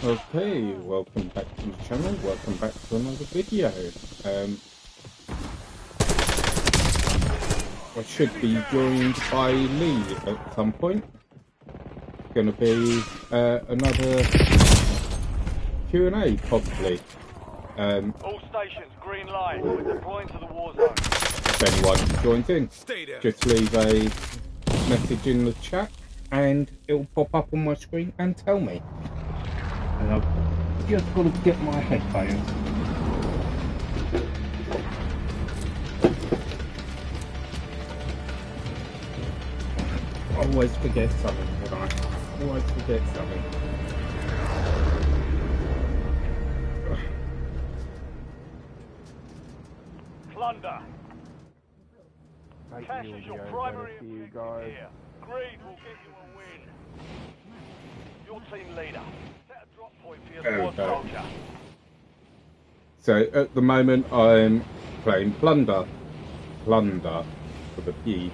Okay, welcome back to the channel, welcome back to another video. I should be joined by Lee at some point. It's going to be another Q&A possibly. All stations, green light. We're deploying to the war zone. If anyone joins in, just leave a message in the chat and it'll pop up on my screen and tell me. And I've just got to get my headphones. I always forget something, don't I? Always forget something. Plunder. Cash is your primary objective here. Greed will get you a win. Your team leader. Set a drop point for your squad soldier. So at the moment I'm playing Plunder. Plunder with a P.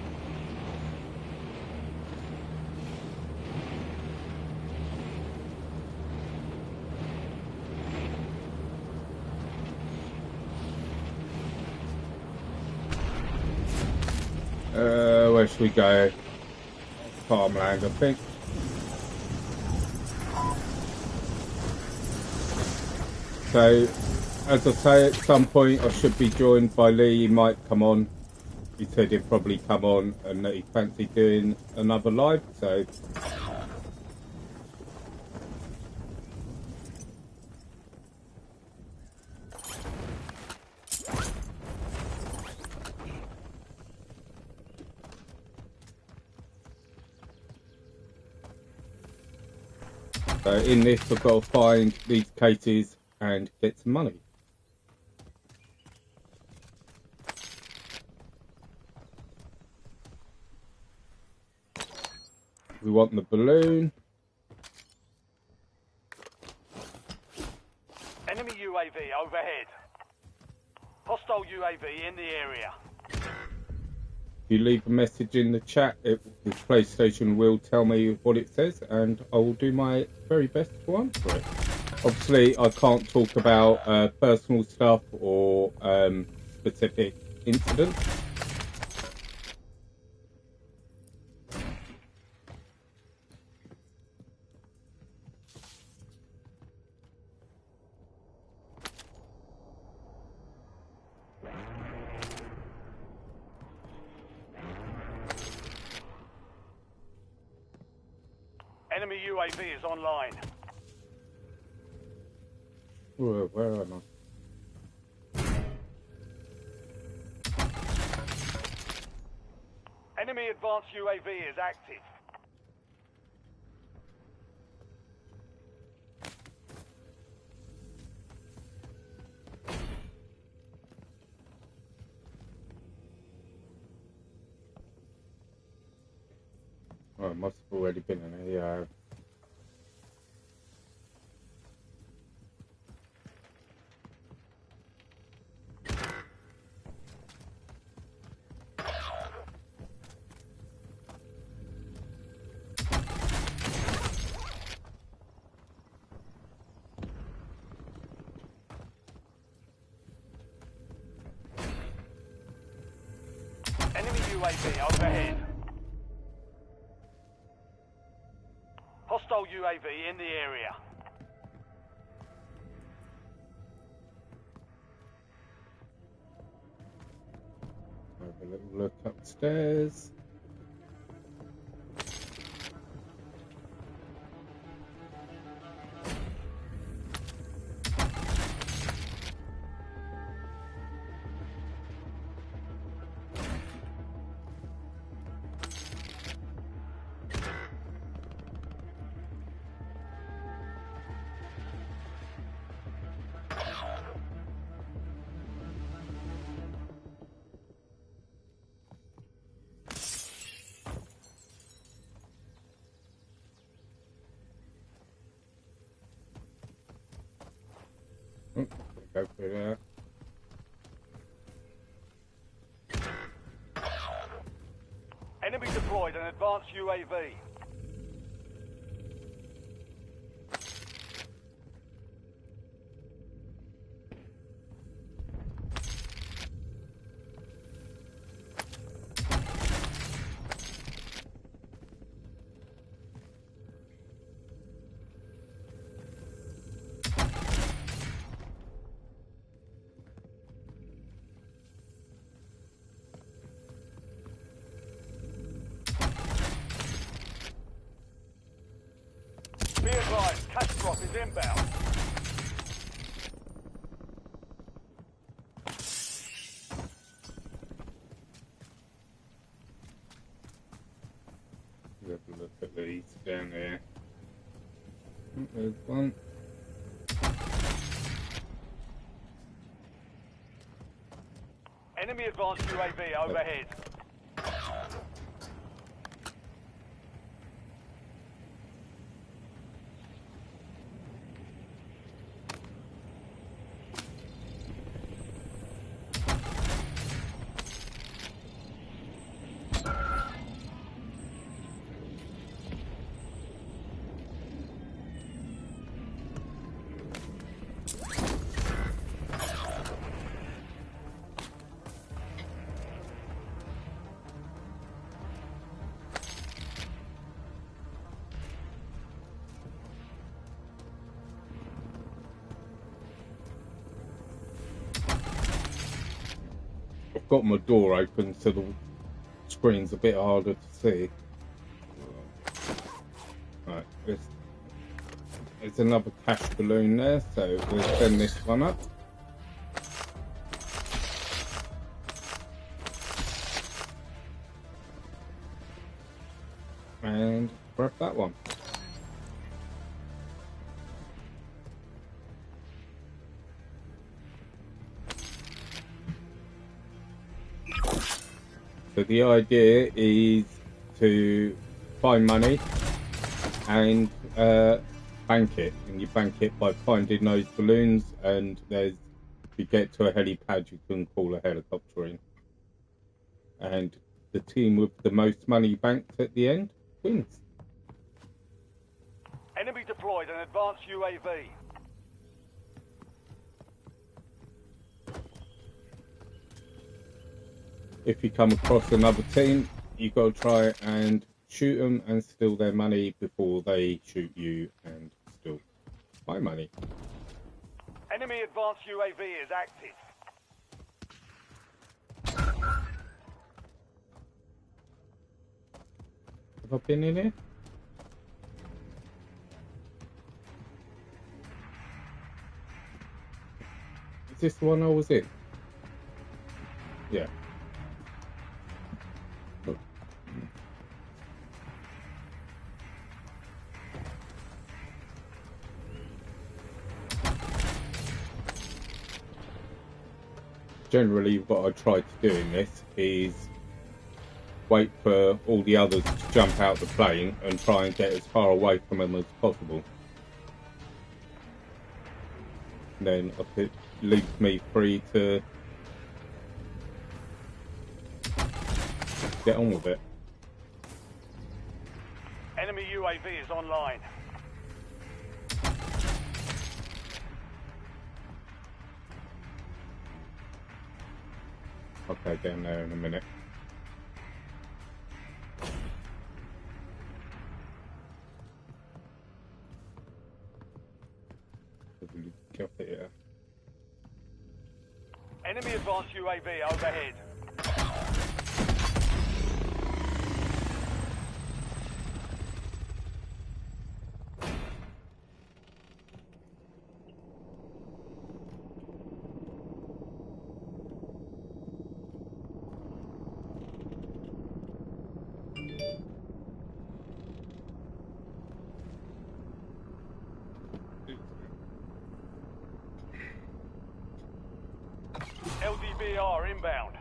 Where should we go? Farmland, I think. So, as I say, at some point I should be joined by Lee. He might come on. He said he'd probably come on and that he fancied doing another live, so... in this I've got to find these cases and get some money. We want the balloon. Enemy UAV overhead. Hostile UAV in the area. If you leave a message in the chat, the PlayStation will tell me what it says and I will do my very best to answer it. Obviously, I can't talk about personal stuff or specific incidents. Enemy UAV is online. Where am I? Enemy advanced UAV is active. Oh, it must have already been in here. Enemy UAV overhead. Hostile UAV in the area. Have a little look upstairs. Oh, go through there. Enemy deployed an advanced UAV. advised, cash drop is inbound. Have a look at these down there. There's one. Enemy advanced UAV overhead. I've got my door open so the screen's a bit harder to see. Right, there's another cash balloon there, so we'll send this one up. And grab that one. So the idea is to find money and bank it, and you bank it by finding those balloons, and if you get to a helipad you can call a helicopter in, and the team with the most money banked at the end wins. Enemy deployed an advanced UAV. If you come across another team, you've got to try and shoot them and steal their money before they shoot you and steal my money. Enemy advanced UAV is active. Have I been in here? Is this the one I was in? Yeah. Generally, what I try to do in this is wait for all the others to jump out the plane and try and get as far away from them as possible. And then it leaves me free to get on with it. Enemy UAV is online. I'll go down there in a minute. Get it here. Enemy advanced UAV overhead. LDBR inbound.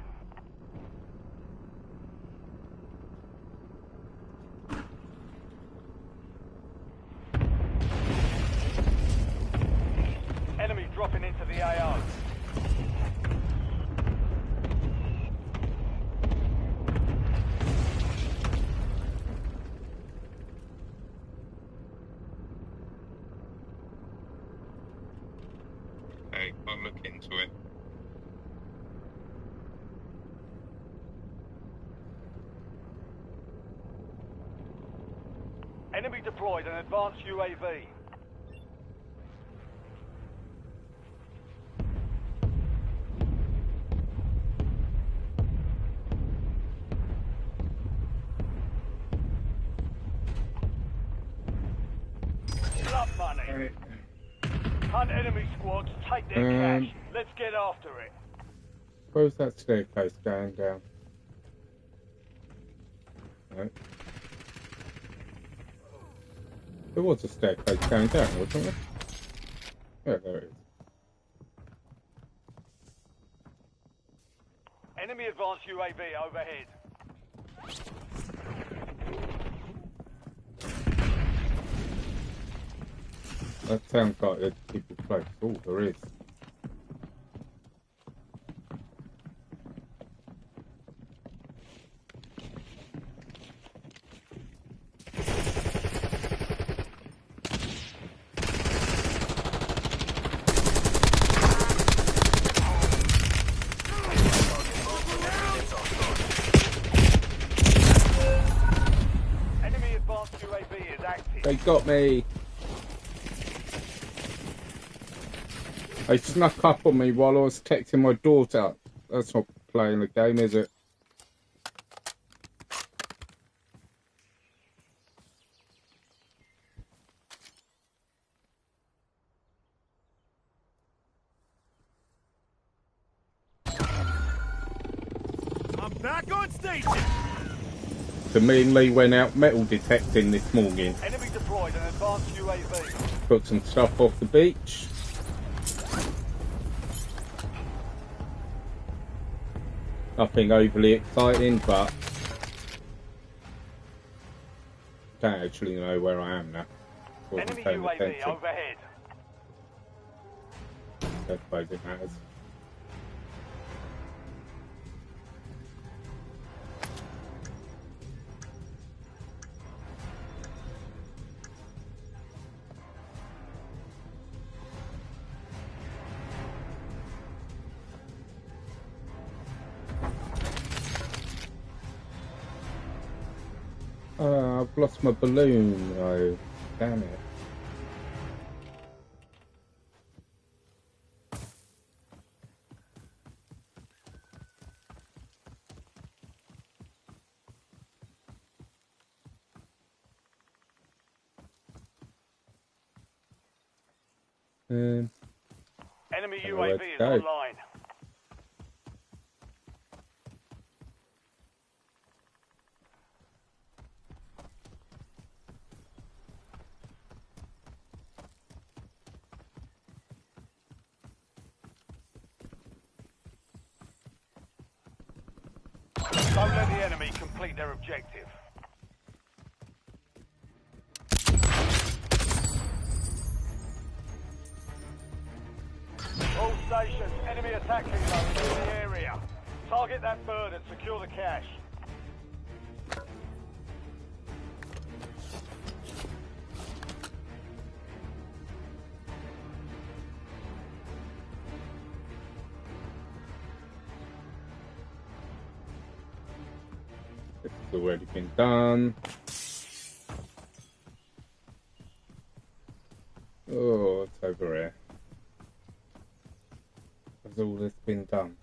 Enemy dropping into the AO. Hey, I'll look into it. Enemy deployed an advanced UAV. Right. Hunt enemy squads, take their cash. Let's get after it. Where's that staircase going down? No. There was a staircase going down, wasn't there? Yeah, there it is. Enemy advanced UAV overhead. That sounds like a people place. Oh, there is. Enemy advanced UAV is active. They got me. They snuck up on me while I was texting my daughter. That's not playing the game, is it? I'm back on station. So me and Lee went out metal detecting this morning. Enemy deployed an advanced UAV. Got some stuff off the beach. Nothing overly exciting, but don't actually know where I am now. Wasn't Enemy paying UAV attention. overhead. Don't suppose it matters. I've lost my balloon though. Damn it. Enemy Don't know where UAV to is go. online. Don't let the enemy complete their objective. All stations, enemy attack helo in the area. Target that bird and secure the cache. This has already been done. Oh, it's over here. Has all this been done?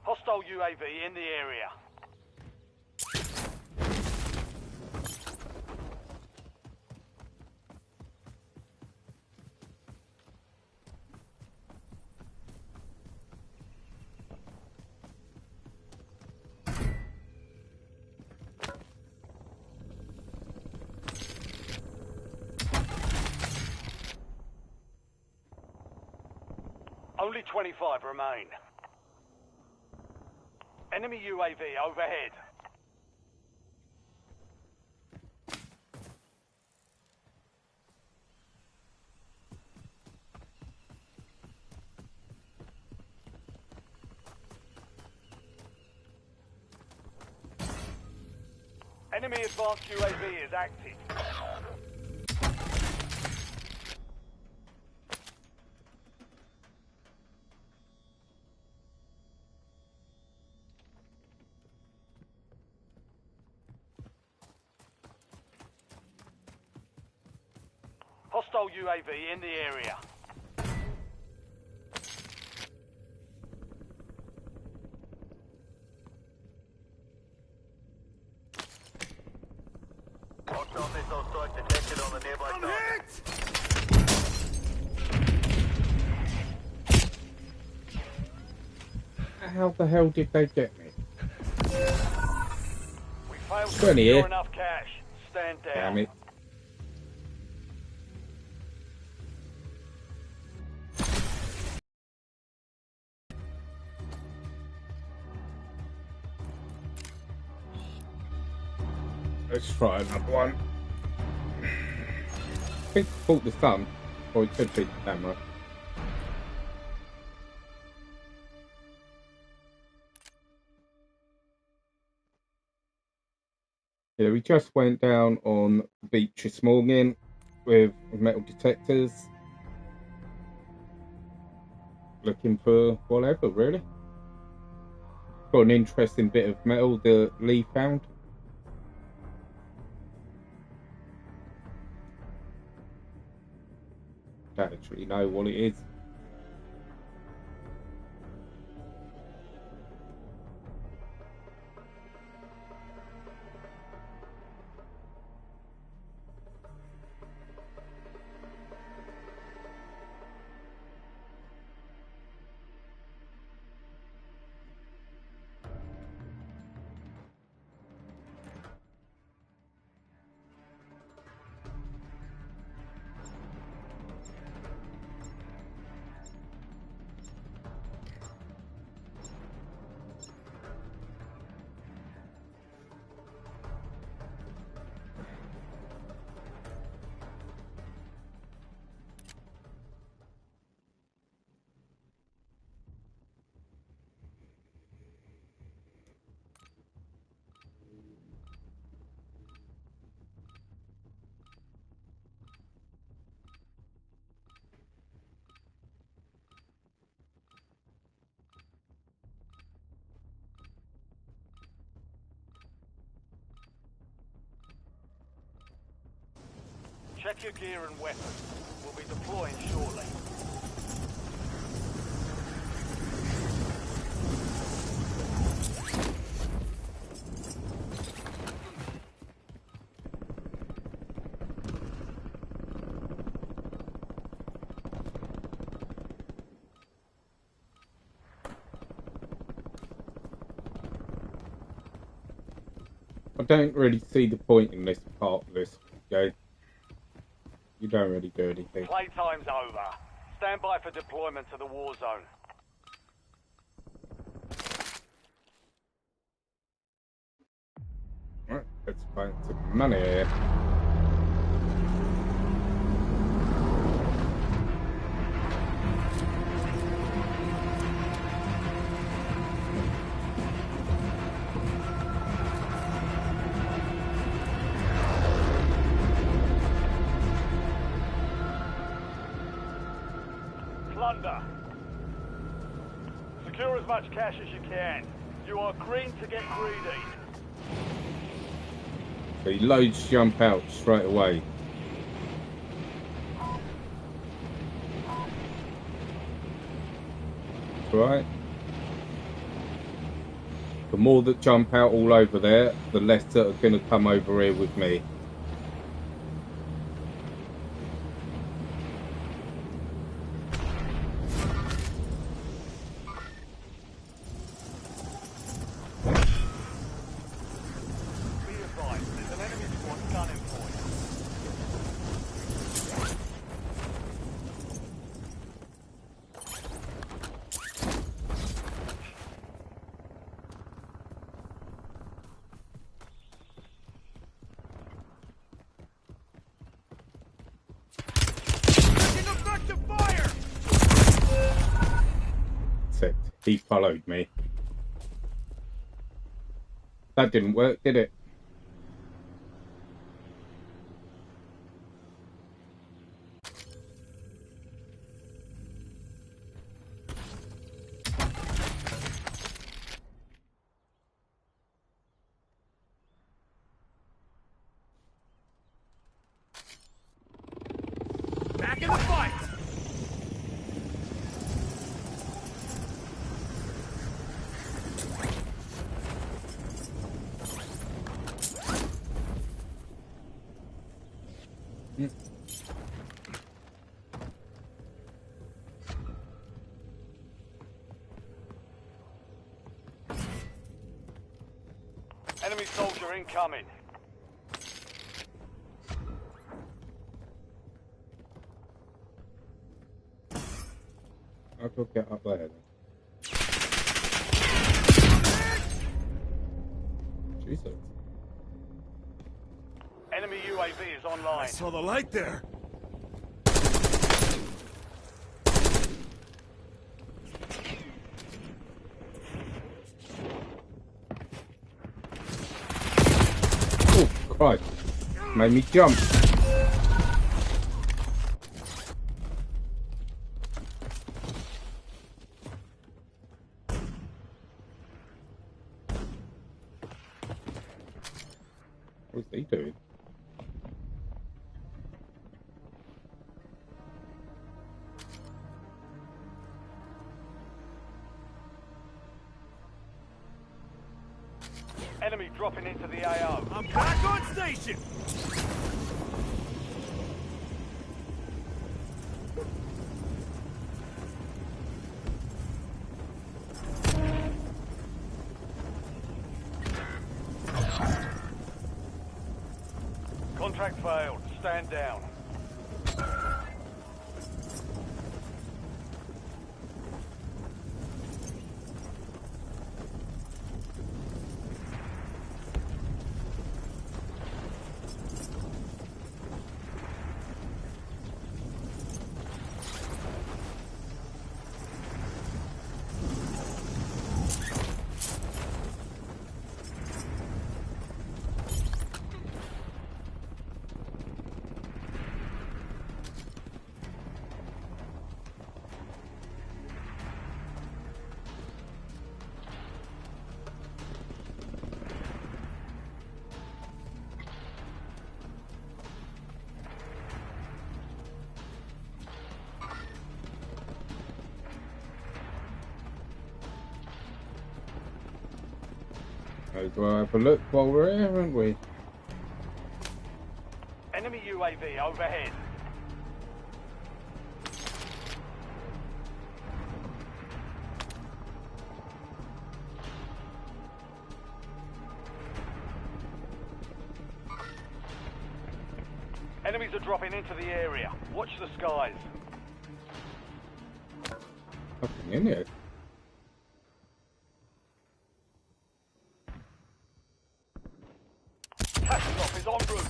Hostile UAV in the area. Only 25 remain. Enemy UAV overhead. Enemy advanced UAV is active. Hostile UAV in the area. Hostile missile strike detected on the nearby target. How the hell did they get me? We failed to Turn here. secure enough cash. Stand down. Damn it. Let's try another one. I think I caught the sun, or it could be the camera. Yeah, we just went down on the beach this morning with metal detectors, looking for whatever, really. Got an interesting bit of metal that Lee found. Don't actually know what it is. Check your gear and weapons. We'll be deploying shortly. I don't really see the point in this part of this game. You don't really do anything. Playtime's over. Stand by for deployment to the war zone. Right, let's find some money. Plunder. Secure as much cash as you can. You are green to get greedy. So loads jump out straight away. Right. The more that jump out all over there, the less that are going to come over here with me. Be advised, there's an enemy squad gunning for you. except he followed me. That didn't work, did it? Back in the fight! Enemy soldier incoming. I'll go get up there then. Jesus. Enemy UAV is online. I saw the light there. Oh, Christ. Made me jump. What's he doing? Enemy dropping into the AO. I'm back on station. Contract failed. Stand down. May as well have a look while we're here, haven't we? Enemy UAV overhead. Enemies are dropping into the area. Watch the skies. Nothing in it. Cash drop is en route.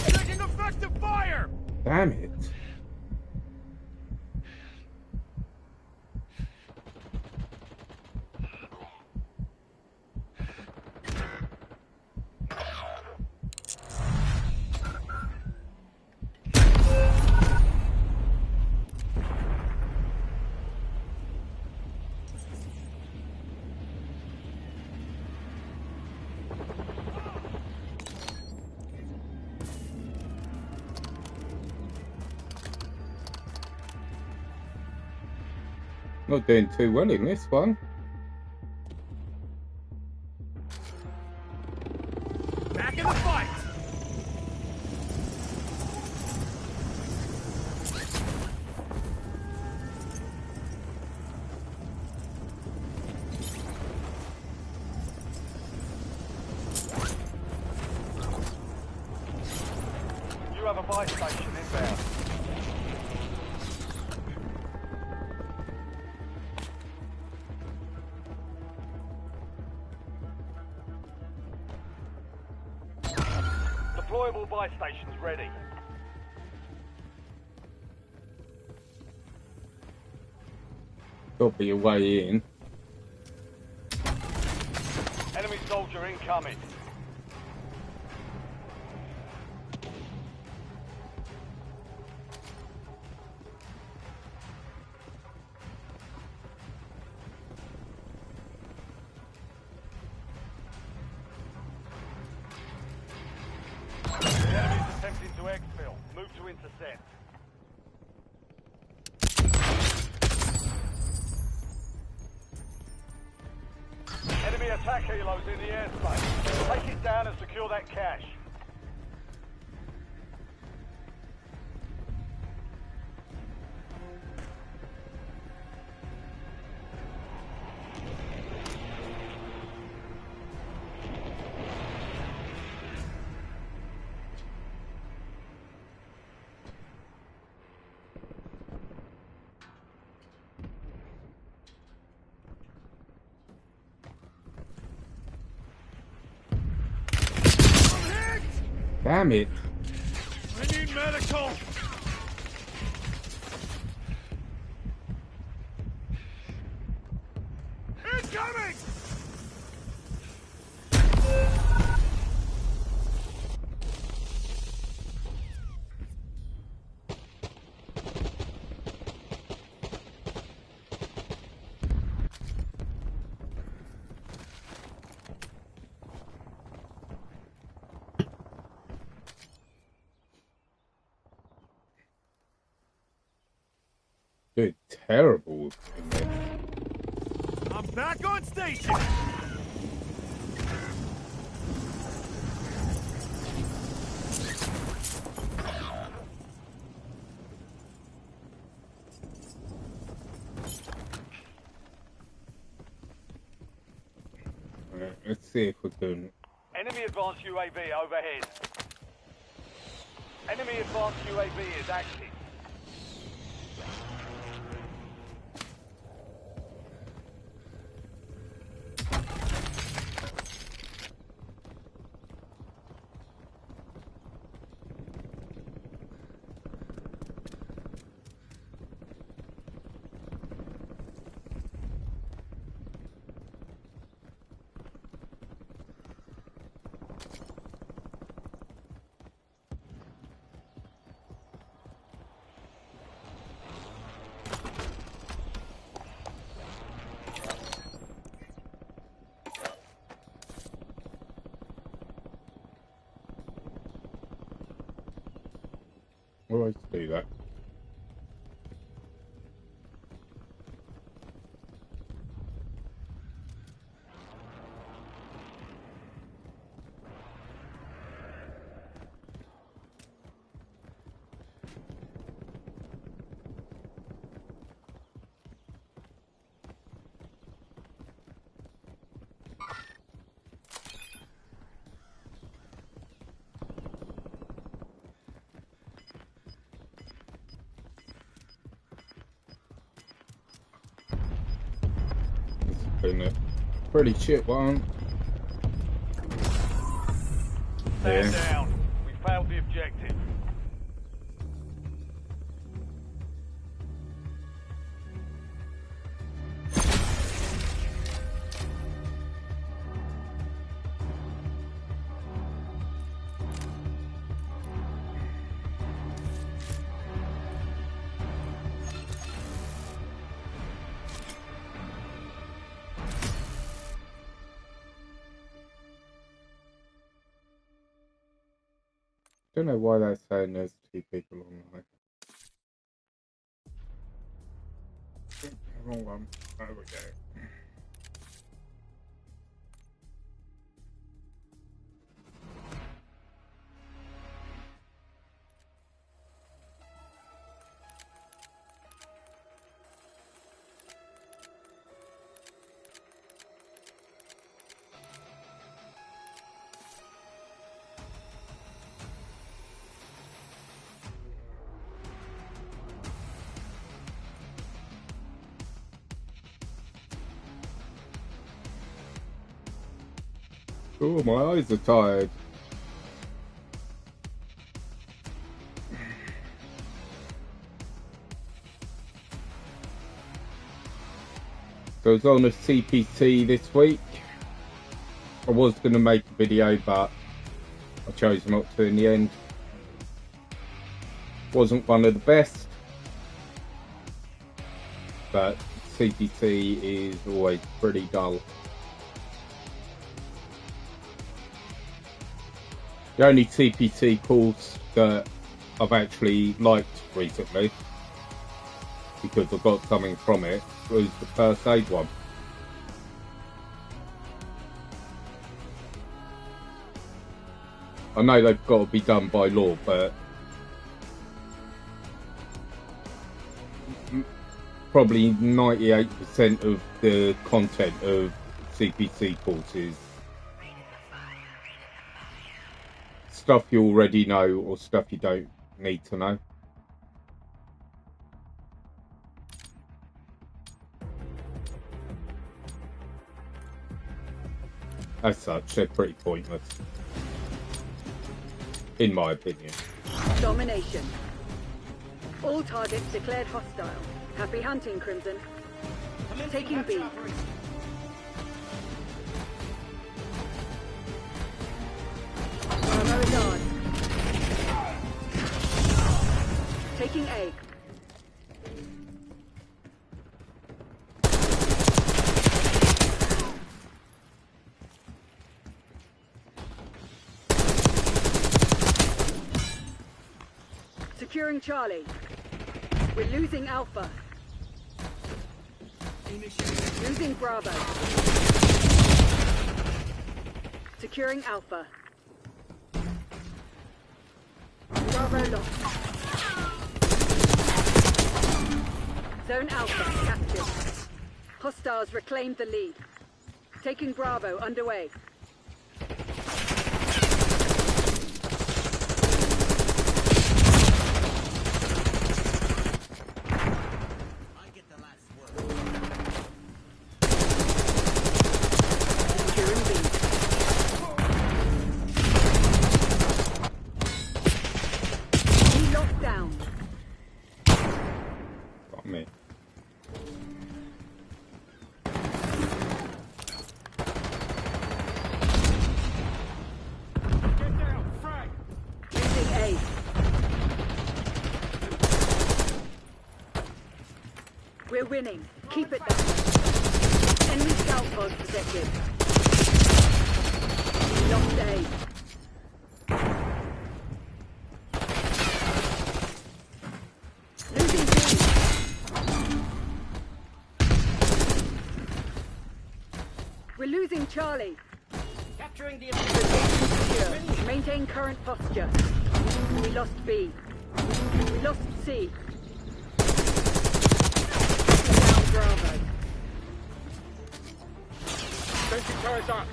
Taking effective fire. Damn it. Not doing too well in this one. Back in the fight. You have a buy station inbound. Deployable buy stations ready. Got to be a way in. Enemy soldier incoming. The enemy's attempting to exfil. Move to intercept. Enemy attack helos in the airspace. Take it down and secure that cache. Damn it. I need medical. Incoming! Doing terrible in this. I'm back on station. Right, let's see if we can. Enemy advanced UAV overhead. Enemy advanced UAV is active. Always do that. It's been a pretty shit one. Stand Yeah. down. We failed the objective. Don't know why they're saying there's 2 people online. Wrong one. There we go. Oh, my eyes are tired. So I was on a CPC this week. I was going to make a video, but I chose not to in the end. Wasn't one of the best, but CPC is always pretty dull. The only CPC course that I've actually liked recently, because I got something from it, was the first aid one. I know they've got to be done by law, but probably 98% of the content of CPC courses stuff you already know or stuff you don't need to know. As such, they're pretty pointless, in my opinion. Domination. All targets declared hostile. Happy hunting, Crimson. Taking B. Bravo is ours. Taking A. Securing Charlie. We're losing Alpha. Losing Bravo. Securing Alpha. Bravo lost. Zone Alpha captured. Hostiles reclaimed the lead. Taking Bravo underway. We're winning. Keep it that way. Enemy scout pod protected. We lost A. Losing B. We're losing Charlie. Capturing the secure. Maintain current posture. We lost B. We lost C. Bravo. Sensing turrets up.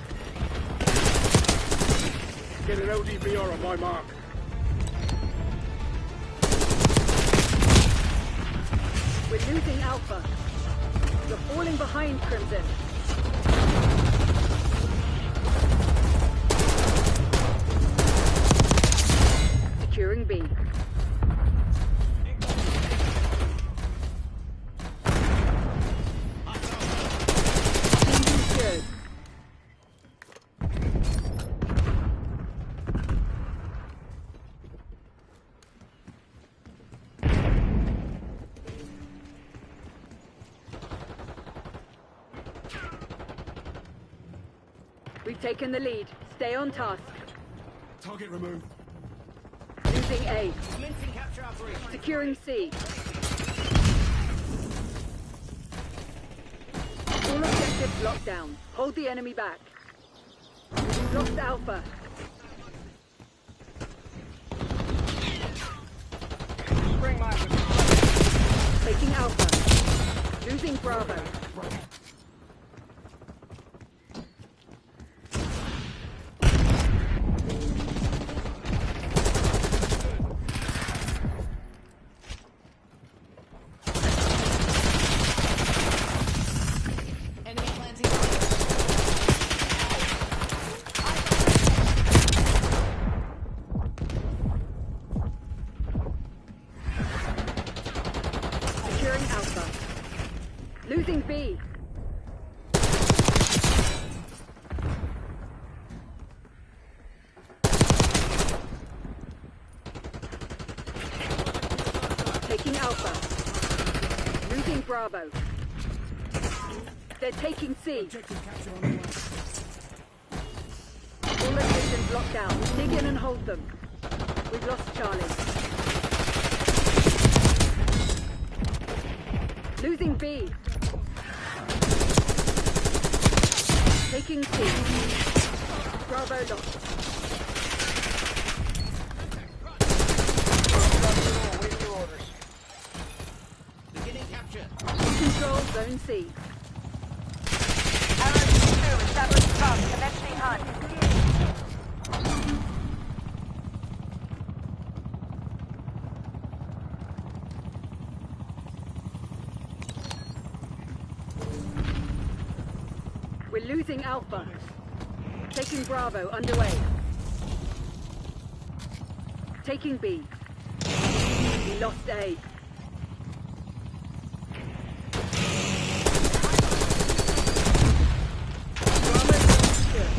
Get an LDVR on my mark. We're losing Alpha. You're falling behind, Crimson. Securing B. We've taken the lead. Stay on task. Target removed. Losing A. Securing C. All objectives locked down. Hold the enemy back. We've lost Alpha. Taking Alpha. Losing Bravo. Losing B. Bravo. They're taking C. Objective capture on the way. All locations locked down. Dig in and hold them. We've lost Charlie. Losing B. Taking C. Bravo lost. Waiting your orders. Beginning capture. Control Zone C. Arrow 2, establish drop, commencing hunt. We're losing Alpha. Taking Bravo underway. Taking B. We lost A. Bravo secure.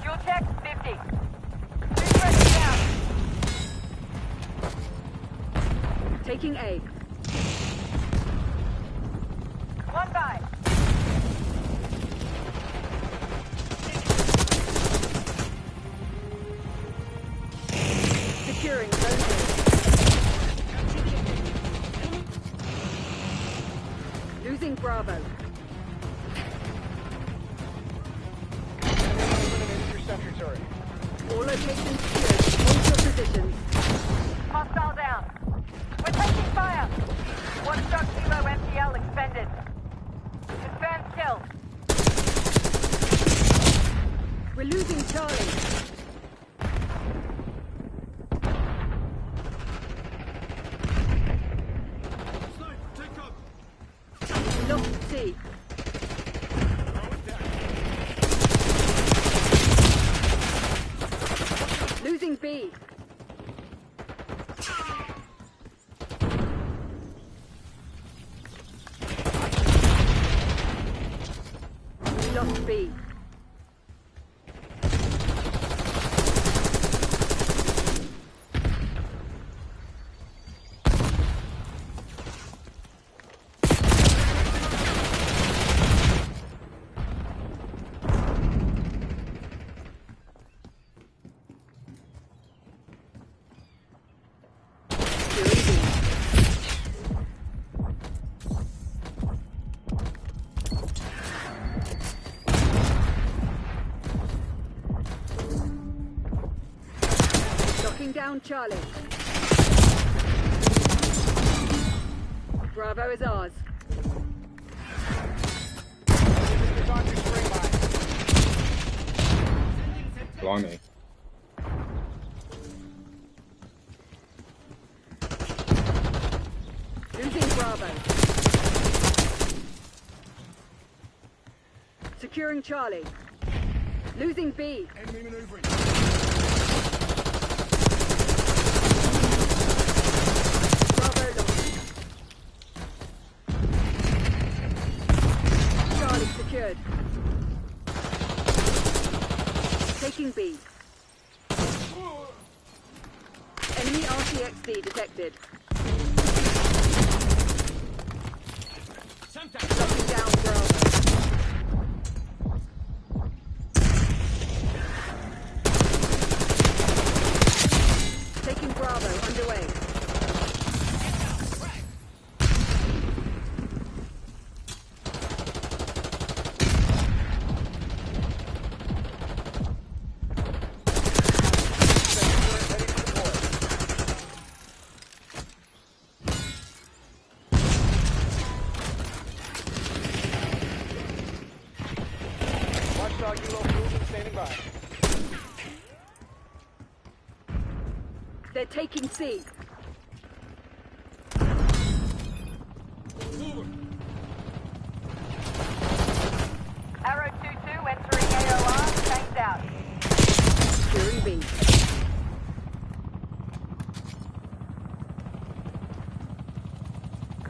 Fuel check, 50. Two pressure down. Taking A. One by. Securing Zone A. Losing Bravo. Eliminated your sentry turret. All locations secured. Hold your positions. Hostile down. We're taking fire. One stock Kilo MTL expended. Confirmed kill. We're losing Charlie. Sniper, take cover. We lost C. Losing B. We lost B. Securing B. Locking down Charlie. Bravo is ours. It's on your spring line. Blimey. Losing Bravo. Securing Charlie. Losing B. Enemy maneuvering. Bravo lost. Charlie secured. Taking B. Enemy RTXD detected. Locking down Bravo. Taking Bravo underway. Ready to deploy. Watchdog Hilo approved and standing by. They're taking C. Arrow 2-2 entering AOR, tanks out. Securing B.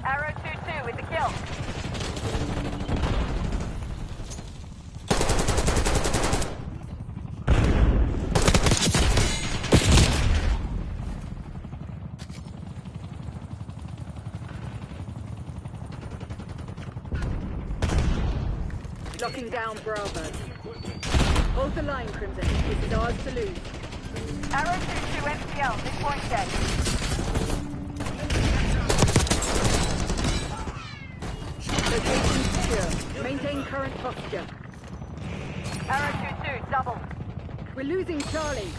Arrow 2-2 with the kill. Locking down Bravo. Hold the line, Crimson. This is ours to lose. Arrow 2-2 MTL, midpoint dead. Location secure. Maintain current posture. Arrow 2-2, double. We're losing Charlie.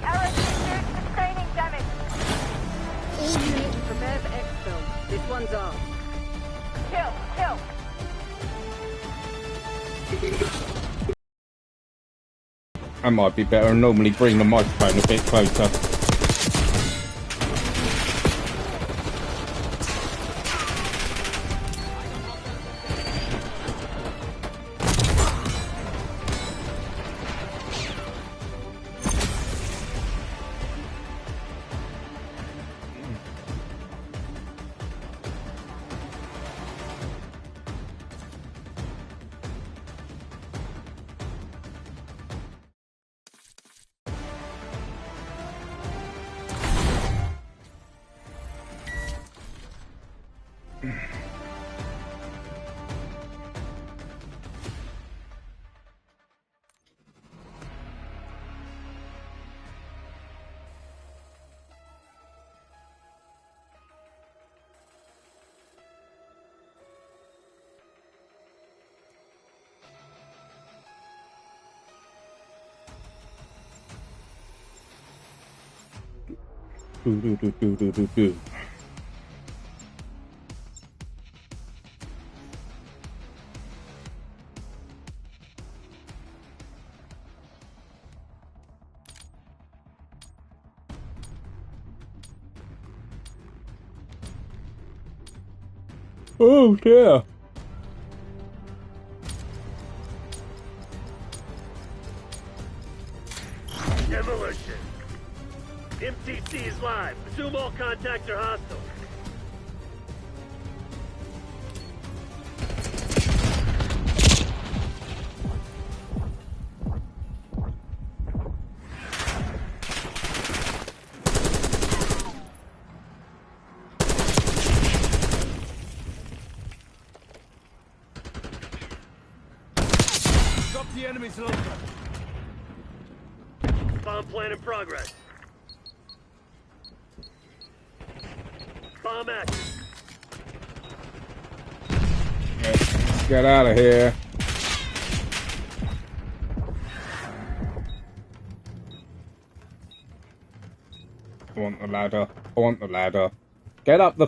Arrow 2-2, sustaining damage. All units prepare for exfil. This one's ours. Kill, kill. I might be better. I normally bring the microphone a bit closer. Do. Oh dear. Demolition. MTC is live. Assume all contacts are hostile. Drop the enemy's loader. Bomb plan in progress. Bomb active. Get out of here. I want the ladder. I want the ladder. Get up the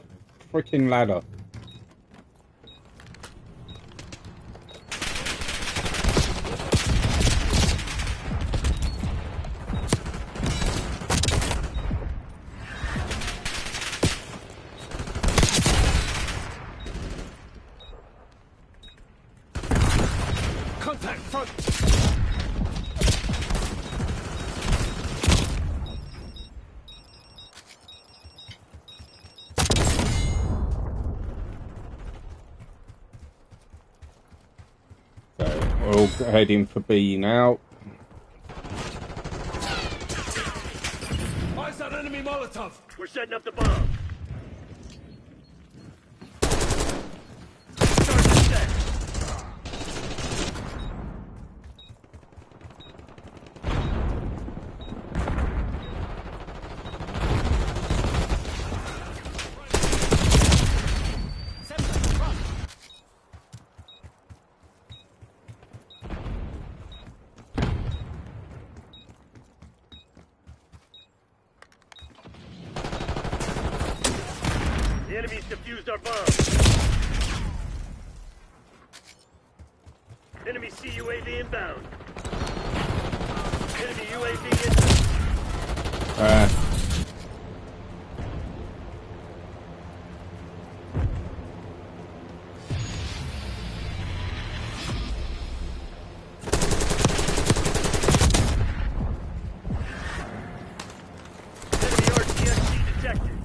freaking ladder. Contact front. So we're all heading for B now. Eyes on enemy Molotov. We're setting up the bomb. Start the set. The enemy's defused our bomb. Enemy CUAV inbound. Enemy UAV inbound. Enemy RTXD detected.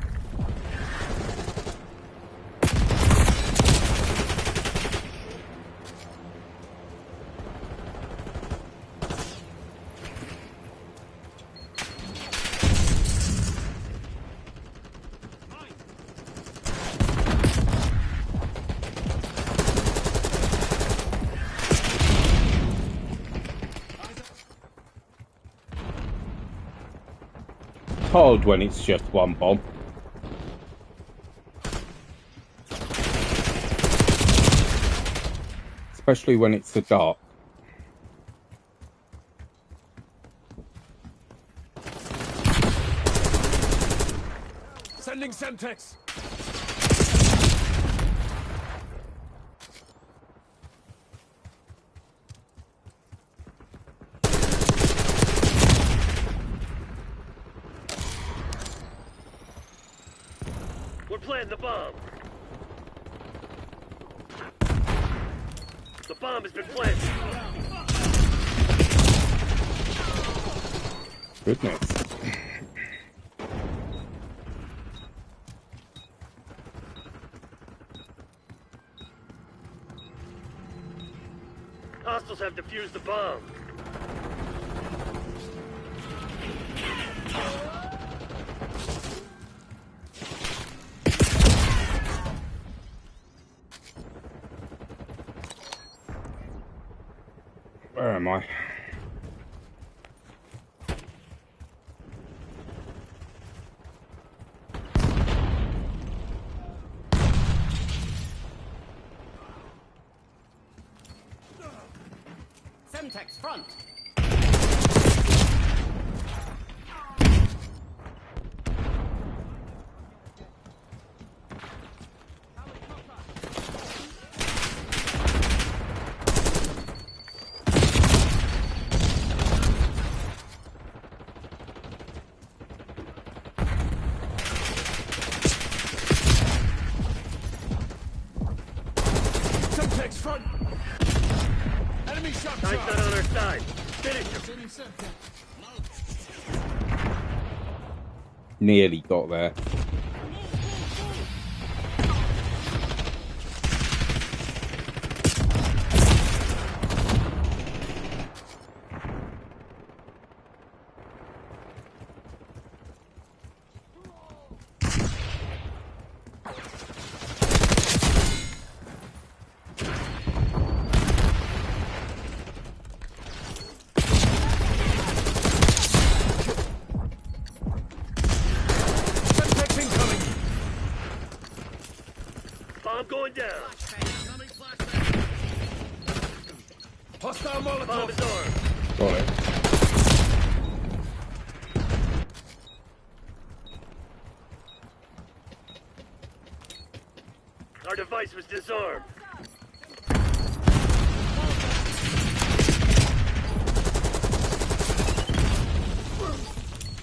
hard when it's just one bomb. Especially when it's the dark. Sending Semtex. We're planting the bomb. The bomb has been planted. Goodness. Hostiles have defused the bomb. Where am I? Semtex front. Semtex front. Enemy shot Time's charge. not on our side. Finish him. Sending Semtex. Nearly got there. Semtex incoming. Bomb going down. Hostile Bomb Molotov. is armed. Got it. Our device was disarmed.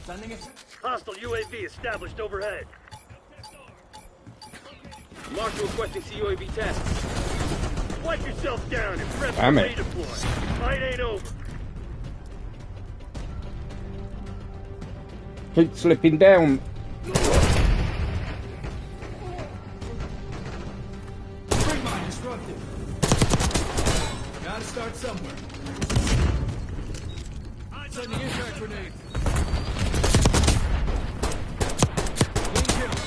Sending it. Hostile UAV established overhead. Marshal requesting CUAV test. Wipe yourself down and prep for Damn it. redeploy. Fight ain't over. Keep slipping down. Spring mine disrupted. Gotta start somewhere. Sending impact grenade. Being killed.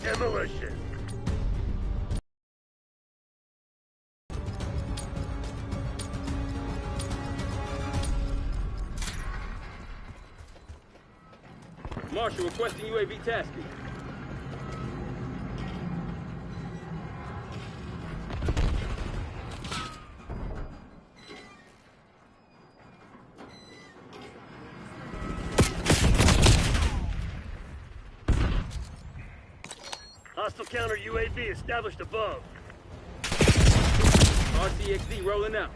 Demolition. Marshal requesting UAV tasking. Hostile counter UAV established above. RCXD rolling out.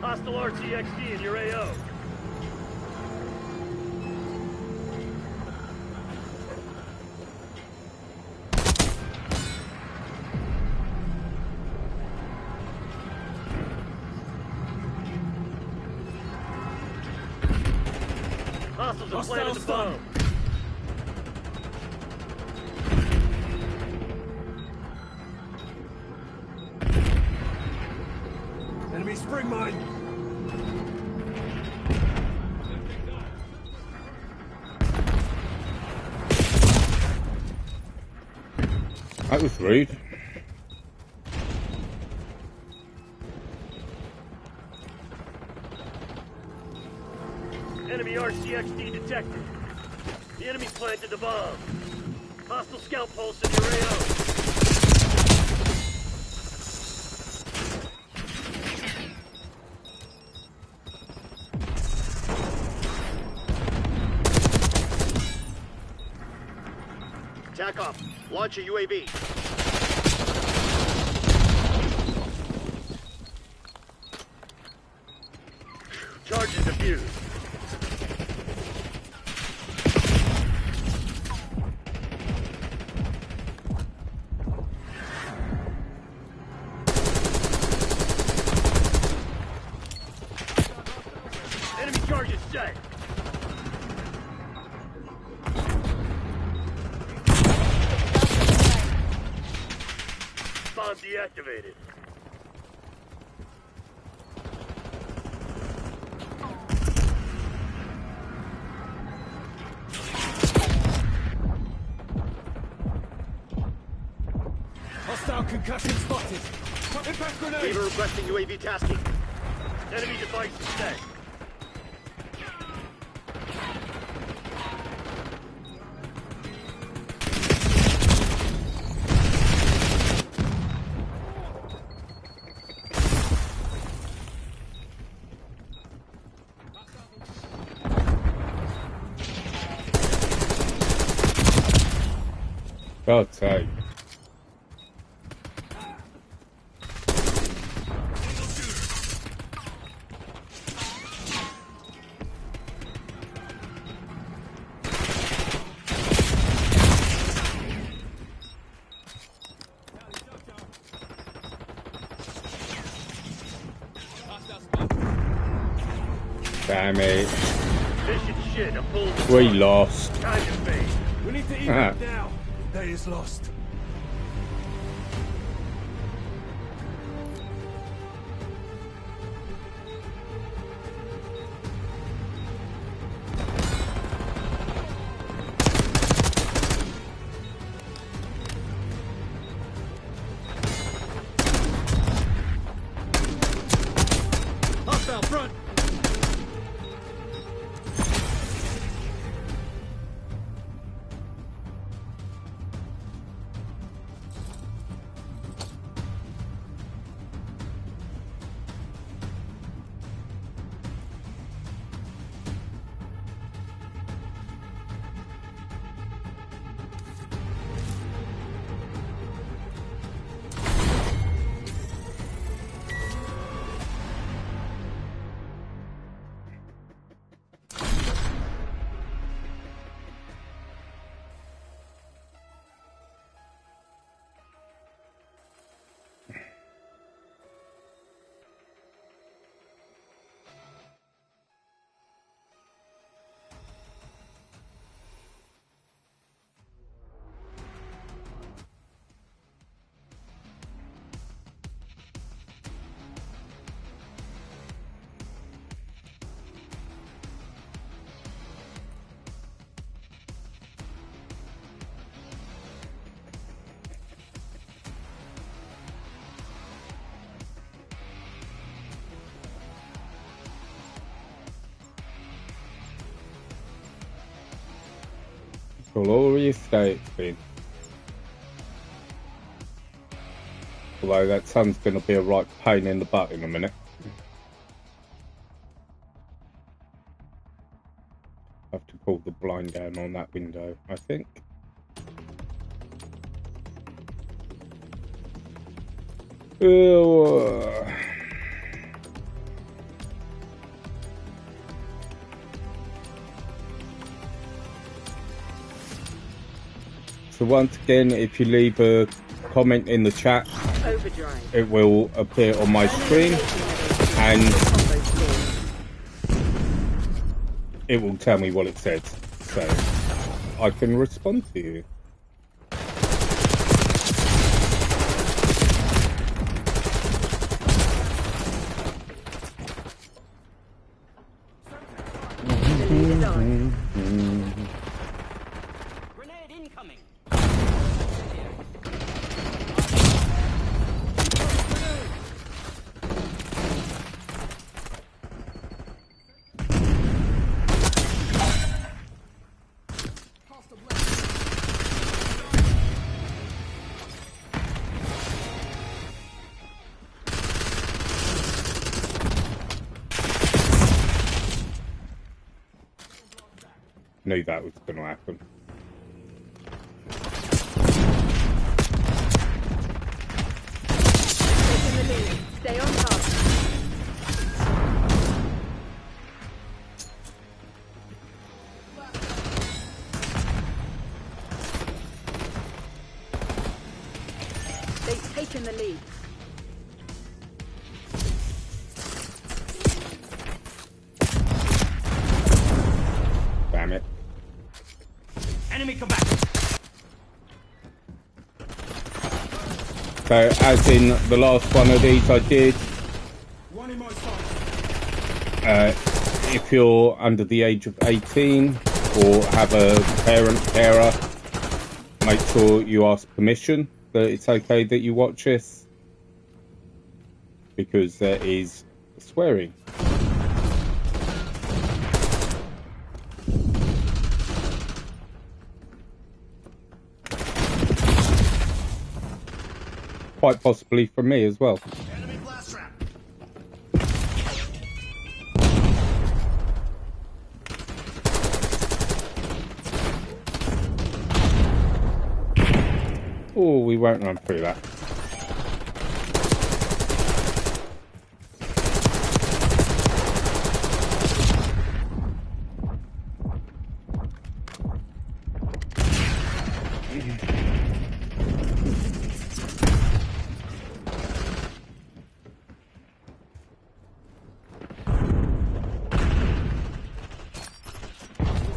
Hostile RCXD in your AO. Hostiles have planted the bomb. That was rude. Enemy RCXD detected. The enemy planted the bomb. Hostile scout pulse in your AO. Attack off. Launch a UAV. Charges defused. Enemy charges set. Bomb deactivated. Hostile concussion spotted. Impact grenade. Beaver requesting UAV tasking. Enemy device is set. God's sake. Damn it. Mission shit, a full We lost. time to fade. We need to evac now. The day is lost. Hostile front. Glorious day it's been. Although that sun's going to be a right pain in the butt in a minute. I have to pull the blind down on that window, I think. So once again, if you leave a comment in the chat, Overdrive. it will appear on my screen and it will tell me what it says, so I can respond to you. Grenade incoming. Knew that was going to happen. Taking the lead. Stay on task. They've taken the lead. Damn it. Enemy come back. So, as in the last one of these I did, One in my sight. if you're under the age of 18 or have a parent carer, make sure you ask permission that it's okay that you watch this, because there is swearing. Quite possibly from me as well. Enemy blast trap. Oh, we won't run through that.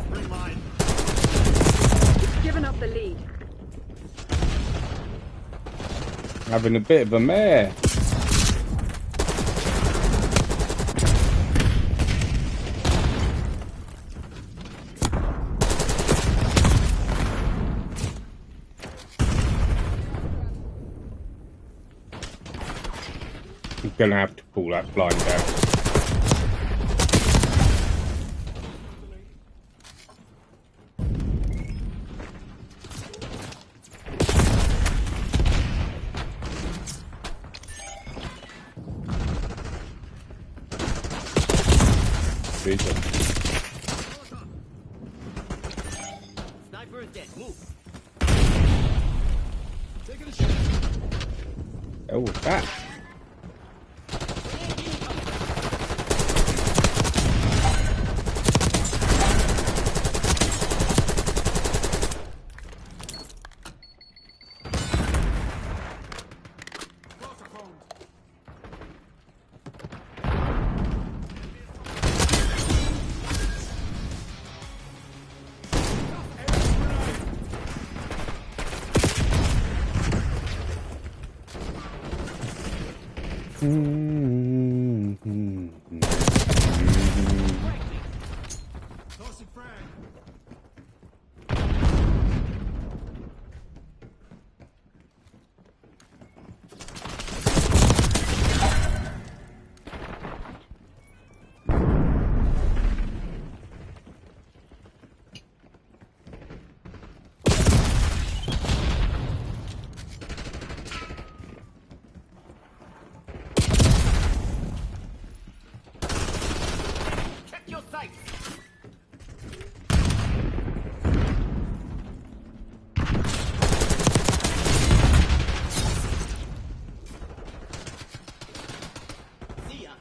Bring mine. We've given up the lead. Having a bit of a mare. I'm gonna have to pull that blind down. Jesus. Sniper is dead. Move. Taking a shot. Oh, what's that? Tossing frag. Check your sights. See ya.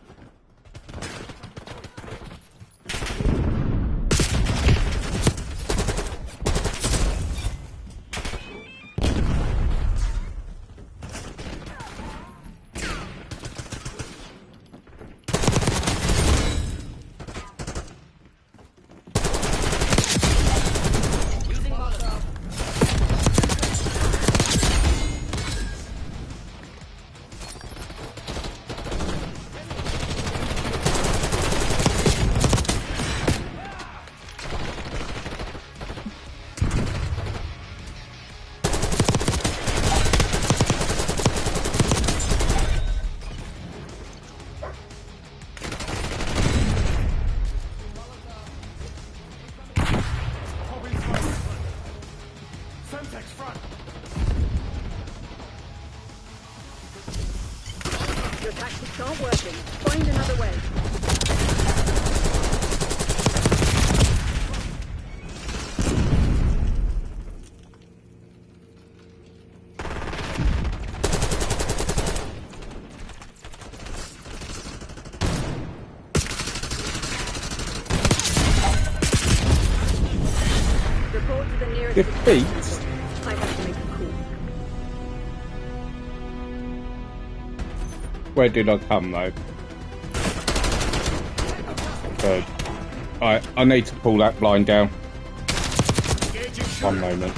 Using Molotov. Popping smoke. Semtex front. Your tactics aren't working. Find another way. the nearest Defeat? I have to make a call. Where did I come though? Good. Alright, I need to pull that blind down. One moment.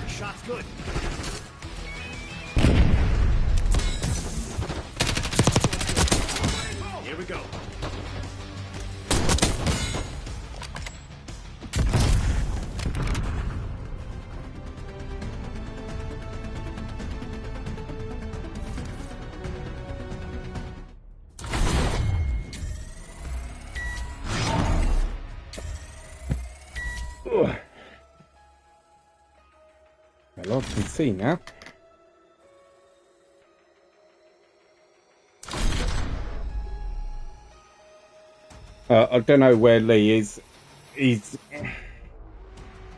Shot's good. Here we go. Well, I can see now. I don't know where Lee is. He's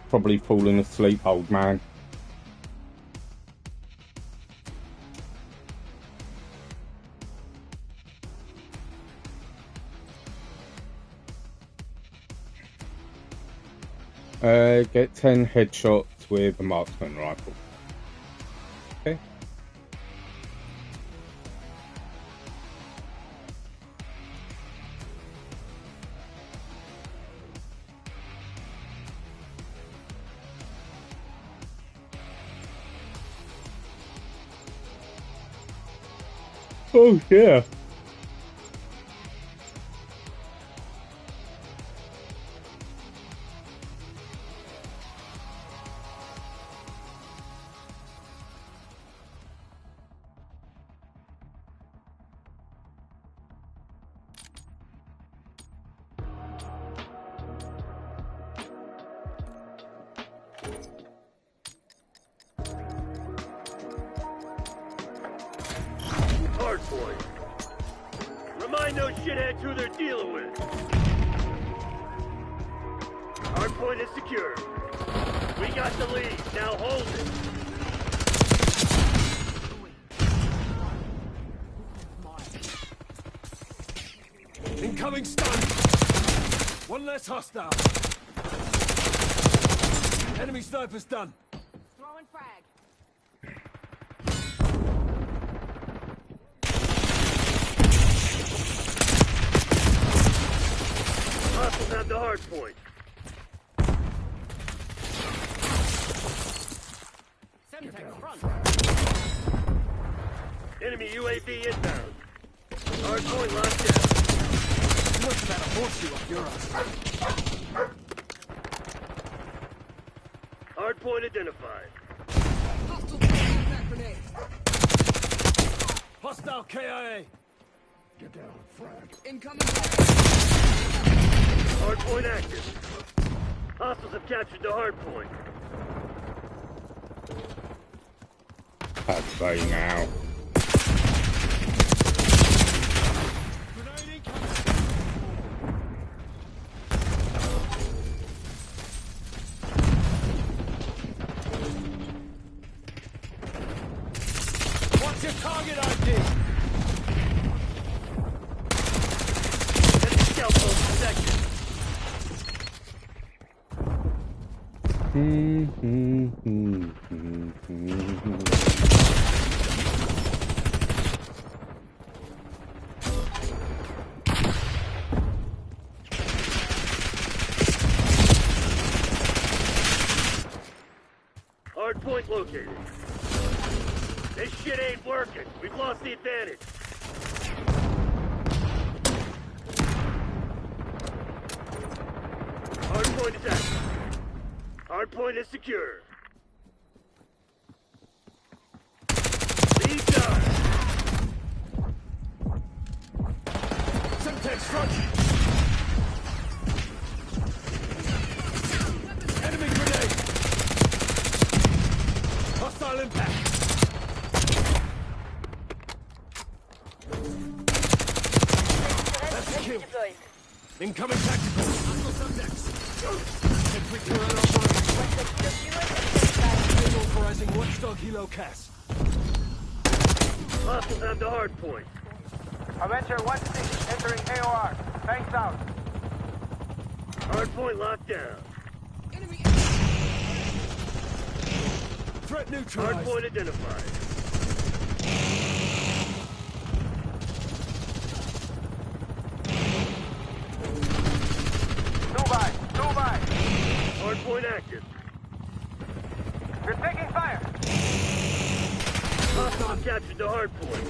probably fallen asleep, old man. Get 10 headshots with a marksman rifle. Okay. Oh yeah. Hardpoint. Remind those shitheads who they're dealing with. Hardpoint is secure. We got the lead. Now hold it. Incoming stun. One less hostile. Enemy sniper's done. Throwing frag. Hostiles have the hard point. Semtex front. Enemy UAV inbound. Hard point locked down. You must have had a horseshoe up your ass. Hard point identified. Hostile KIA. Get down, frag. Hard point active. Hostiles have captured the hard point. That's very now. Grenade incoming. What's your target ID? Enemy scout post detected. Hard point located. This shit ain't working. We've lost the advantage. Hard point is active. Hard point is secure. Lead down. Semtex front. Enemy grenade. Hostile impact. That's a kill. Incoming tactical. Complete your own operation. Authorizing watchdog helo cast. Hostiles have the hard point. Avenger 1-6 entering AOR. Face out. Hard point locked down. Enemy Threat neutralized. Hardpoint identified. Two by. Hardpoint active. We're taking fire. Hostile captured the hardpoint.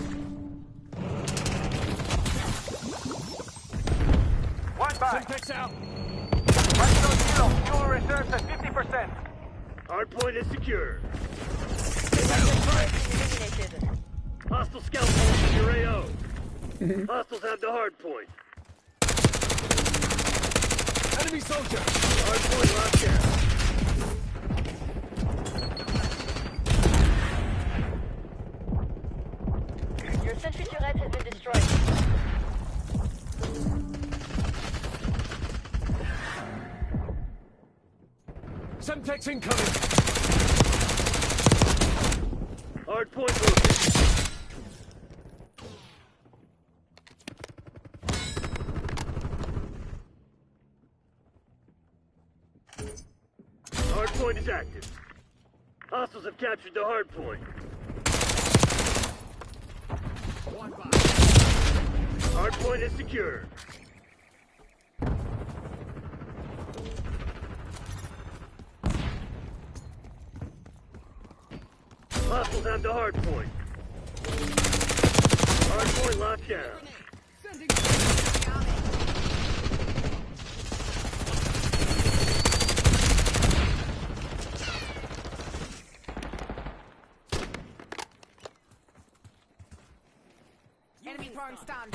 One by. Semtex out. Right zone zero. Fuel reserves at 50%. Hardpoint is secure. Eliminated. Hostile scout force in your AO. Hostiles have the hardpoint. Enemy soldier. Hardpoint locked down. Your sentry turret has been destroyed. Semtex incoming. Hardpoint moving. Hardpoint is active. Hostiles have captured the hardpoint. Hardpoint is secure. Hostiles have the hardpoint. Hardpoint locked down. Enemy throwing stun.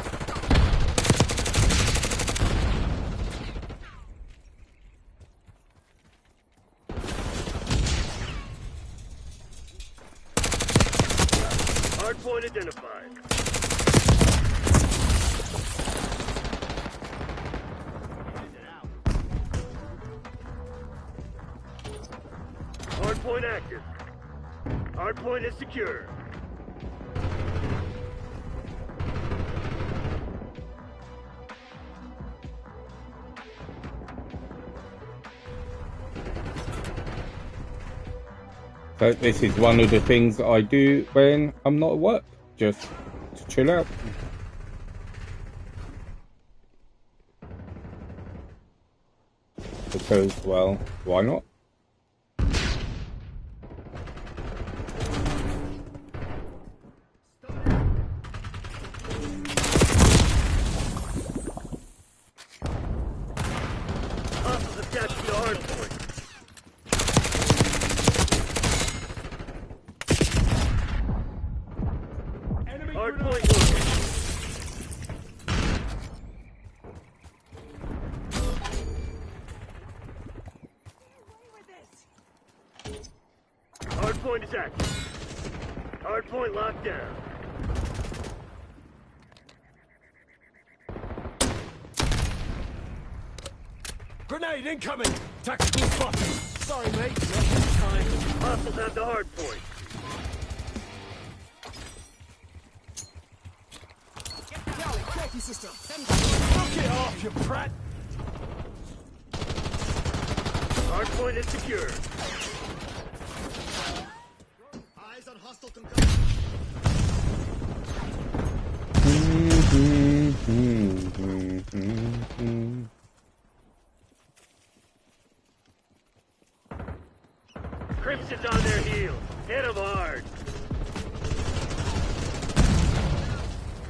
Hardpoint identified. Hardpoint active. Hardpoint is secure. So this is one of the things I do when I'm not at work, just to chill out. Because, well, why not? Hostiles have captured the hardpoint. Hardpoint moving. Hardpoint is active. Hardpoint locked down. Grenade incoming. Tactical spotted. Sorry, mate. Not time. Hostiles have the hardpoint. Trophy system. Knock it off, you brat. Hardpoint is secure. Eyes on hostile concussion. Crimson's on their heels. Hit them hard.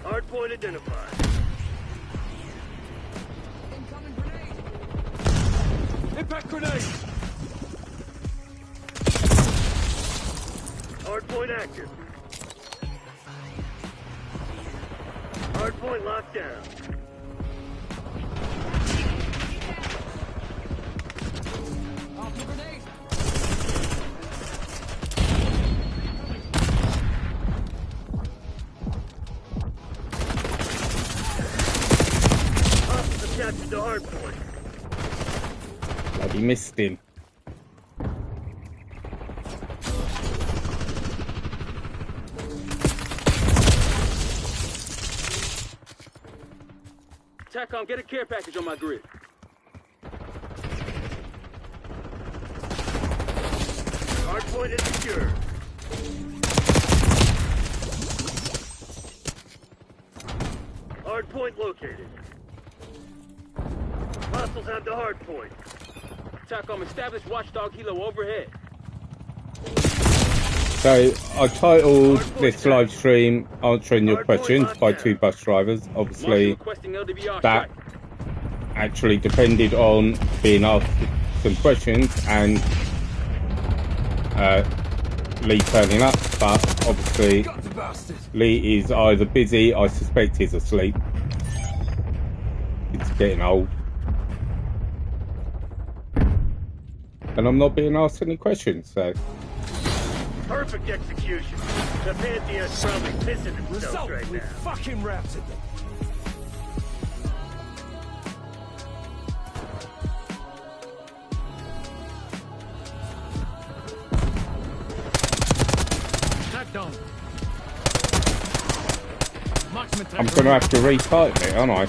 Hardpoint identified. Incoming grenade. Impact grenade. Hardpoint active. Hardpoint locked down. After grenade. Hostiles have captured the hardpoint. Bloody missed him. TACOM, get a care package on my grid. Hardpoint is secure. Hardpoint located. Hostiles have the hardpoint. TACOM, established watchdog helo overhead. So I titled this live stream "Answering Your Questions" by two bus drivers. Obviously, that actually depended on being asked some questions and Lee turning up, but obviously Lee is either busy, I suspect he's asleep. It's getting old. And I'm not being asked any questions, so... Perfect execution. The Pantheon's probably pissing themselves right now. Fucking routed them. I'm going to have to retitle it, aren't I?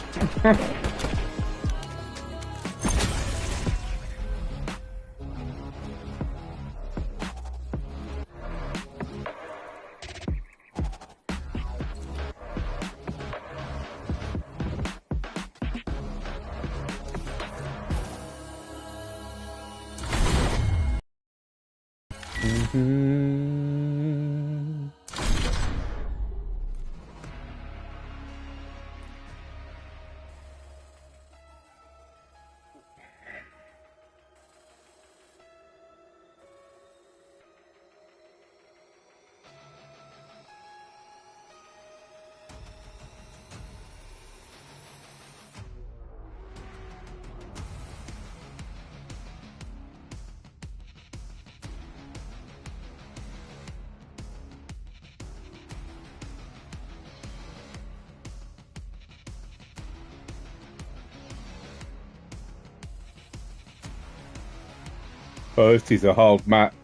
First is a hard map.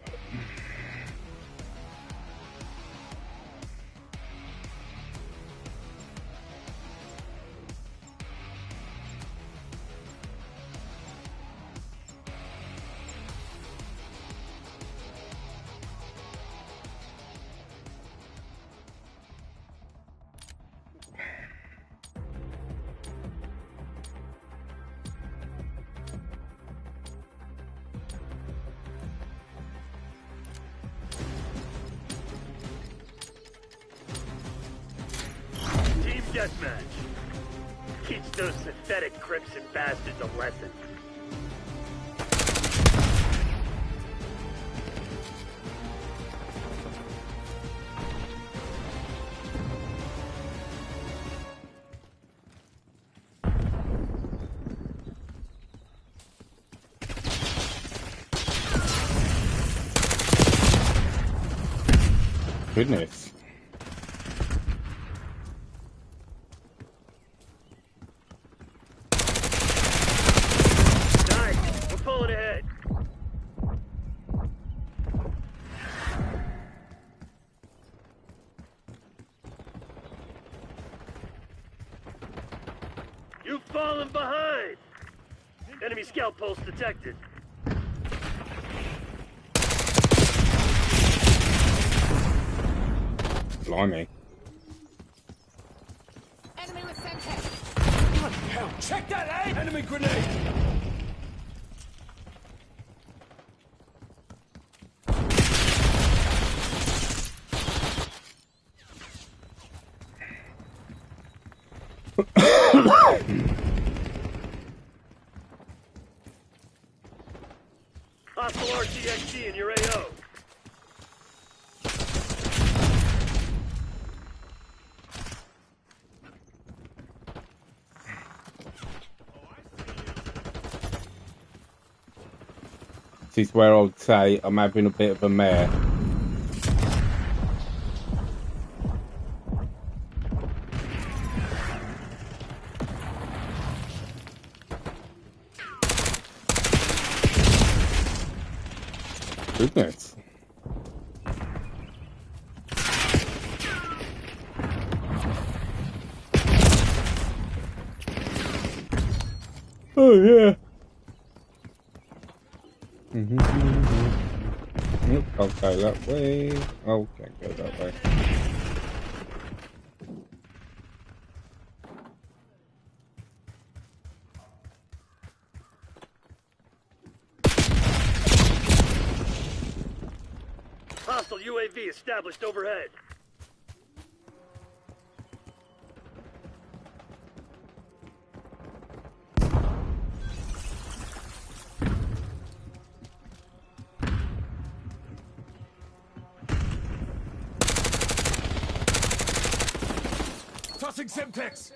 Deathmatch. Teach those pathetic crimson bastards a lesson. Goodness. You've fallen behind! Enemy scout pulse detected. Blimey. Enemy with Semtex. What the hell? Check that, eh? Enemy grenade! Hostile RTXD in your AO. This is where I would say I'm having a bit of a mare. Goodness. Oh yeah. Nope, I'll go that way. Oh, can't go that way. Hostile UAV established overhead. Tossing Semtex!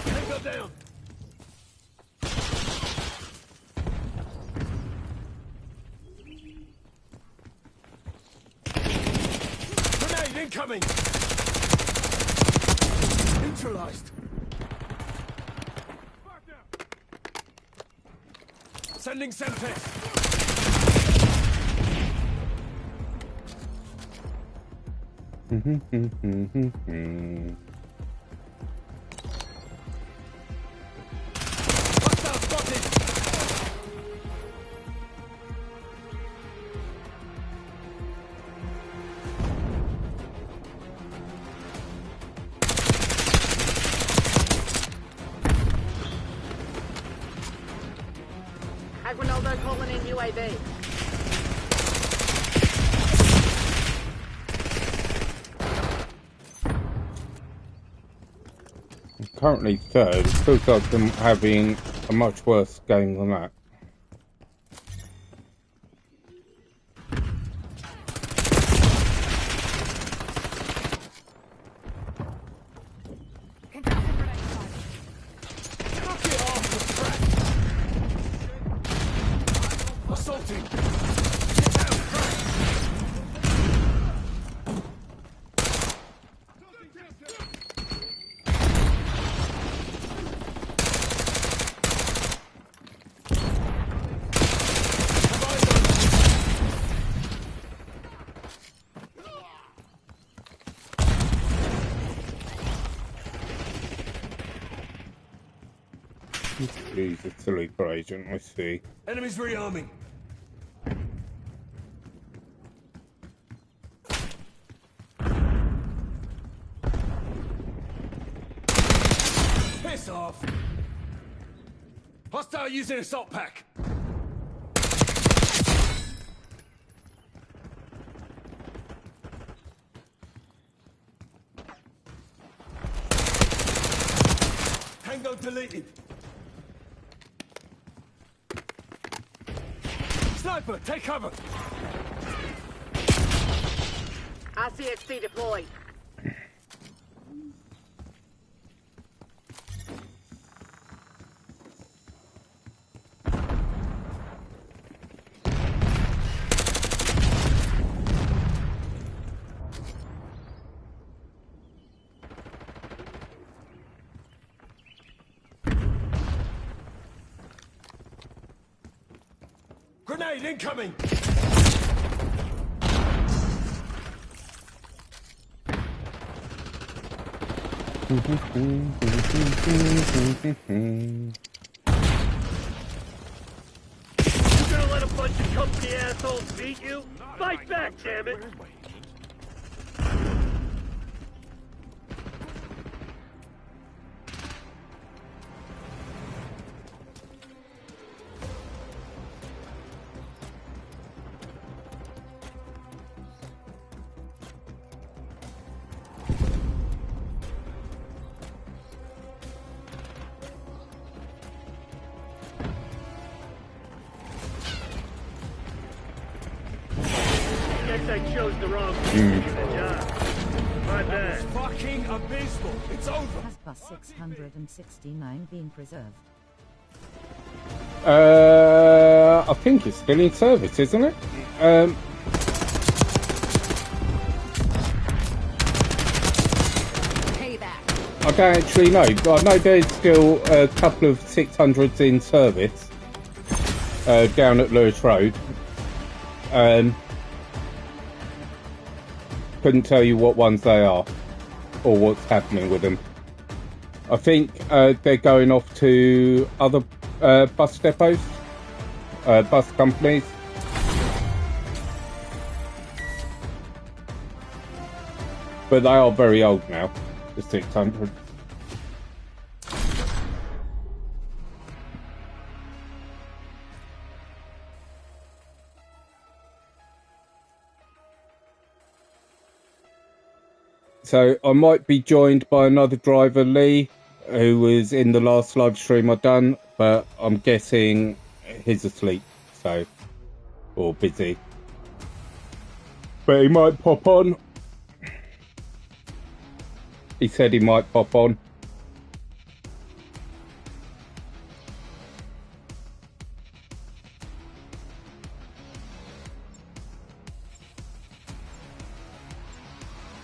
Tango down! Grenade incoming! Neutralized! Sending Semtex! Hostile spotted! Aguinaldo calling in UAV. I'm currently third. It feels like I'm having a much worse game than that. Knock it off the track! Assaulting! Get down, track! He's a sleeper agent, I see. Enemies rearming. Piss off! Hostile using assault pack. Tango deleted. Sniper, take cover! RCXD deployed. Grenade incoming! You gonna let a bunch of company assholes beat you? Fight back, damn it! Guess I chose the wrong people for the job. My bad. Fucking abysmal! It's over! Has bus 669 been preserved? I think it's still in service, isn't it? I don't actually know, but I know there's still a couple of 600s in service. down at Lewis Road. Couldn't tell you what ones they are or what's happening with them. I think they're going off to other bus depots, bus companies. But they are very old now, the 600. So I might be joined by another driver, Lee, who was in the last live stream I done, but I'm guessing he's asleep, so, or busy. But he might pop on. He said he might pop on.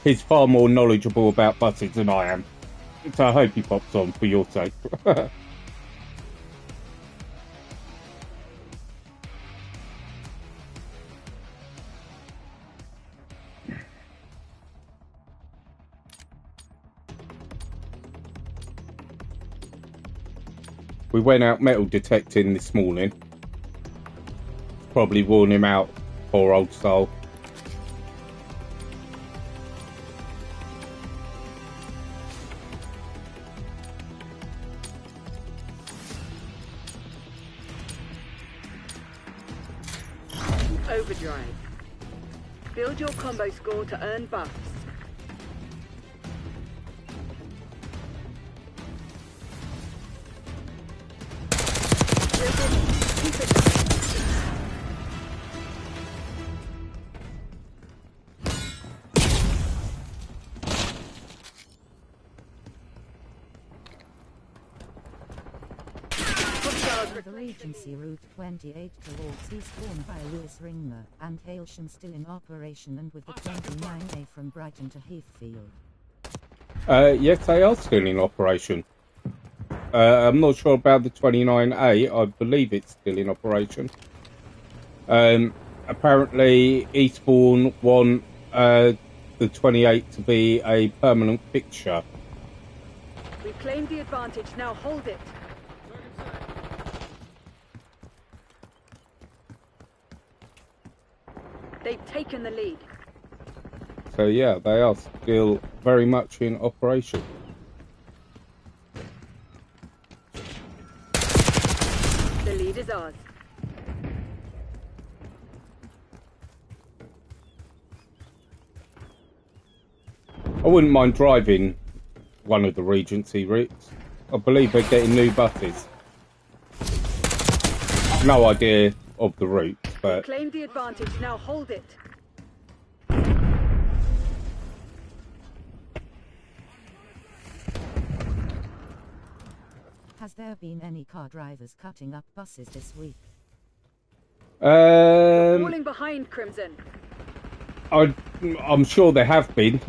He's far more knowledgeable about buses than I am. So I hope he pops on for your sake. We went out metal detecting this morning. Probably worn him out, poor old soul. Overdrive. Build your combo score to earn buffs. Keep it up. Other agency route 28 towards Eastbourne by Lewis Ringler and Hailsham still in operation, and with the 29A from Brighton to Heathfield. Yes, they are still in operation. I'm not sure about the 29A. I believe it's still in operation. Apparently, Eastbourne want the 28 to be a permanent fixture. We've claimed the advantage, now hold it. They've taken the lead. So yeah, they are still very much in operation. The lead is ours. I wouldn't mind driving one of the Regency routes. I believe they're getting new buses. No idea of the route, but... Claim the advantage, now hold it. Has there been any car drivers cutting up buses this week? Falling behind, Crimson. I'm sure there have been.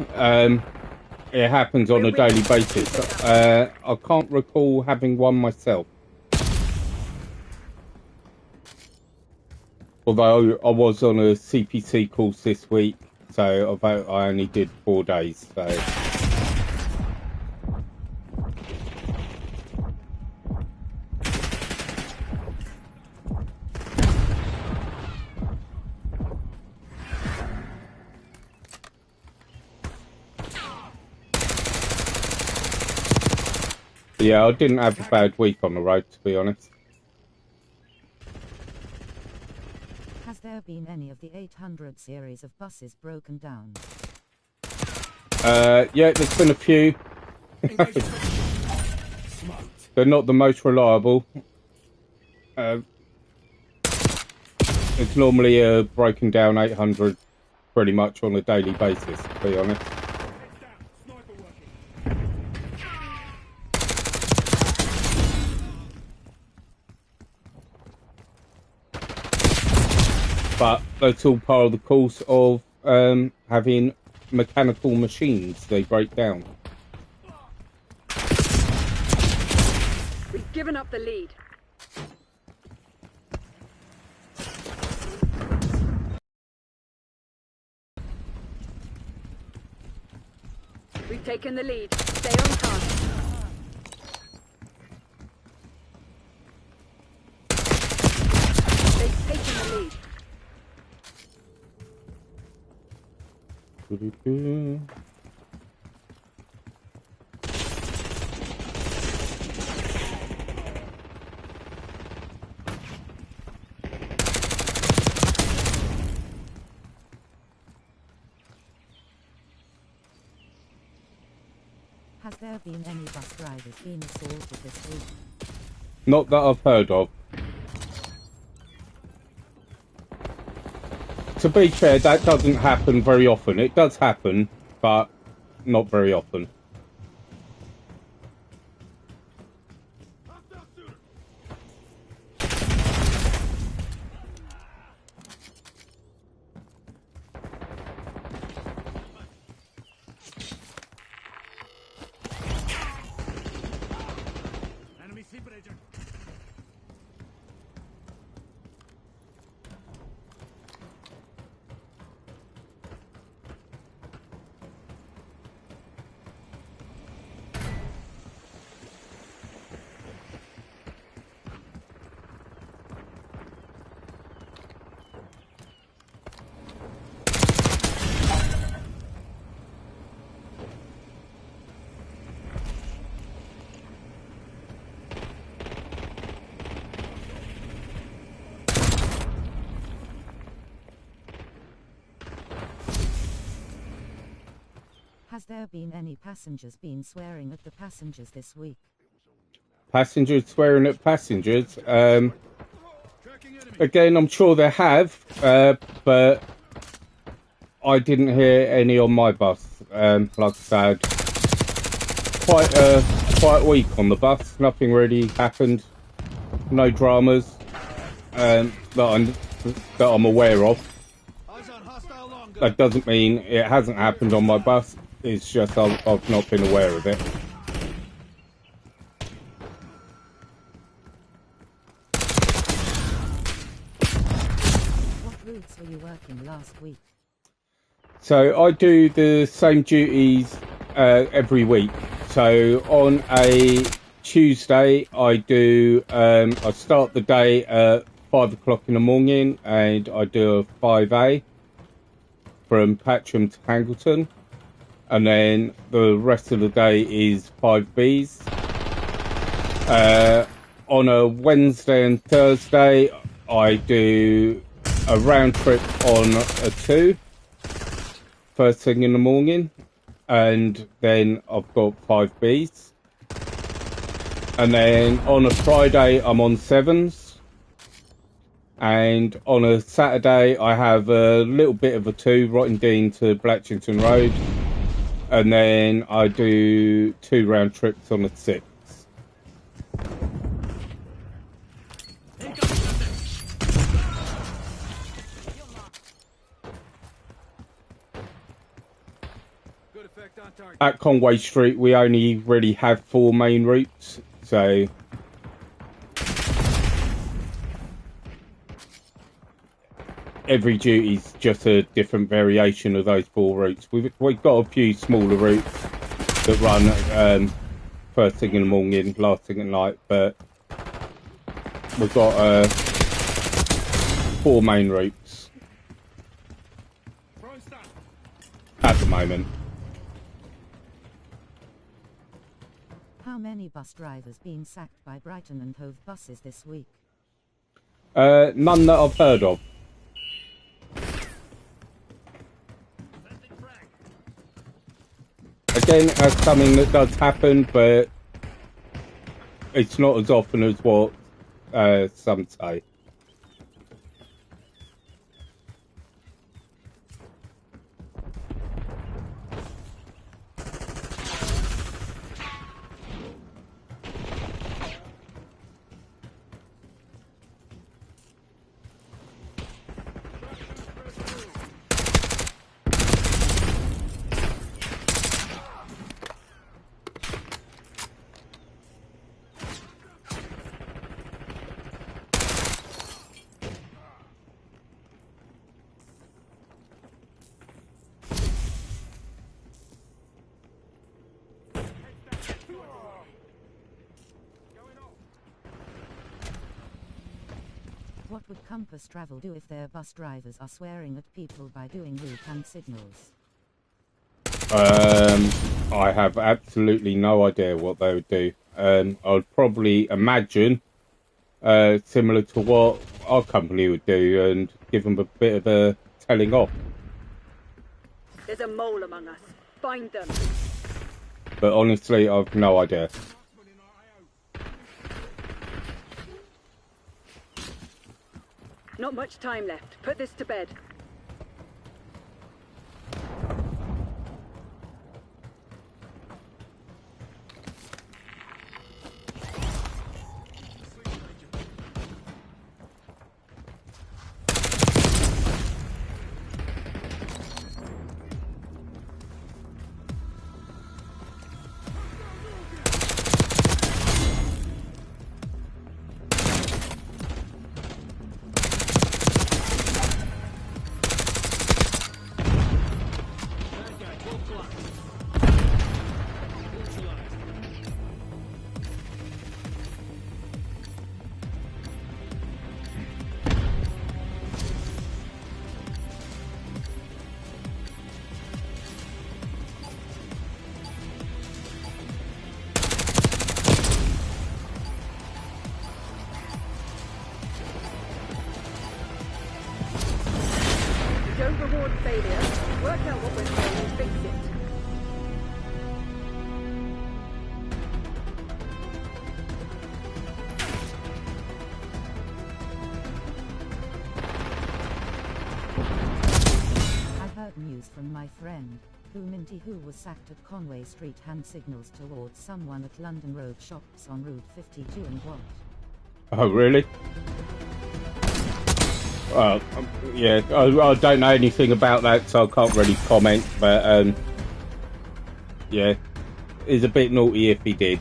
It happens on a daily basis. I can't recall having one myself. Although I was on a CPC course this week, so I only did 4 days. So. Yeah, I didn't have a bad week on the road, to be honest. Has there been any of the 800 series of buses broken down? Yeah, there's been a few. They're not the most reliable. It's normally a broken down 800 pretty much on a daily basis, to be honest. But that's all part of the course of having mechanical machines. They break down. We've given up the lead. taken the lead. Stay on task. They've taken the lead. Has there been any bus drivers being assaulted this week? Not that I've heard of. To be fair, that doesn't happen very often. It does happen, but not very often. Enemy sleeper agent. Has there been any passengers been swearing at the passengers this week? Passengers swearing at passengers. Again, I'm sure they have, but I didn't hear any on my bus. Like I said, quite a week on the bus. Nothing really happened. No dramas that I'm aware of. That doesn't mean it hasn't happened on my bus. It's just I've not been aware of it. What routes were you working last week? So I do the same duties every week. So on a Tuesday, I start the day at 5 o'clock in the morning, and I do a 5A from Patcham to Hangleton. And then the rest of the day is 5Bs. On a Wednesday and Thursday, I do a round trip on a 2, first thing in the morning, and then I've got 5Bs. And then on a Friday, I'm on 7s. And on a Saturday, I have a little bit of a 2, Rottingdean to Blatchington Road. And then I do 2 round trips on a 6. At Conway Street, we only really have 4 main routes, so every duty's just a different variation of those 4 routes. We've got a few smaller routes that run first thing in the morning, last thing at night, but we've got 4 main routes at the moment. How many bus drivers been sacked by Brighton and Hove buses this week? None that I've heard of. Again, that's something that does happen, but it's not as often as what some say. What would Compass Travel do if their bus drivers are swearing at people by doing route hand signals? I have absolutely no idea what they would do. I'd probably imagine similar to what our company would do and give them a bit of a telling off. There's a mole among us. Find them. But honestly, I've no idea. Not much time left. Put this to bed. Don't reward failure. Work out what we're saying and fix it. I heard news from my friend, Minty, who was sacked at Conway Street hand signals towards someone at London Road shops on Route 52 and what? Oh, really? Well, yeah, I don't know anything about that, so I can't really comment, but, yeah, it's a bit naughty if he did.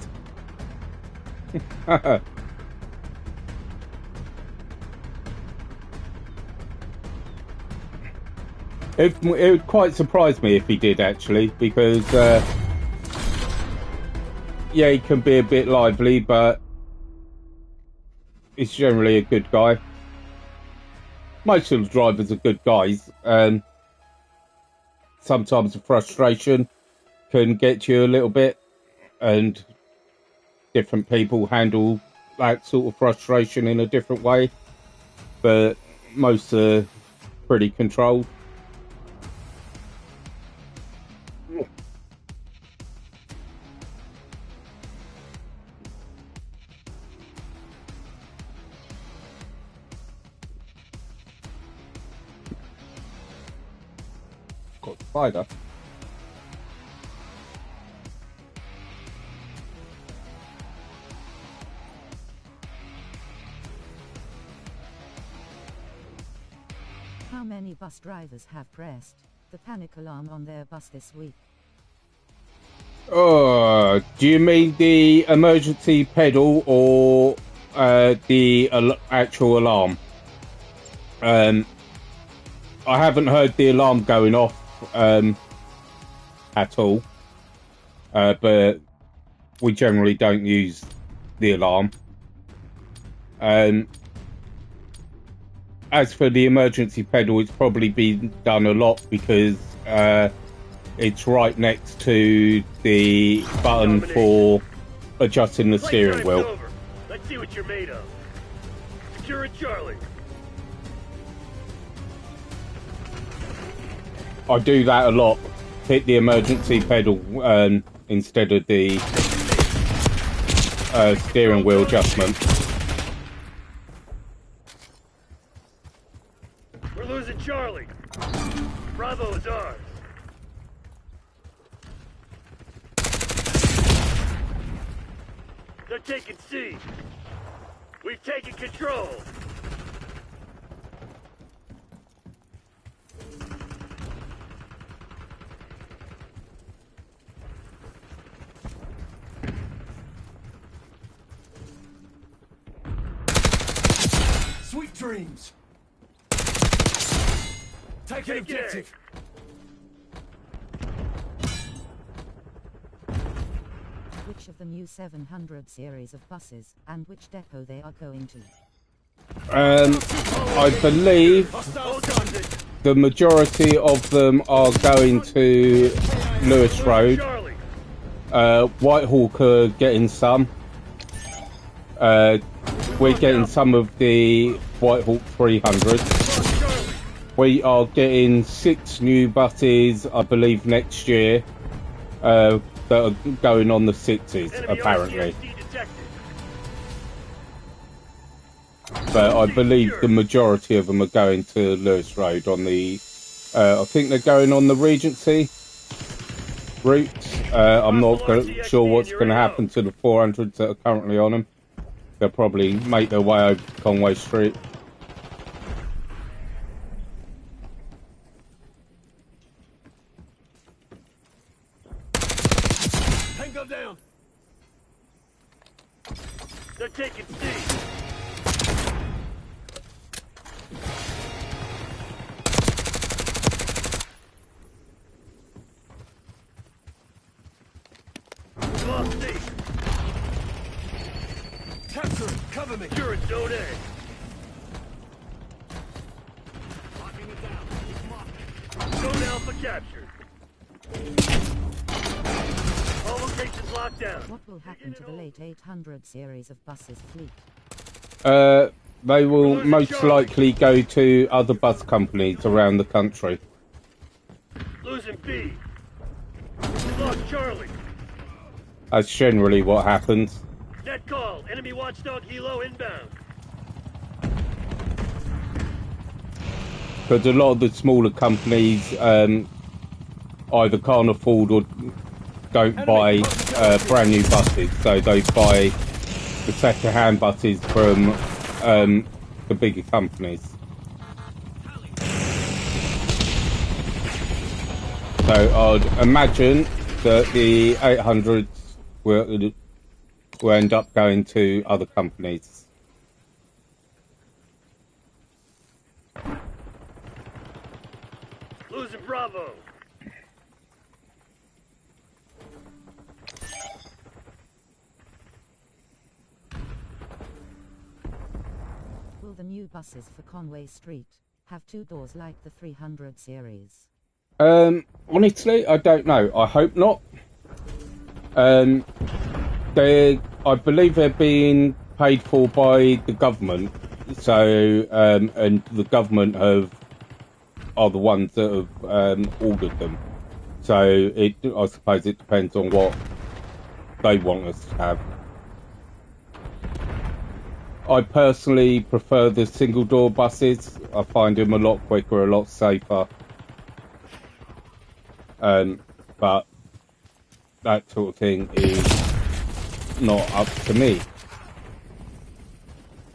It would quite surprise me if he did, actually, because, yeah, he can be a bit lively, but he's generally a good guy. Most of the drivers are good guys. Sometimes the frustration can get you a little bit, and different people handle that sort of frustration in a different way, but most are pretty controlled. Got spider. How many bus drivers have pressed the panic alarm on their bus this week? Oh, do you mean the emergency pedal or the actual alarm? I haven't heard the alarm going off at all, but we generally don't use the alarm. As for the emergency pedal, it's probably been done a lot because it's right next to the button for adjusting the steering wheel. Over. Let's see what you're made of. Secure it, Charlie. I do that a lot. Hit the emergency pedal instead of the steering wheel adjustment. We're losing Charlie. Bravo is ours. They're taking C. We've taken control. Sweet dreams. Take an objective. Which of the new 700 series of buses and which depot they are going to? I believe the majority of them are going to Lewis Road. Whitehawk are getting some. We're getting some of the Whitehawk 300s. We are getting 6 new buses, I believe, next year that are going on the 6s, apparently. But I believe the majority of them are going to Lewis Road on the... I think they're going on the Regency route. I'm not sure what's going to happen to the 400s that are currently on them. They'll probably make their way over Conway Street. Tango down. They're taking C. Lost C. Capture it. Cover me. You're in zone A. Locking it down. Zone Alpha captured. All locations locked down. What will happen to the late 800 series of buses fleet? They will most likely go to other bus companies around the country. Losing B. We lost Charlie. That's generally what happens. Net call. Enemy watchdog helo inbound. Because a lot of the smaller companies either can't afford or don't buy brand new buses, so they buy the second-hand buses from the bigger companies. So I'd imagine that the 800s will end up going to other companies. Losing Bravo. Will the new buses for Conway Street have 2 doors like the 300 series? Honestly, I don't know. I hope not. I believe they're being paid for by the government. So, and the government are the ones that have ordered them. So, I suppose it depends on what they want us to have. I personally prefer the single door buses. I find them a lot quicker, a lot safer. But that sort of thing is not up to me,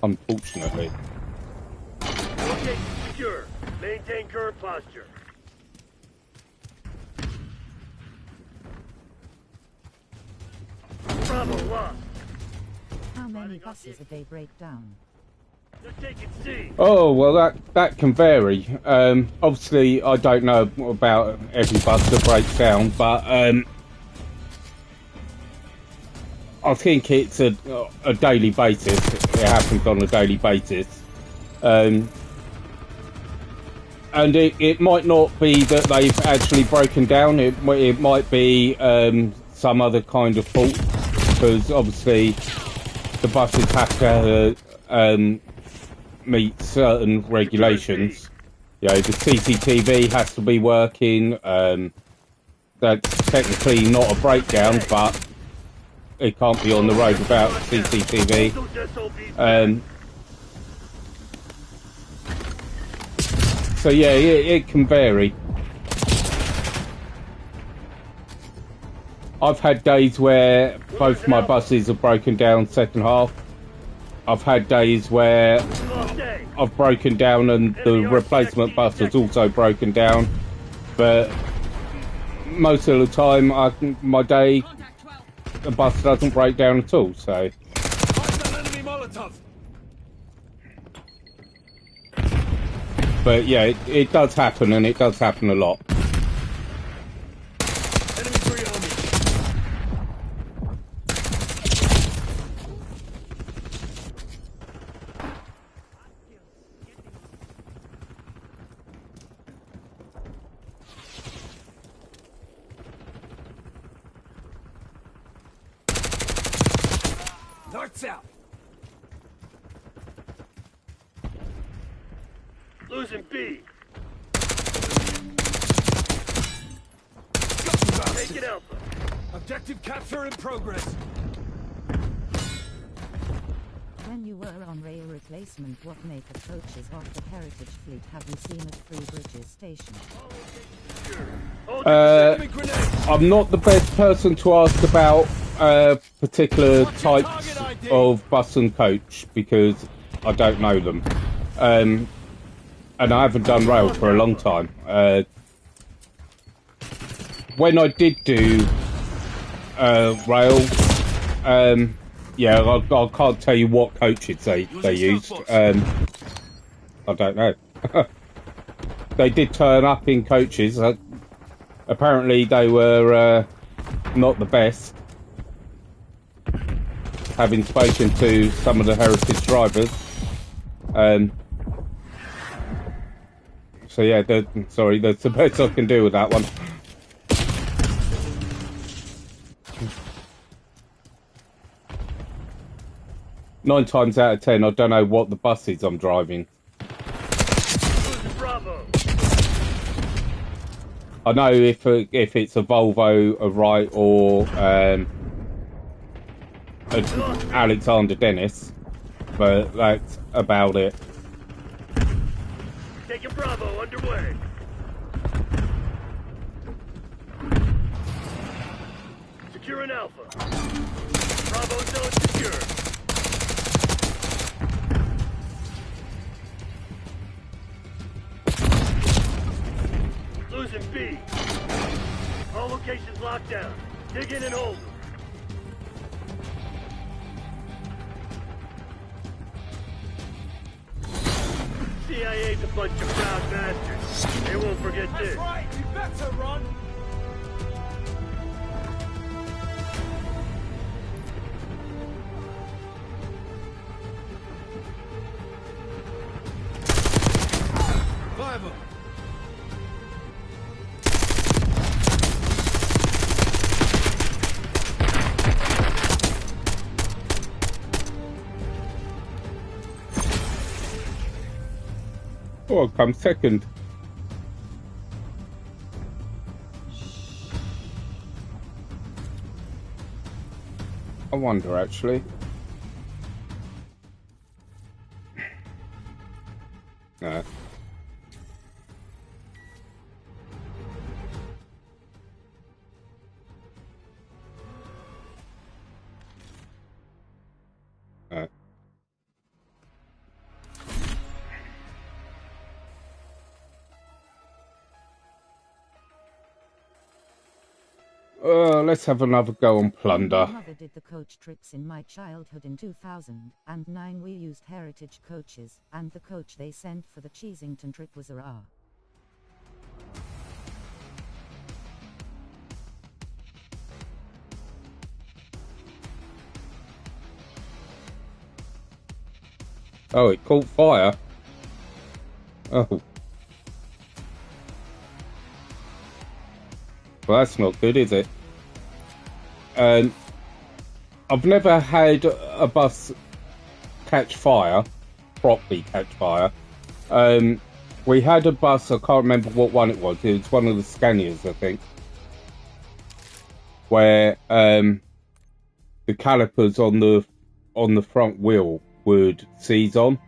unfortunately. Location secure. Maintain current posture. Bravo lost. How many buses a day break down? They're taking C. Oh, well, that can vary. Obviously, I don't know about every bus that breaks down, but I think it's a daily basis. It happens on a daily basis. And it might not be that they've actually broken down. It might be some other kind of fault, because obviously the buses have to meet certain regulations. You know, the CCTV has to be working. That's technically not a breakdown, but it can't be on the road without CCTV. So yeah, it can vary. I've had days where both my buses have broken down second half. I've had days where I've broken down and the replacement bus has also broken down. But most of the time, my day, the bus doesn't break down at all, so... But yeah, it does happen, and it does happen a lot. Lights out. Losing B. Got you, bastard. Taking Alpha. Objective capture in progress. When you were on rail replacement, what make of coaches off the Heritage Fleet have you seen at Three Bridges Station? I'm not the best person to ask about particular types of bus and coach because I don't know them. And I haven't done rail for a long time. When I did do rail, yeah, I can't tell you what coaches they used. I don't know. They did turn up in coaches. Apparently they were not the best. Having spoken to some of the Heritage drivers. So yeah, sorry, that's the best I can do with that one. Nine times out of 10, I don't know what the bus is I'm driving. Bravo. I know if it's a Volvo, a Wright, or an Alexander Dennis, but that's about it. Taking Bravo underway. Securing Alpha. Bravo zone secure. Losing B. All locations locked down. Dig in and hold them. CIA's a bunch of proud bastards. They won't forget this. That's right, you better run. Five. Oh, I'll come second. I wonder, actually. No. No. Let's have another go on plunder. My mother did the coach trips in my childhood in 2009. We used Heritage coaches, and the coach they sent for the Cheesington trip was a RA. Oh, it caught fire. Oh. Well, that's not good, is it? I've never had a bus catch fire, properly catch fire. We had a bus, I can't remember what one it was. It was one of the Scanias, I think, where the calipers on the front wheel would seize on,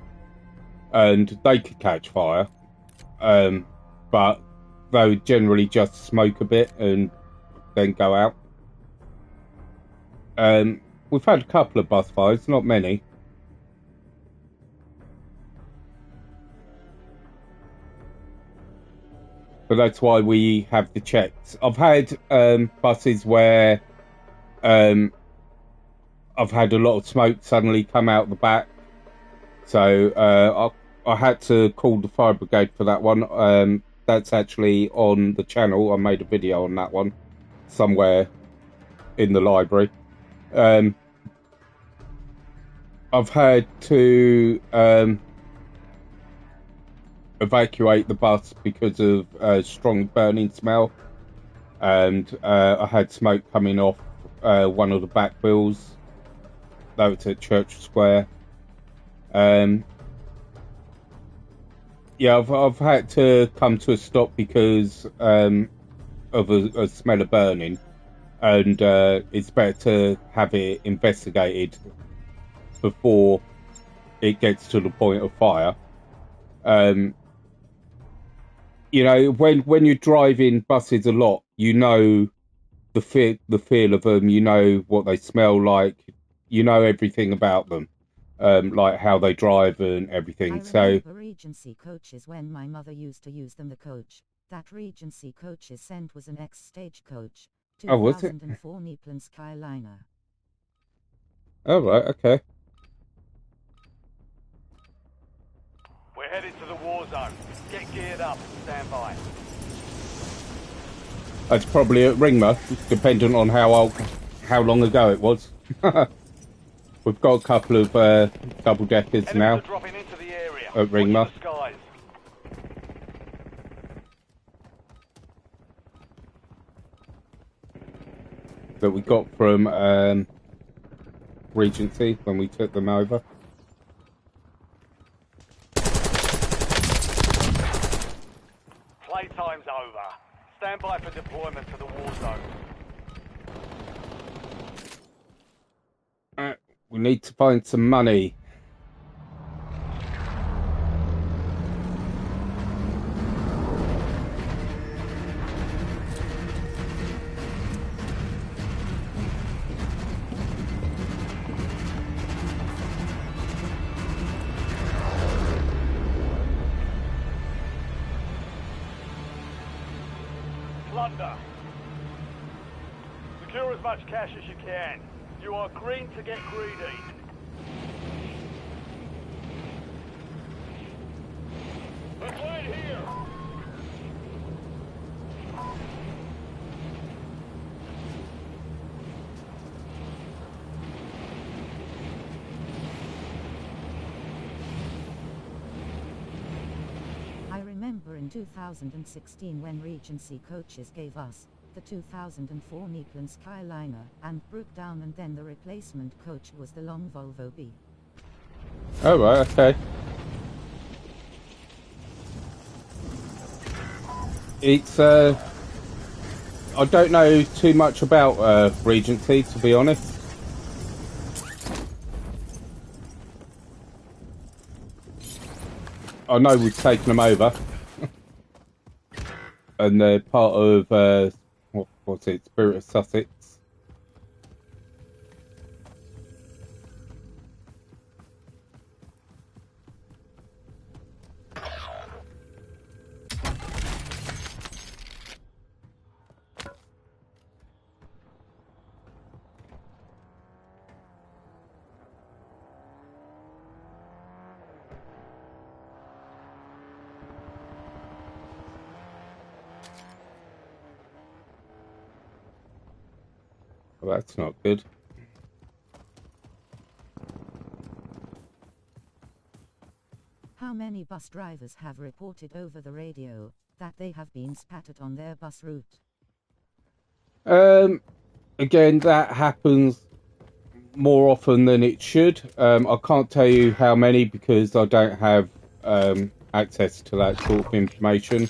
and they could catch fire, but they would generally just smoke a bit and then go out. We've had a couple of bus fires, not many. But that's why we have the checks. I've had buses where I've had a lot of smoke suddenly come out the back. So I had to call the fire brigade for that one. That's actually on the channel. I made a video on that one somewhere in the library. I've had to evacuate the bus because of strong burning smell, and I had smoke coming off one of the back wheels. that was at Church Square. Yeah, I've had to come to a stop because of a smell of burning, and it's better to have it investigated before it gets to the point of fire. You know, when you're driving buses a lot, you know the feel of them. You know what they smell like. You know everything about them, like how they drive and everything. I remember Regency coaches when my mother used to use them. The coach that Regency coaches sent was an X-Stagecoach, 2004 Neaplan Skyliner. Oh, right, okay. We're headed to the war zone. Get geared up and stand by. It's probably at Ringmer, depending on how long ago it was. We've got a couple of double deckers now dropping into the area. at Ringmer. That we got from Regency when we took them over. Playtime's over. Stand by for deployment to the war zone. We need to find some money. Plunder. Secure as much cash as you can. You are green to get greedy. Let's wait here. I remember in 2016 when Regency coaches gave us the 2004 Neaplan Skyliner and broke down, and then the replacement coach was the long Volvo B. Oh, right, okay. It's, I don't know too much about Regency, to be honest. I know we've taken them over. And they're part of, what's it, Spirit of Sussex. Well, that's not good. How many bus drivers have reported over the radio that they have been spattered on their bus route? Again, that happens more often than it should. I can't tell you how many because I don't have access to that sort of information.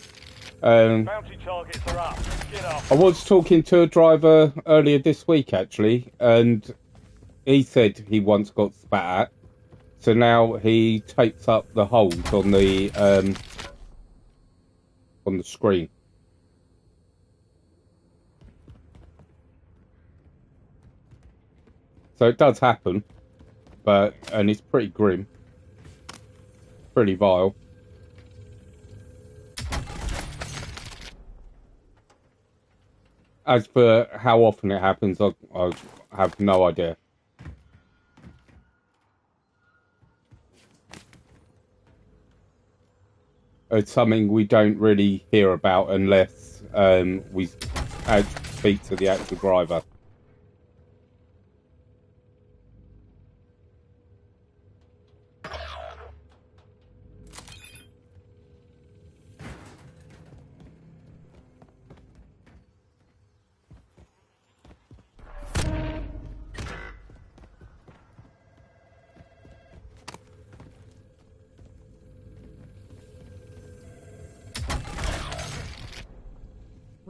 Bounty targets are up. Get up. I was talking to a driver earlier this week, actually, and he said he once got spat at. So now he tapes up the holes on the screen. So it does happen, and it's pretty grim, pretty vile. As for how often it happens, I have no idea. It's something we don't really hear about unless we speak to the actual driver.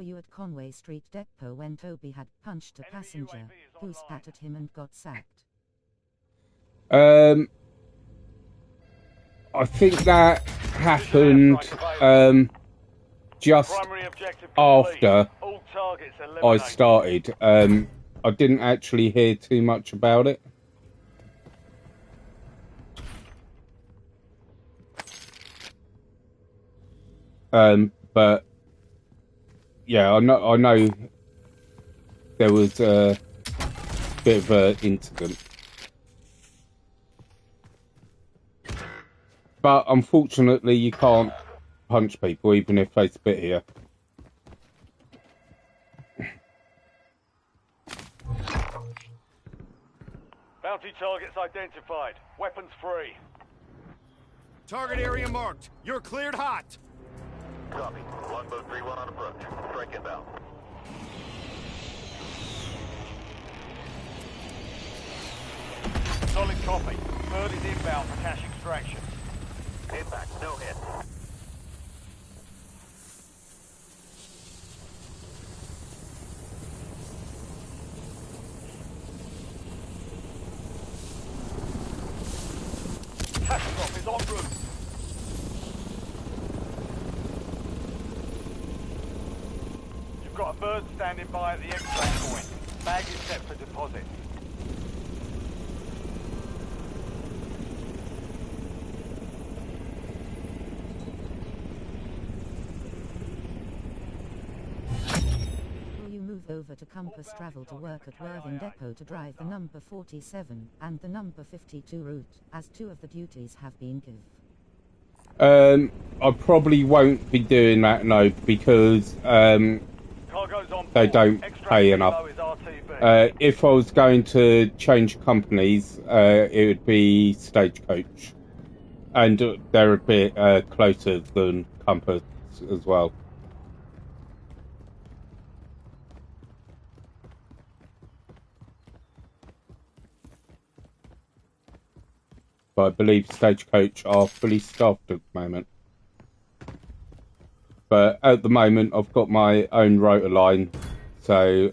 were you at Conway Street Depot when Toby had punched a passenger who spat at him and got sacked? I think that happened just after I started. I didn't actually hear too much about it. But yeah, I know there was a bit of an incident. But unfortunately, you can't punch people even if they spit here. Bounty targets identified. Weapons free. Target area marked. You're cleared hot. Copy. Longboat 3-1 on approach. Strike inbound. Solid copy. Bird is inbound for cash extraction. Impact. No hit. Cash drop is en route. You've got a bird standing by at the extract point. Bag is set for deposit. Will you move over to Compass Travel to work at Worthing Depot to drive the number 47 and the number 52 route, as two of the duties have been given? I probably won't be doing that, no, because they don't pay enough. If I was going to change companies, it would be Stagecoach, and they're a bit closer than Compass as well. But I believe Stagecoach are fully staffed at the moment. But at the moment, I've got my own rotor line, so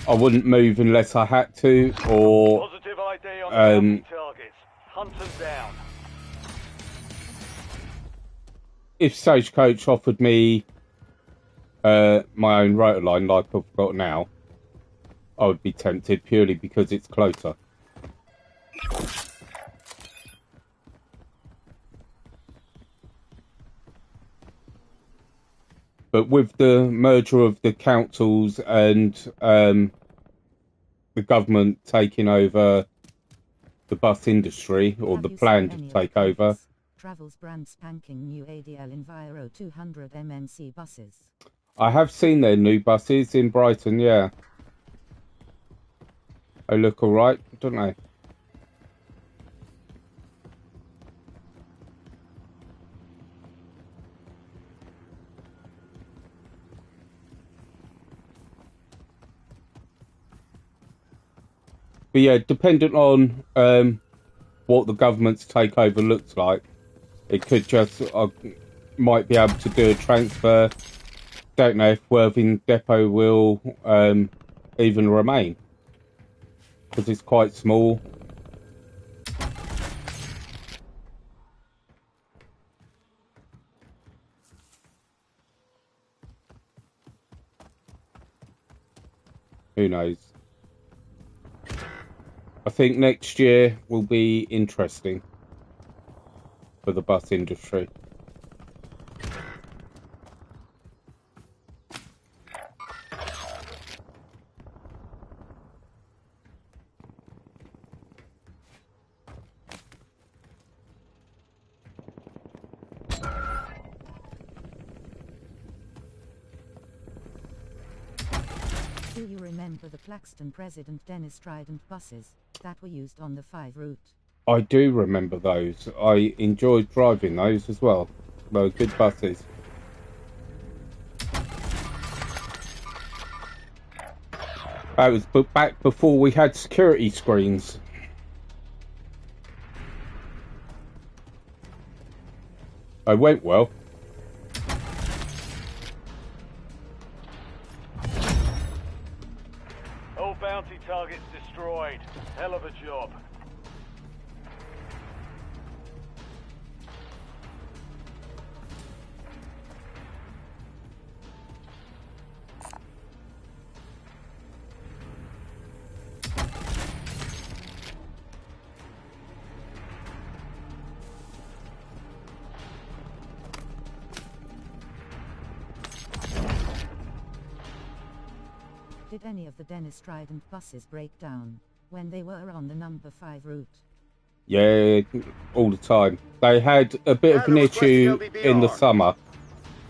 I wouldn't move unless I had to, or Positive ID on targets. Hunt them down. if Stagecoach offered me my own rotor line like I've got now, I would be tempted purely because it's closer. But with the merger of the councils and the government taking over the bus industry, or the plan to take over, Travel's brand spanking new ADL Enviro 200 MNC buses. I have seen their new buses in Brighton, yeah. They look alright, don't they? But yeah, dependent on what the government's takeover looks like, it could just, I might be able to do a transfer. Don't know if Worthing Depot will even remain, because it's quite small. Who knows? I think next year will be interesting for the bus industry. Do you remember the Claxton President Dennis Trident buses that were used on the 5 route? I do remember those. I enjoyed driving those as well. They were good buses. That was back before we had security screens. They went well. Did any of the Dennis Trident buses break down when they were on the number 5 route? Yeah, all the time. They had a bit of an issue in the summer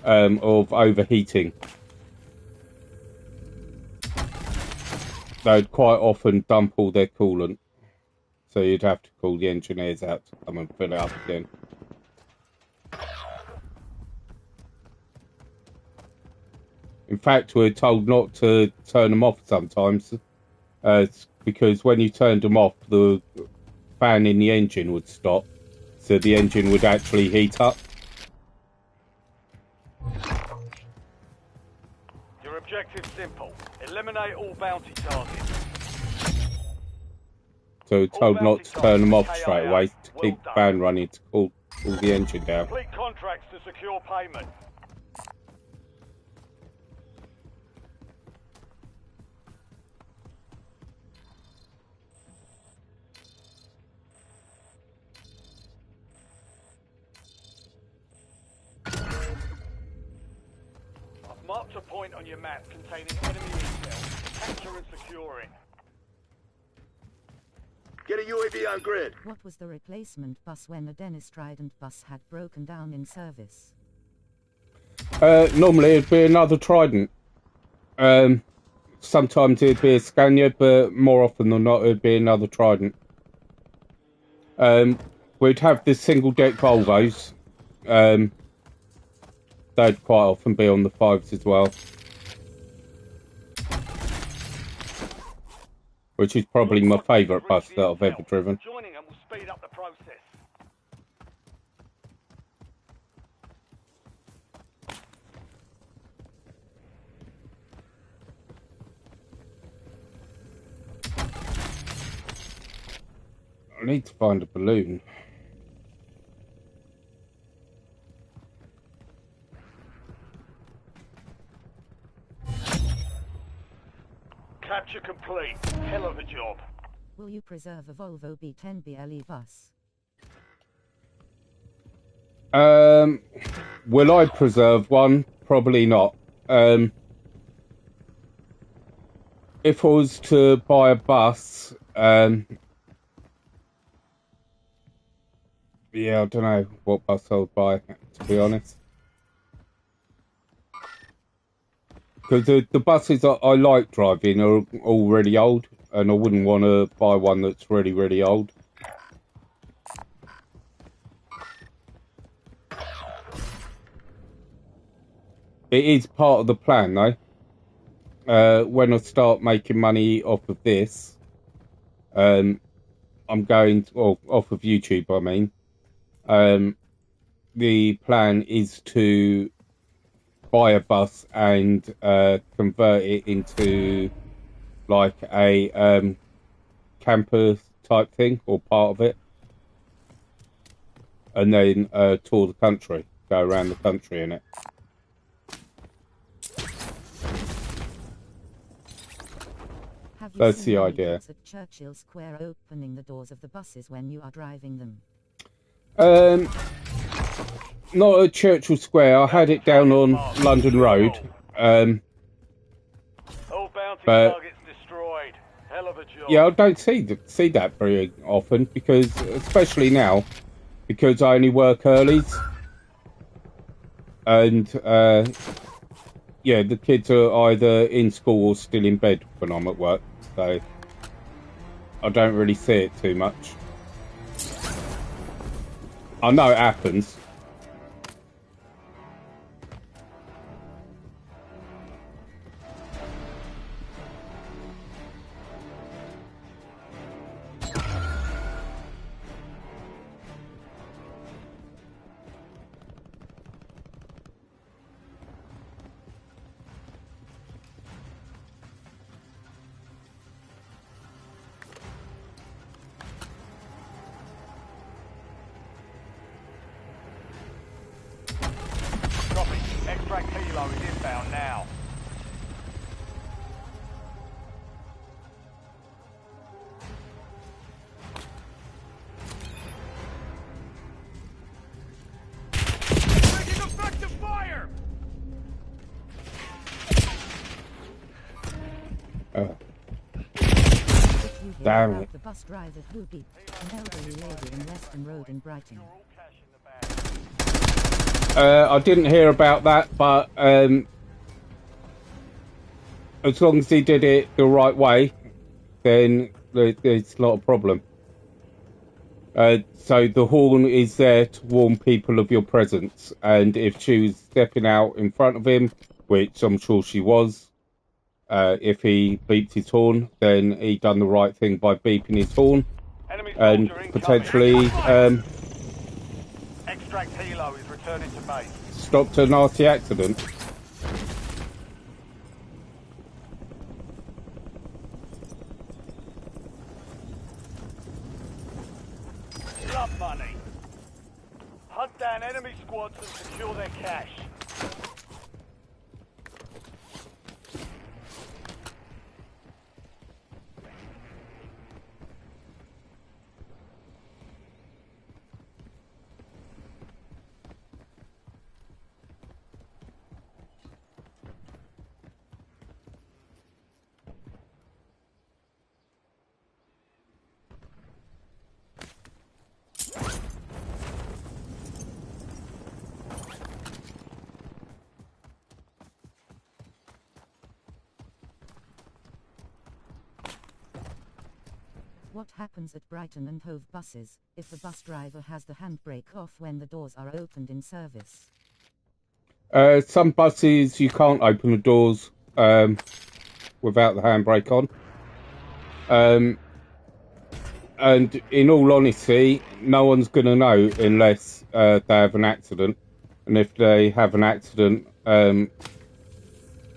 of overheating. They'd quite often dump all their coolant, so you'd have to call the engineers out to come and fill it up again. In fact, we're told not to turn them off sometimes, because when you turned them off, the fan in the engine would stop, so the engine would actually heat up. Your objective's simple. Eliminate all bounty targets. So we're told not to turn them off straight away, to keep the fan running, to cool the engine down. Complete contracts to secure payment. Marked a point on your map containing enemy intel. Capture and secure it. Get a UAV on grid. What was the replacement bus when a Dennis Trident bus had broken down in service? Normally it'd be another Trident. Sometimes it'd be a Scania, but more often than not it'd be another Trident. We'd have the single deck Volvos. They'd quite often be on the 5s as well. Which is probably my favourite bus that I've ever driven. Joining them will speed up the process. I need to find a balloon. Capture complete. Hell of a job. Will you preserve a Volvo B10 BLE bus? Will I preserve one? Probably not. If I was to buy a bus, yeah, I don't know what bus I would buy, to be honest. Because the buses I like driving are all really old, and I wouldn't want to buy one that's really, really old. It is part of the plan, though. When I start making money off of this, I'm going to, well, off of YouTube, I mean. The plan is to buy a bus and convert it into like a camper type thing, or part of it, and then tour the country, go around the country in it. That's the idea. At Churchill Square opening the doors of the buses when you are driving them? Not at Churchill Square. I had it down on London Road. All bounty targets destroyed. Hell of a job. Yeah, I don't see that very often, because especially now, because I only work earlys, and yeah, the kids are either in school or still in bed when I'm at work, so I don't really see it too much. I know it happens. Extract helo is inbound now. Taking effective fire! Damn about it. the bus driver who beat an elderly lady in Western Road in Brighton? I didn't hear about that, but as long as he did it the right way, then it's not a problem. So the horn is there to warn people of your presence, and if she was stepping out in front of him, which I'm sure she was, if he beeped his horn, then he done the right thing by beeping his horn, and potentially Extract helo is returning to base. stopped a nasty accident. Love money. Hunt down enemy squads and secure their cash. What happens at Brighton and Hove buses if the bus driver has the handbrake off when the doors are opened in service? Some buses you can't open the doors without the handbrake on. And in all honesty, no one's going to know unless they have an accident. And if they have an accident,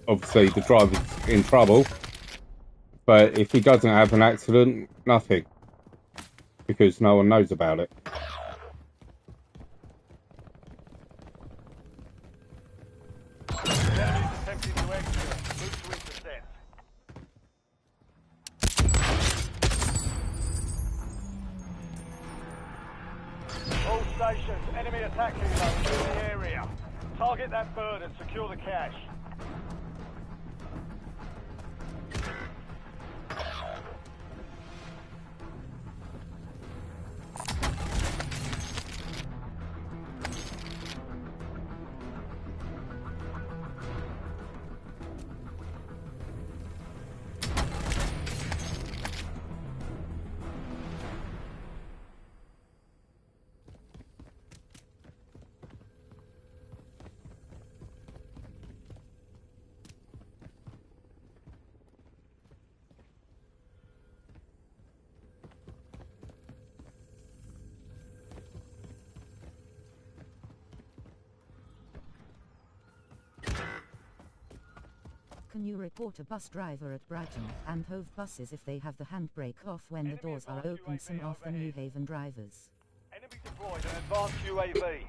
obviously the driver's in trouble. But if he doesn't have an accident, nothing. Because no one knows about it. Enemies attempting to exit. Move to intercept. All stations, enemy attack helo in the area. Target that bird and secure the cache. Can you report a bus driver at Brighton and Hove buses if they have the handbrake off when the doors are open? Some of the New Haven drivers. Enemy deployed an advanced UAV.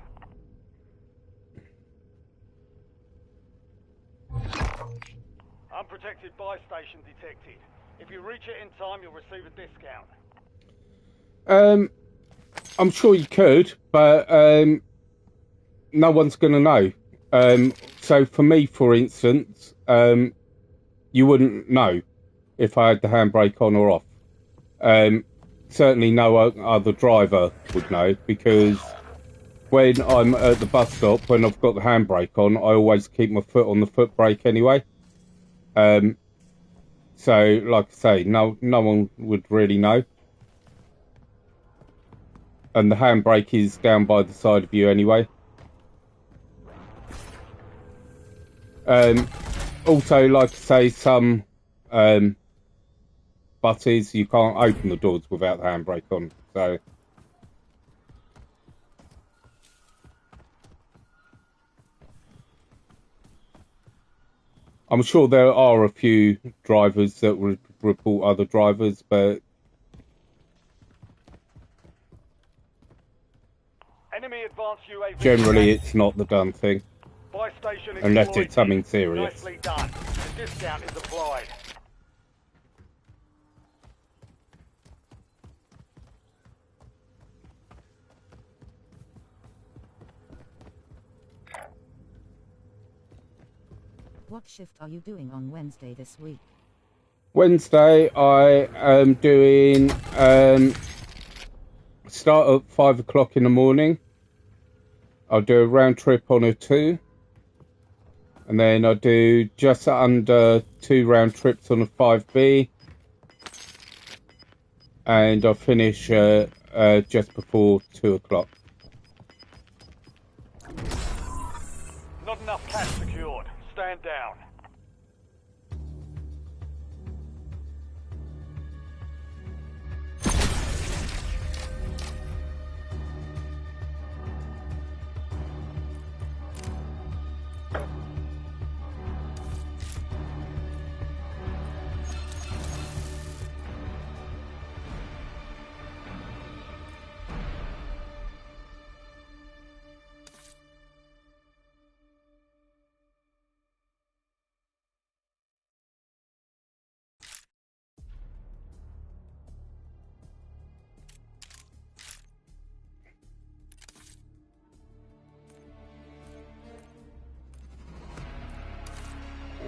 Unprotected buy station detected. If you reach it in time, you'll receive a discount. I'm sure you could, but no one's going to know. So for me, for instance, you wouldn't know if I had the handbrake on or off. Certainly no other driver would know, because when I'm at the bus stop, when I've got the handbrake on, I always keep my foot on the foot brake anyway. So, like I say, no one would really know. And the handbrake is down by the side of you anyway. Also, like I say, some buses, you can't open the doors without the handbrake on. So, I'm sure there are a few drivers that would report other drivers, but Enemy advanced UAV. generally it's not the done thing. Buy station Unless exploited. it's something serious. Nicely done. The discount is applied. What shift are you doing on Wednesday this week? Wednesday, I am doing start at 5 o'clock in the morning. I'll do a round trip on a 2. And then I'll do just under 2 round trips on a 5B. And I'll finish just before 2 o'clock. Not enough cash secured. Stand down.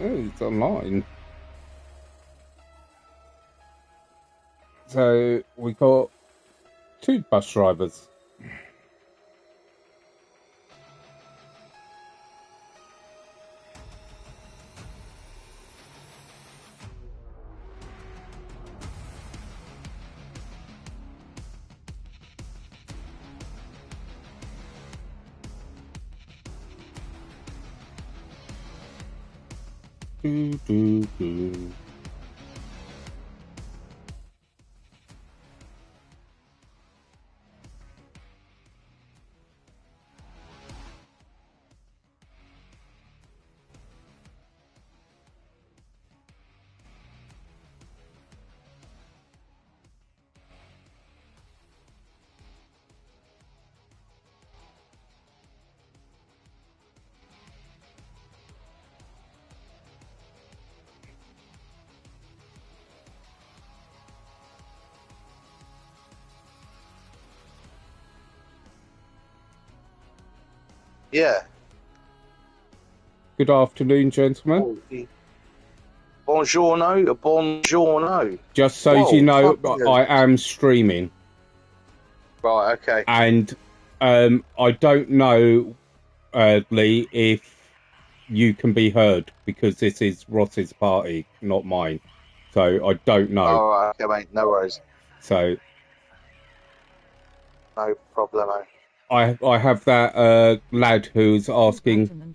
Oh, it's online. So we got 2 bus drivers. Do, do, do. Yeah. Good afternoon, gentlemen. Buongiorno, buongiorno. Just so Whoa, you know, fucking I am streaming. Right, okay. And I don't know, Lee, if you can be heard, because this is Ross's party, not mine. So I don't know. All right, okay, mate. No worries. So no problemo. I have that lad who's asking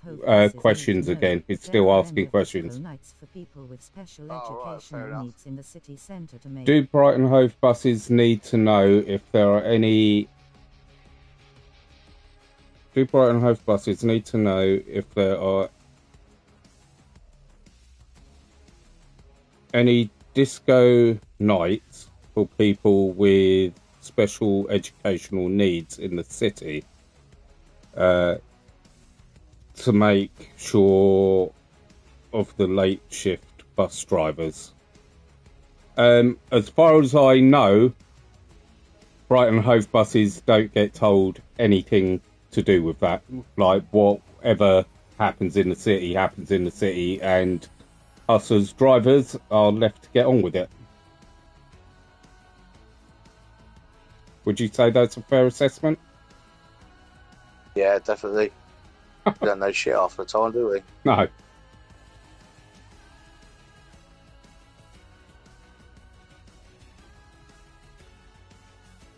questions again. He's still asking questions. For people with special educational needs in the city centre to make. Do Brighton Hove buses need to know if there are any? Do Brighton Hove buses need to know if there are any disco nights for people with special educational needs in the city, to make sure of the late shift bus drivers? As far as I know, Brighton Hove buses don't get told anything to do with that. Like, whatever happens in the city, and us as drivers are left to get on with it. Would you say that's a fair assessment? Yeah, definitely. We don't know shit half the time, do we? No.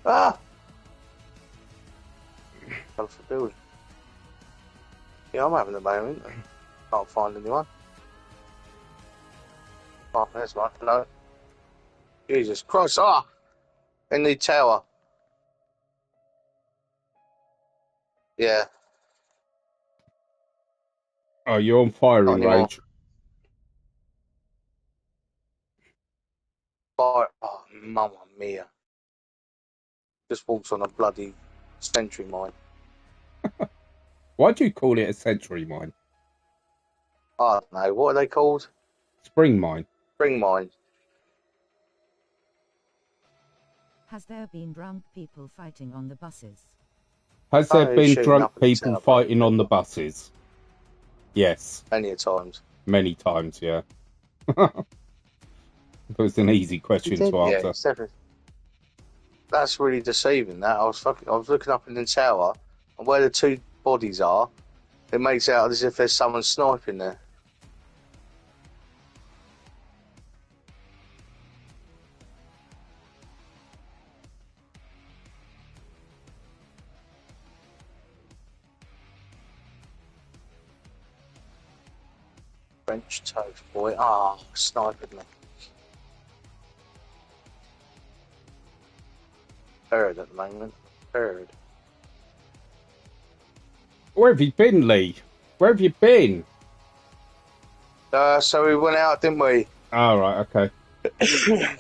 Ah! Fell off the building. Yeah, I'm having a moment. Can't find anyone. Oh, there's one. No. Jesus Christ. Ah! In the tower. Yeah. Oh, you're on firing range. Fire. Oh, mamma mia. Just walked on a bloody sentry mine. Why do you call it a sentry mine? I don't know. What are they called? Spring mine. Spring mine. Has there been drunk people fighting on the buses? Has there been drunk people fighting on the buses? Yes. Many times. Many times, yeah. It was an easy question to Yeah, answer. it's definitely. That's really deceiving. That I was looking up in the tower, and where the two bodies are, it makes it out as if there's someone sniping there. French toast, boy. Ah, sniping me. Third at the moment. Third. Where have you been, Lee? Where have you been? So we went out, didn't we? All right, okay.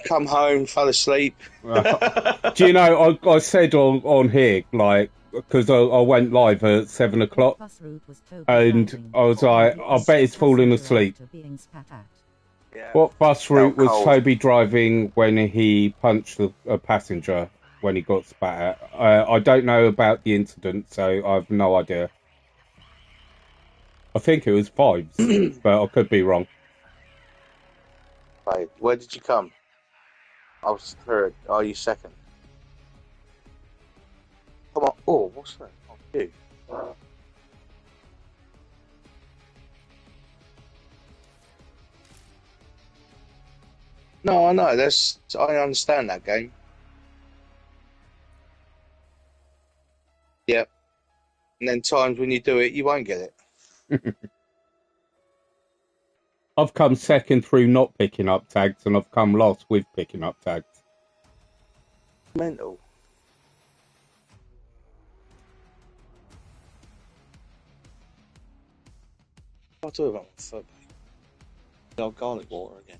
Come home, fell asleep. Do you know, I said on here, like, because I went live at 7 o'clock, and I was like, I bet he's falling asleep. Yeah. What bus route was cold. Toby driving when he punched a passenger when he got spat at? I don't know about the incident, so I have no idea. I think it was Vibes, but I could be wrong. Wait, where did you come? I was third. Are you second? Come on. Oh, what's that? Oh, you. No, I know. I understand that game. Yep. And then times when you do it, you won't get it. I've come second through not picking up tags, and I've come last with picking up tags. Mental. I'll do it on my foot. Got garlic water again.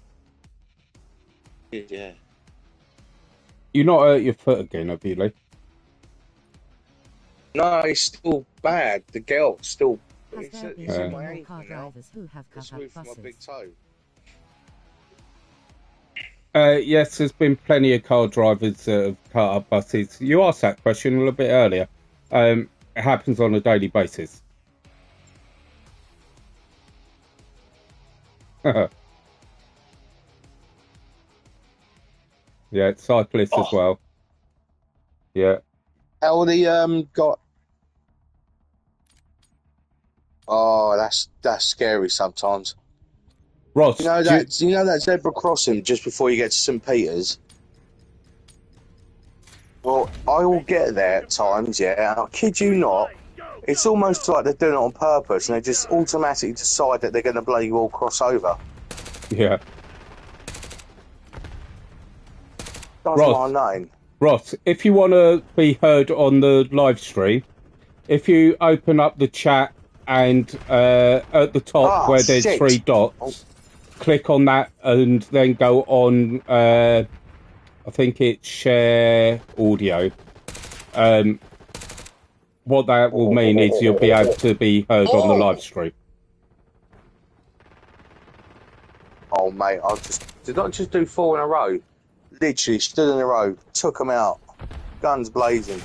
Yeah. You're not hurt your foot again, have you, Lee? No, it's still bad. The gall's still. Has there been Yeah. any more car drivers who have cut up It's from my big buses? toe. Yes, there's been plenty of car drivers that have cut up buses. You asked that question a little bit earlier. It happens on a daily basis. Yeah, cyclists as well. Yeah. How the got? Oh, that's scary sometimes. Ross, You know that zebra crossing just before you get to St. Peter's? Well, I will get there at times, yeah, and I kid you not, it's almost like they're doing it on purpose and they just automatically decide that they're going to bloody well cross over. Yeah. That's Ross, my name. Ross, if you want to be heard on the live stream, if you open up the chat and at the top where there's 3 dots, click on that and then go on, I think it's share audio. What that will mean is you'll be able to be heard on the live stream. Oh, mate, did I just do 4 in a row? Literally stood in a row, took them out, guns blazing.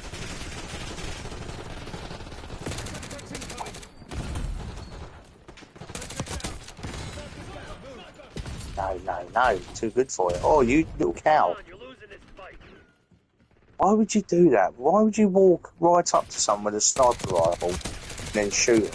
No, too good for it. Oh, you little cow. Why would you do that? Why would you walk right up to someone with a sniper rifle and then shoot him?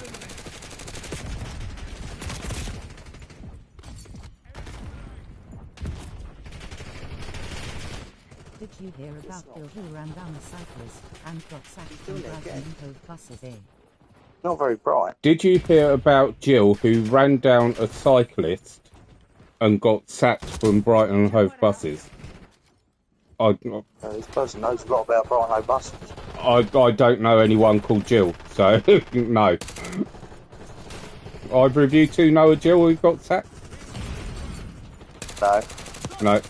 Did you hear about Bill who ran down a cyclist and got sacked from Brighton and Hove buses, eh? Not very bright. Did you hear about Jill who ran down a cyclist and got sacked from Brighton and Hove buses? This person knows a lot about Brighton and Hove buses. I don't know anyone called Jill, so no. Either of you two know a Jill who got sacked? No.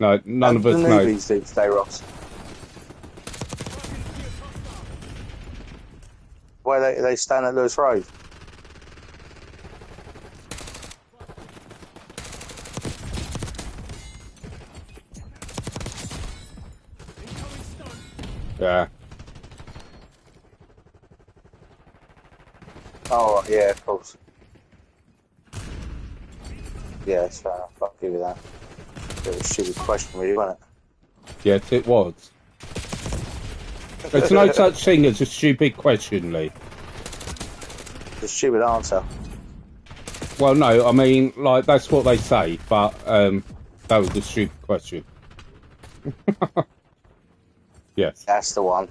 No, none of us know. The newbies do today, Ross. Where they stand at Lewis Road. Yeah. Oh, yeah, of course. Yeah, it's fair enough. I'll give you that. Bit of a stupid question, really, wasn't it? Yes, it was. There's no such thing as a stupid question, Lee. The stupid answer. Well, no, I mean, like, that's what they say, but that was a stupid question. Yes. That's the one.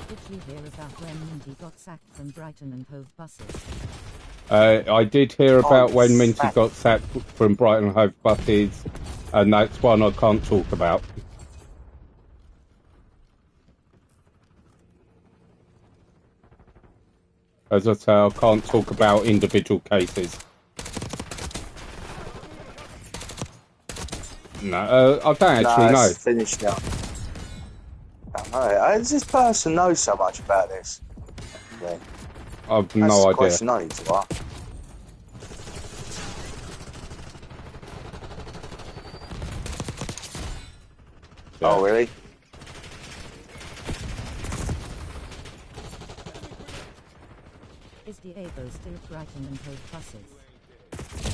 Did you hear about when Minty got sacked from Brighton and Hove buses? I did hear about when Minty got sacked from Brighton and Hove buses, and that's one I can't talk about. As I say, I can't talk about individual cases. No, I don't actually know. It's finished now. Does this person know so much about this? Yeah. I've no idea. Question I need to ask. Yeah. Oh, really? Is Diego still Brighton and Hove buses?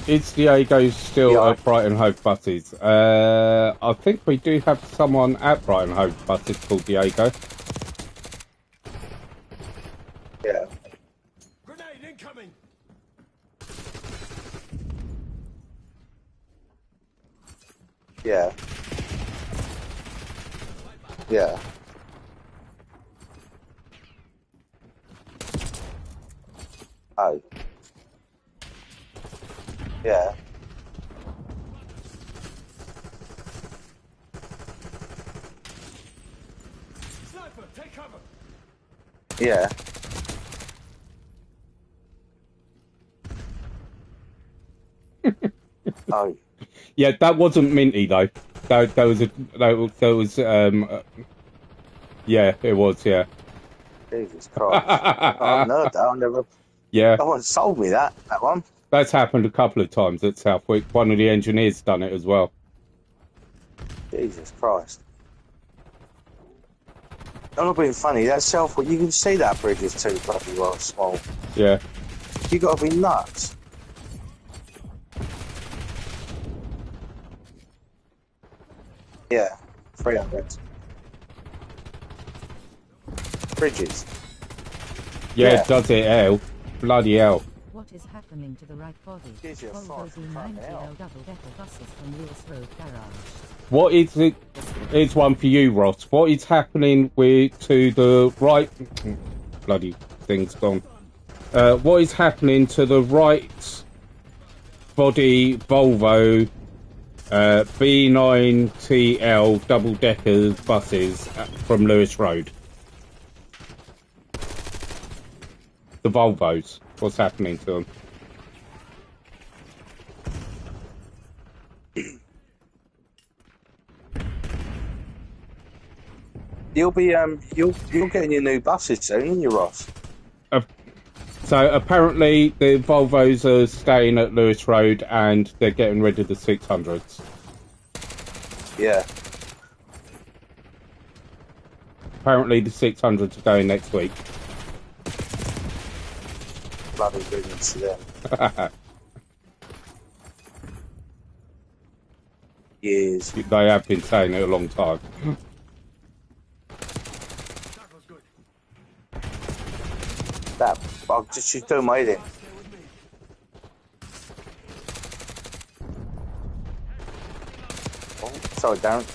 Is Diego still at Brighton Hove buses? I think we do have someone at Brighton Hove buses called Diego. Yeah. Grenade incoming! Yeah. Yeah. Oh. Yeah. Sniper, take cover! Yeah. Oh. Yeah, that wasn't Minty though. That was yeah, it was, yeah. Jesus Christ. I've heard that. I've never. Yeah. No one sold me that one. That's happened a couple of times at Southwick. One of the engineers done it as well. Jesus Christ. I'm not being funny. That Southwick, you can see that bridge is too bloody well small. Yeah. You got to be nuts. Yeah, 300. Bridges. Yeah, it does it, hell. Bloody hell. What is happening to the right body? Here's your Volvo fucking B90L double-decker buses from Lewis Road Garage. What is it? Here's one for you, Ross. What is happening to the right... Bloody thing's gone. What is happening to the right body Volvo B90L double-decker buses from Lewis Road? The Volvos. What's happening to them? You'll be you'll getting your new buses soon, aren't you, Ross? So apparently the Volvos are staying at Lewis Road and they're getting rid of the 600s. Yeah. Apparently the 600s are going next week. Bloody goodness to them. Years. They have been saying it a long time. That I'll just she's doing my head in. Oh, sorry, Darren.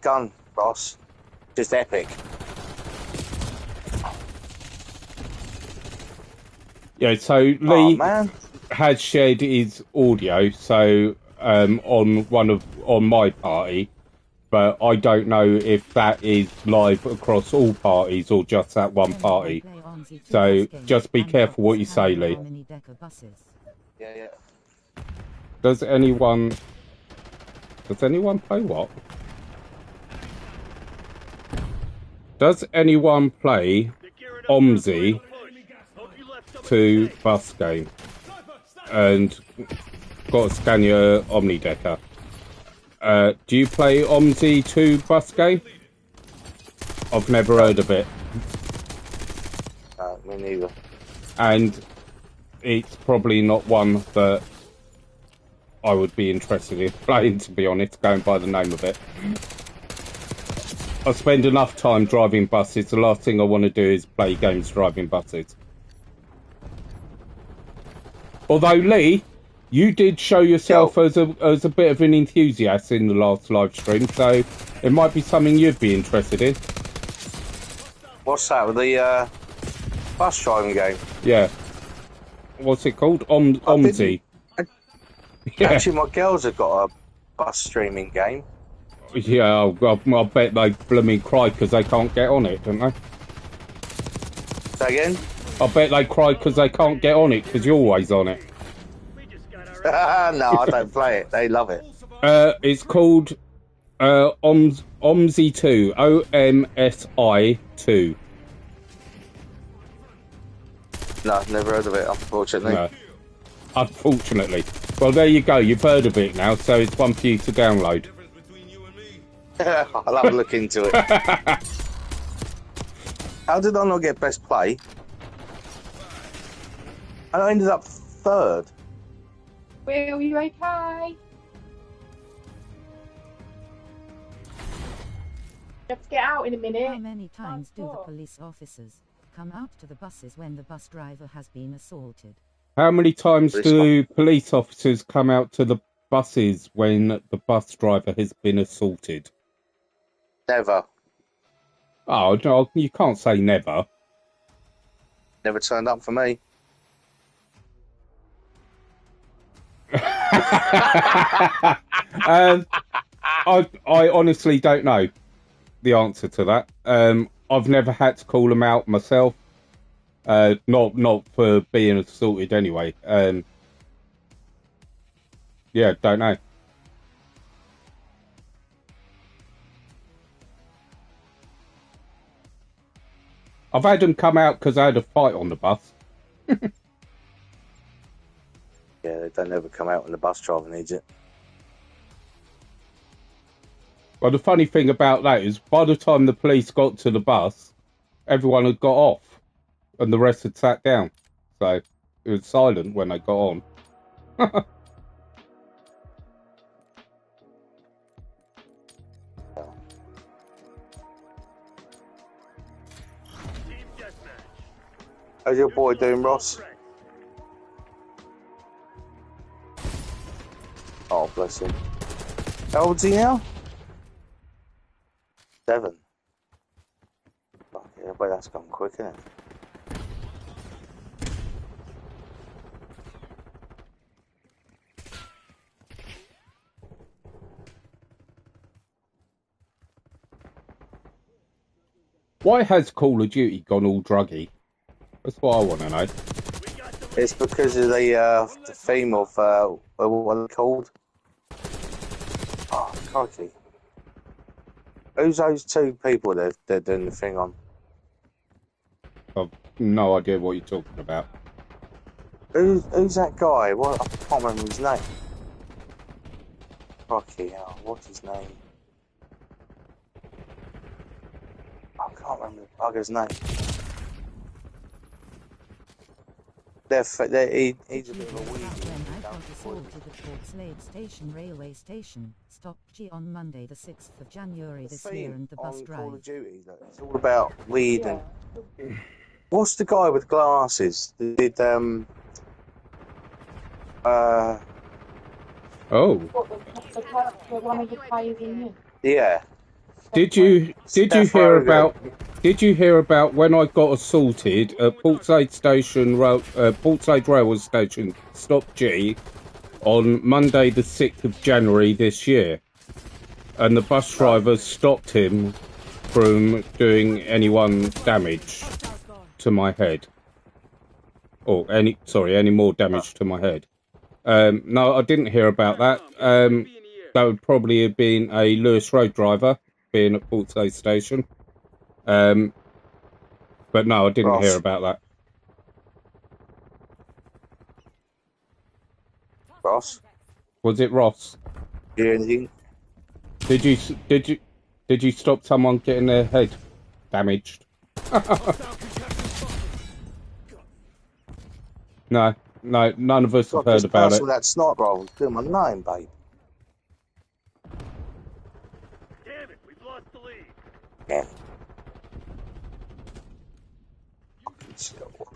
Gun, Ross. Just epic. Yeah, so Lee has shared his audio, so on my party, but I don't know if that is live across all parties or just that one party. So just be careful what you say, Lee. Yeah. Does anyone play what? Does anyone play OMSI 2 bus game and got a Scania Omni Decker? Do you play OMSI 2 bus game? I've never heard of it. Me neither. And it's probably not one that I would be interested in playing, to be honest, going by the name of it. I spend enough time driving buses. The last thing I want to do is play games driving buses. Although, Lee, you did show yourself as a bit of an enthusiast in the last live stream, so it might be something you'd be interested in. What's that with the bus driving game? Yeah. What's it called? OMSI. Yeah. Actually, my girls have got a bus streaming game. Yeah, I bet they blooming cry because they can't get on it, don't they? Say again? I bet they cry because they can't get on it because you're always on it. No, I don't play it. They love it. It's called OMSI 2. OMSI 2. No, never heard of it, unfortunately. No. Unfortunately. Well, there you go. You've heard of it now, so it's one for you to download. I'll have a look into it. How did I not get best play? And I ended up third. Will, you okay? Let's get out in a minute. How many times do the police officers come out to the buses when the bus driver has been assaulted? How many times do police officers come out to the buses when the bus driver has been assaulted? Never. Oh, no, you can't say never. Never turned up for me. I honestly don't know the answer to that. I've never had to call them out myself. Not for being assaulted anyway. Yeah, don't know. I've had them come out because I had a fight on the bus. Yeah, they don't ever come out when the bus driver needs it. Well, the funny thing about that is, by the time the police got to the bus, everyone had got off, and the rest had sat down. So it was silent when they got on. How's your boy doing, Ross? Oh, bless him. How old's he now? 7. Fuck yeah, but that's gone quick, isn't it? Why has Call of Duty gone all druggy? That's what I want to know. It's because of the theme of what are they called? Oh, crikey. Who's those two people they're doing the thing on? I've no idea what you're talking about. Who's that guy? What, I can't remember his name. Crikey, what's his name? I can't remember the bugger's name. He's a bit of a weed. When I got assaulted at Port Slade Station railway station, Stop G on Monday the 6th of January this year, and the bus drive. Call of Duty, it's all about weed and... What's the guy with glasses that did, Oh. The one of the players in here. Yeah. Did you hear about when I got assaulted at Port Slade railway station, Stop G, on Monday the 6th of January this year, and the bus driver stopped him from doing anyone damage to my head, or any more damage to my head. No, I didn't hear about that. That would probably have been a Lewis Road driver being at Port Slade Station. But no, I didn't hear about that. Ross? Was it Ross? Yeah, anything? Did you stop someone getting their head damaged. No, none of us have heard about it. That sniper rifle doing my name, babe. Damn it, we've lost the lead. Yeah.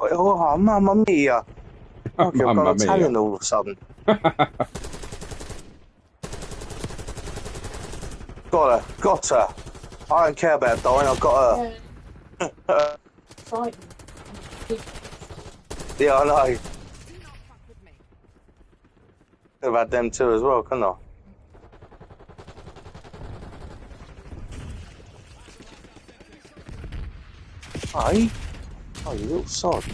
Oh, mamma mia. Okay, I've gone Italian all of a sudden. Got her. I don't care about dying, I've got her. Frightening. Yeah, I know. Could have had them too as well, couldn't I? Hey? Oh, you little sod.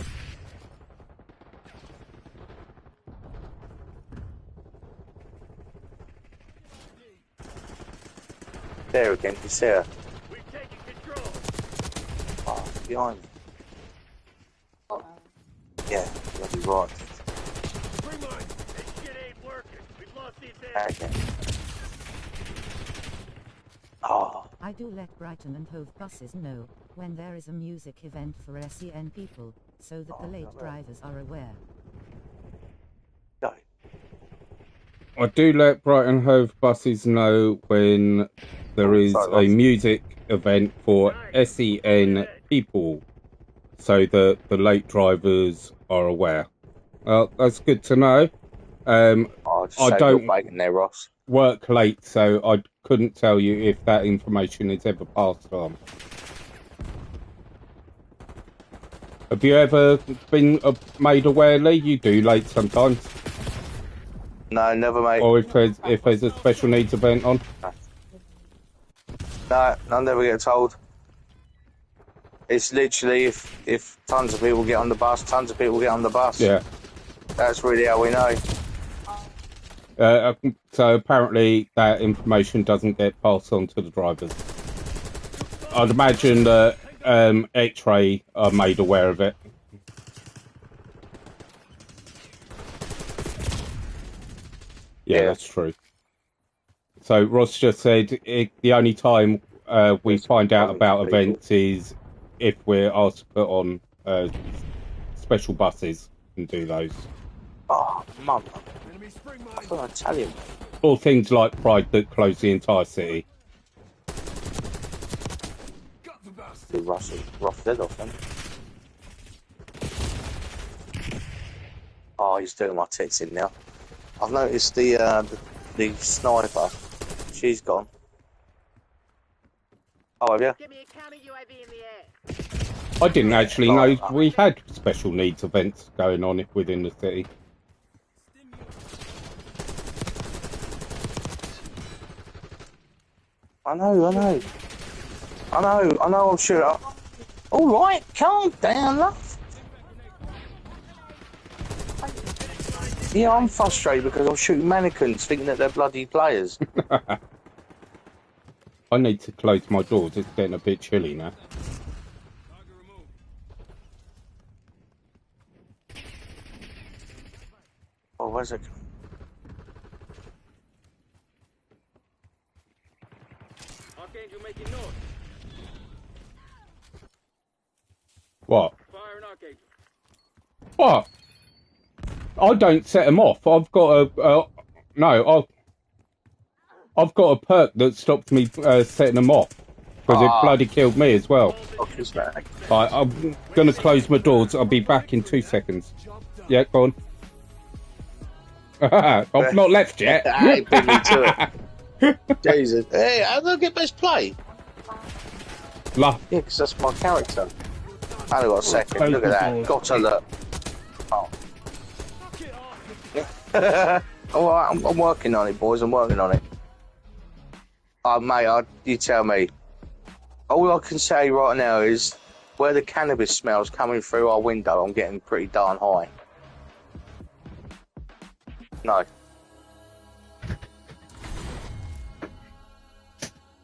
There again, you see her. We've taken control. Oh, behind me. Yeah, you'll be right. This shit ain't working. We've lost the advantage. Okay. Oh. I do let Brighton and Hove buses know when there is a music event for SEN people, so that the late drivers are aware. No. I do let Brighton Hove buses know when there is a music event for SEN people, so that the late drivers are aware. That's good to know. I don't there, Ross. work late, so I couldn't tell you if that information is ever passed on. Have you ever been made aware, Lee? You do late sometimes. No, never, mate. Or if there's a special needs event on. No, I'll never get told. It's literally if tons of people get on the bus, tons of people get on the bus. Yeah. That's really how we know. So apparently that information doesn't get passed on to the drivers. I'd imagine that X-Ray are made aware of it. Yeah, that's true. So Ross just said the only time we find out about events is if we're asked to put on special buses and do those. Oh, mum. I thought I'd tell you. Or things like Pride that close the entire city. Rough dead off then. Oh, he's doing my tits in now. I've noticed the sniper. She's gone. Oh, have you? Give me a counter UAV in the air. I didn't actually know we had special needs events going on within the city. I know, I'm sure. All right, calm down, love. Yeah, I'm frustrated because I'm shooting mannequins thinking that they're bloody players. I need to close my doors, it's getting a bit chilly now. Oh, where's it? Archangel making noise. What? Fire an Archangel. What? I don't set them off. I've got I've got a perk that stops me setting them off because it bloody killed me as well. Right, I'm gonna close my doors. I'll be back in 2 seconds. Yeah, go on. I've not left yet. Hey, beat me to it. Jesus. Hey, how do I get best play? Yeah, because that's my character. I only got a second. Look at that. Got to look. Oh. Oh, I'm working on it, boys. I'm working on it. Oh, mate, you tell me. All I can say right now is where the cannabis smells coming through our window, I'm getting pretty darn high. No.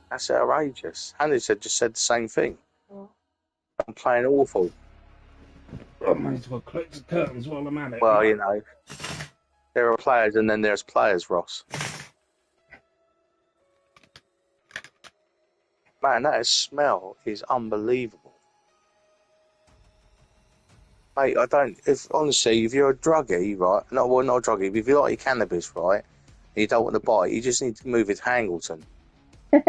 That's outrageous. Hannah just said the same thing. I'm playing awful. I might as well close the curtains while I'm at it. Well, you know, there are players and then there's players, Ross. Man, that smell is unbelievable. Mate, I don't. Honestly, if you're a druggie, right? Not a druggie. But if you like your cannabis, right? And you don't want to buy it, you just need to move it to Hangleton. I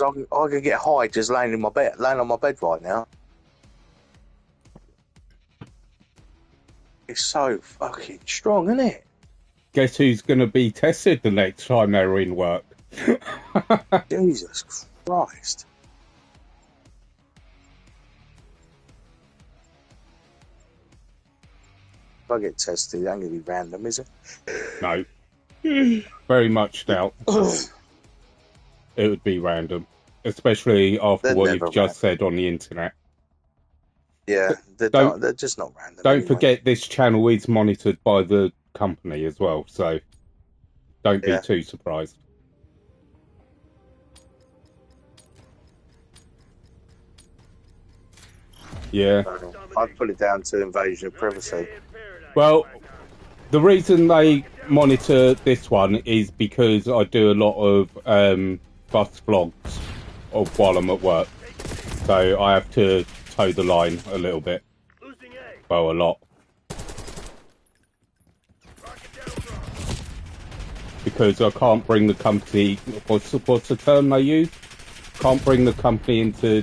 could get high just laying on my bed right now. It's so fucking strong, isn't it? Guess who's going to be tested the next time they're in work? Jesus Christ. If I get tested, it ain't going to be random, is it? No. Very much doubt it would be random. Especially after what you've just said on the internet. Yeah, they're just not random. Don't forget this channel is monitored by the company as well, so don't be too surprised. Yeah. I'd put it down to invasion of privacy. Well, the reason they monitor this one is because I do a lot of bus vlogs while I'm at work. So I have to toe the line a little bit. Well, a lot. Because I can't bring the company... What's the term they use? Can't bring the company into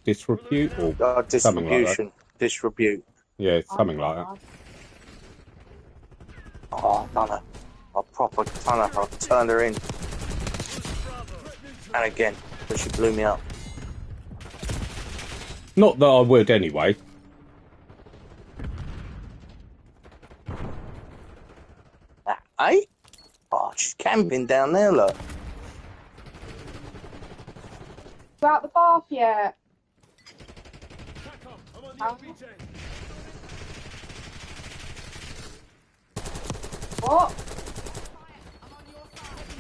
disrepute or something like that. Disrepute. Yeah, something like that. Oh, done it. I proper done her. I turned her in. And again, but she blew me up. Not that I would anyway. Eh? Oh, she's camping down there, look. You out the bath yet? What?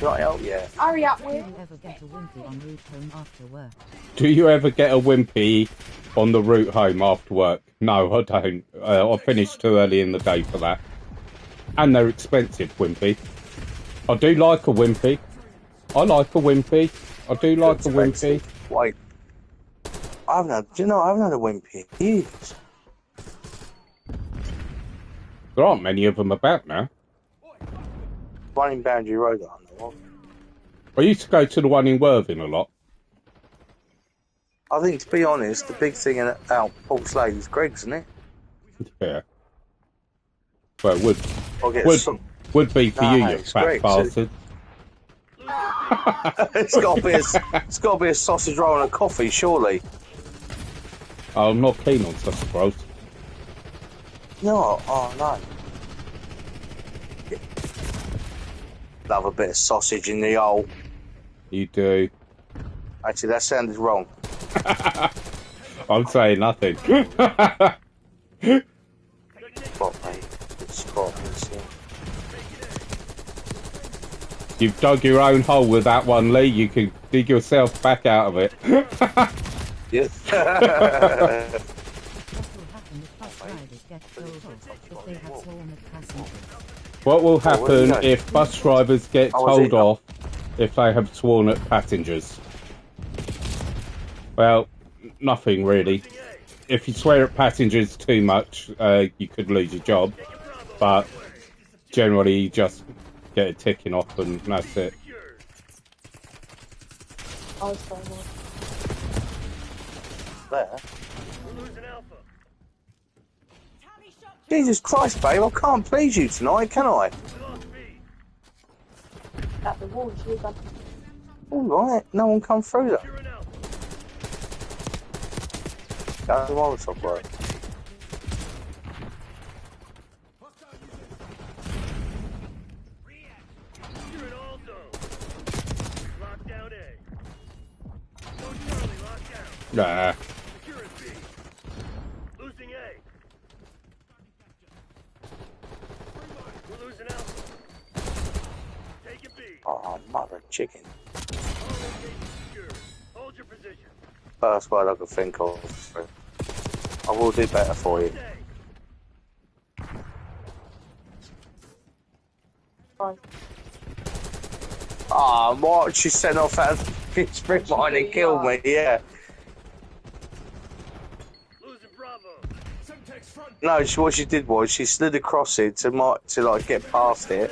Not out yet. Hurry up, Do you ever get a wimpy on route home after work? Do you ever get a wimpy on the route home after work? No, I don't. I finished too early in the day for that. And they're expensive, wimpy. I do like a wimpy. I like a wimpy. I do like a wimpy. Wait. I haven't had a wimpy in years. There aren't many of them about now. One in Boundary Road, I know of. I used to go to the one in Worthing a lot. I think, to be honest, the big thing out Port Slade is Greg's, isn't it? Yeah. Well, it would be for you fat Greg's, bastard. It's got to be a sausage roll and a coffee, surely. I'm not keen on sausage rolls. No, oh no. Love a bit of sausage in the hole. You do. Actually, that sounded wrong. I'm saying nothing. Spot, mate. Good spot. You've dug your own hole with that one, Lee. You can dig yourself back out of it. Yes. What will happen if bus drivers get told off if they have sworn at passengers? Well, nothing really. If you swear at passengers too much, you could lose your job. But generally, you just get a ticking off and that's it. There. Jesus Christ, babe, I can't please you tonight, can I? At the wall, she was like... Alright, no one come through that. That's the Molotov work. Nah. Losing A. We're losing Alpha. Taking B. Oh, mother chicken. Hold your position. First word I could think of. I will do better for you. Ah, what? She sent off that fucking sprint mine and killed me, yeah. Losing Bravo. No, what she did was she slid across it to like get past it,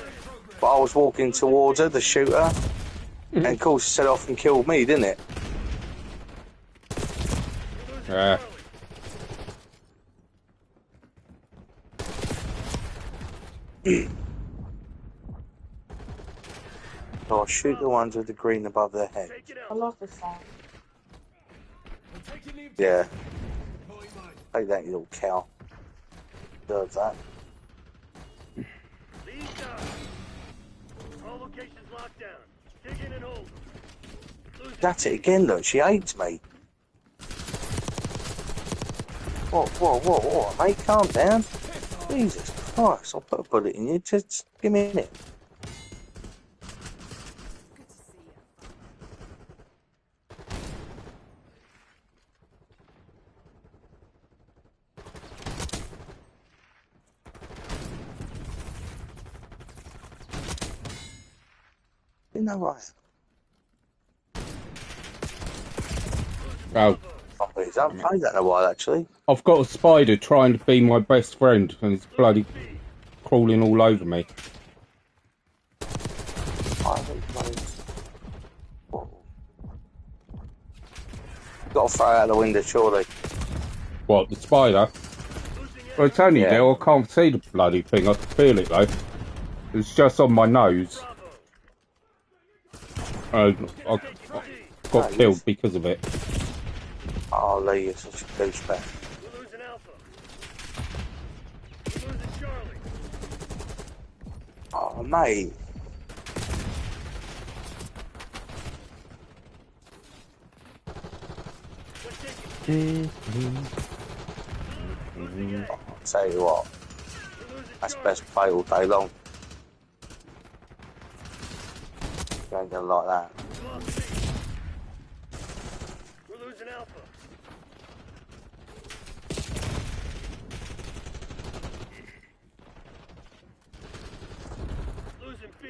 but I was walking towards her, the shooter, and of course she set off and killed me, didn't it? Yeah. Oh, shoot the ones with the green above their head. I love this song. Yeah. Take that, you little cow. Deserve that. Lead down. All locations locked down. Dig in and hold. That's it again, look. She hates me. Whoa, mate, calm down. Jesus Christ, I'll put a bullet in you. Just give me a minute. You know what? Oh. I haven't played that in a while, actually. I've got a spider trying to be my best friend, and it's bloody crawling all over me. I haven't played. Got to throw it out the window, surely. What, the spider? Well, it's only there. I can't see the bloody thing. I can feel it, though. It's just on my nose. I got killed because of it. Oh, Lee, you're such a douchebag. We're losing Alpha. We're losing Charlie. Oh, mate. I'll tell you what. That's best play all day long. You ain't gonna like that. We're losing Alpha. Losing B.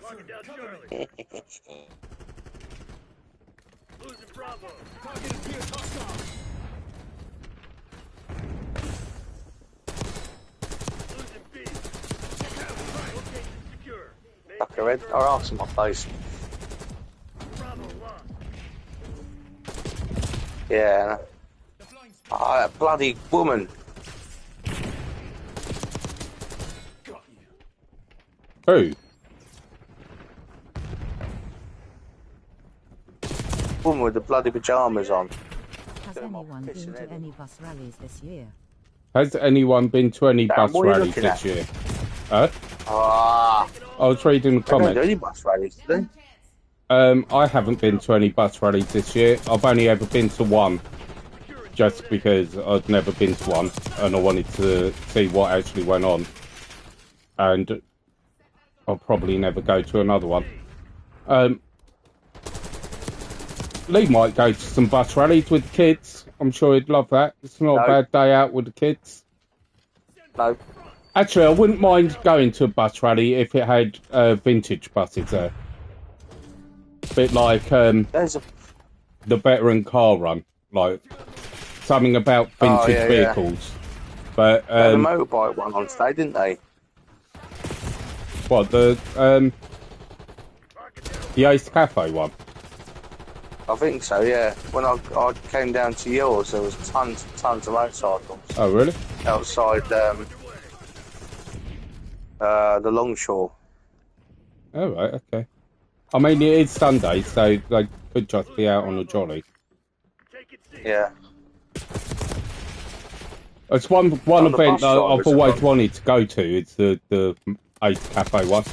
Marking down Charlie. Losing Bravo. Target appears hostile. Losing B. Location secure. Fuck her head or arse in my face. Bravo lost. Yeah. Oh, that bloody woman. Who? Woman with the bloody pajamas on. Has anyone been to any bus rallies this year? Has anyone been to any bus what are you rallies looking this at? year? Huh? Ah. I was reading the They don't do comments. any bus rallies, do they? I haven't been to any bus rallies this year. I've only ever been to one. Just because I'd never been to one and I wanted to see what actually went on. And I'll probably never go to another one. Lee might go to some bus rallies with the kids. I'm sure he'd love that. It's not a bad day out with the kids. No. Actually, I wouldn't mind going to a bus rally if it had vintage buses there. Bit like the veteran car run. Like, something about vintage vehicles. But they had a motorbike one on today, didn't they? What, the Ace Cafe one? I think so, yeah. When I came down to yours, there was tons of motorcycles. Oh, really? Outside the Longshore. Oh, right, okay. I mean, it is Sunday, so they could just be out on a jolly. Yeah. It's one event that I've always wanted to go to. It's the Ace Cafe one.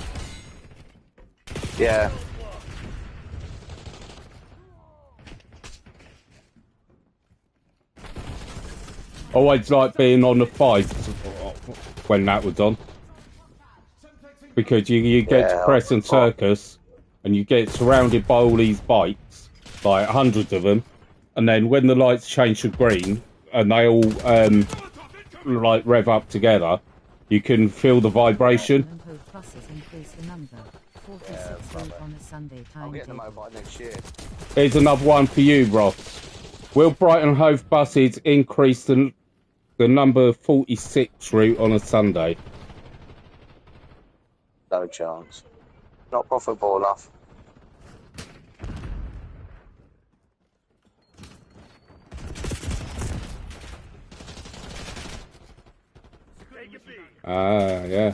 Yeah. I always liked being on the fights when that was on. Because you get to Crescent Circus and you get surrounded by all these bikes, like hundreds of them, and then when the lights change to green and they all like rev up together, You can feel the vibration. Buses increase the number. 46 route on a Sunday I'll get the timetable. motorbike next year. Here's another one for you, Ross. Will Brighton Hove buses increase the number 46 route on a Sunday? No chance. Not profitable enough. Ah, yeah.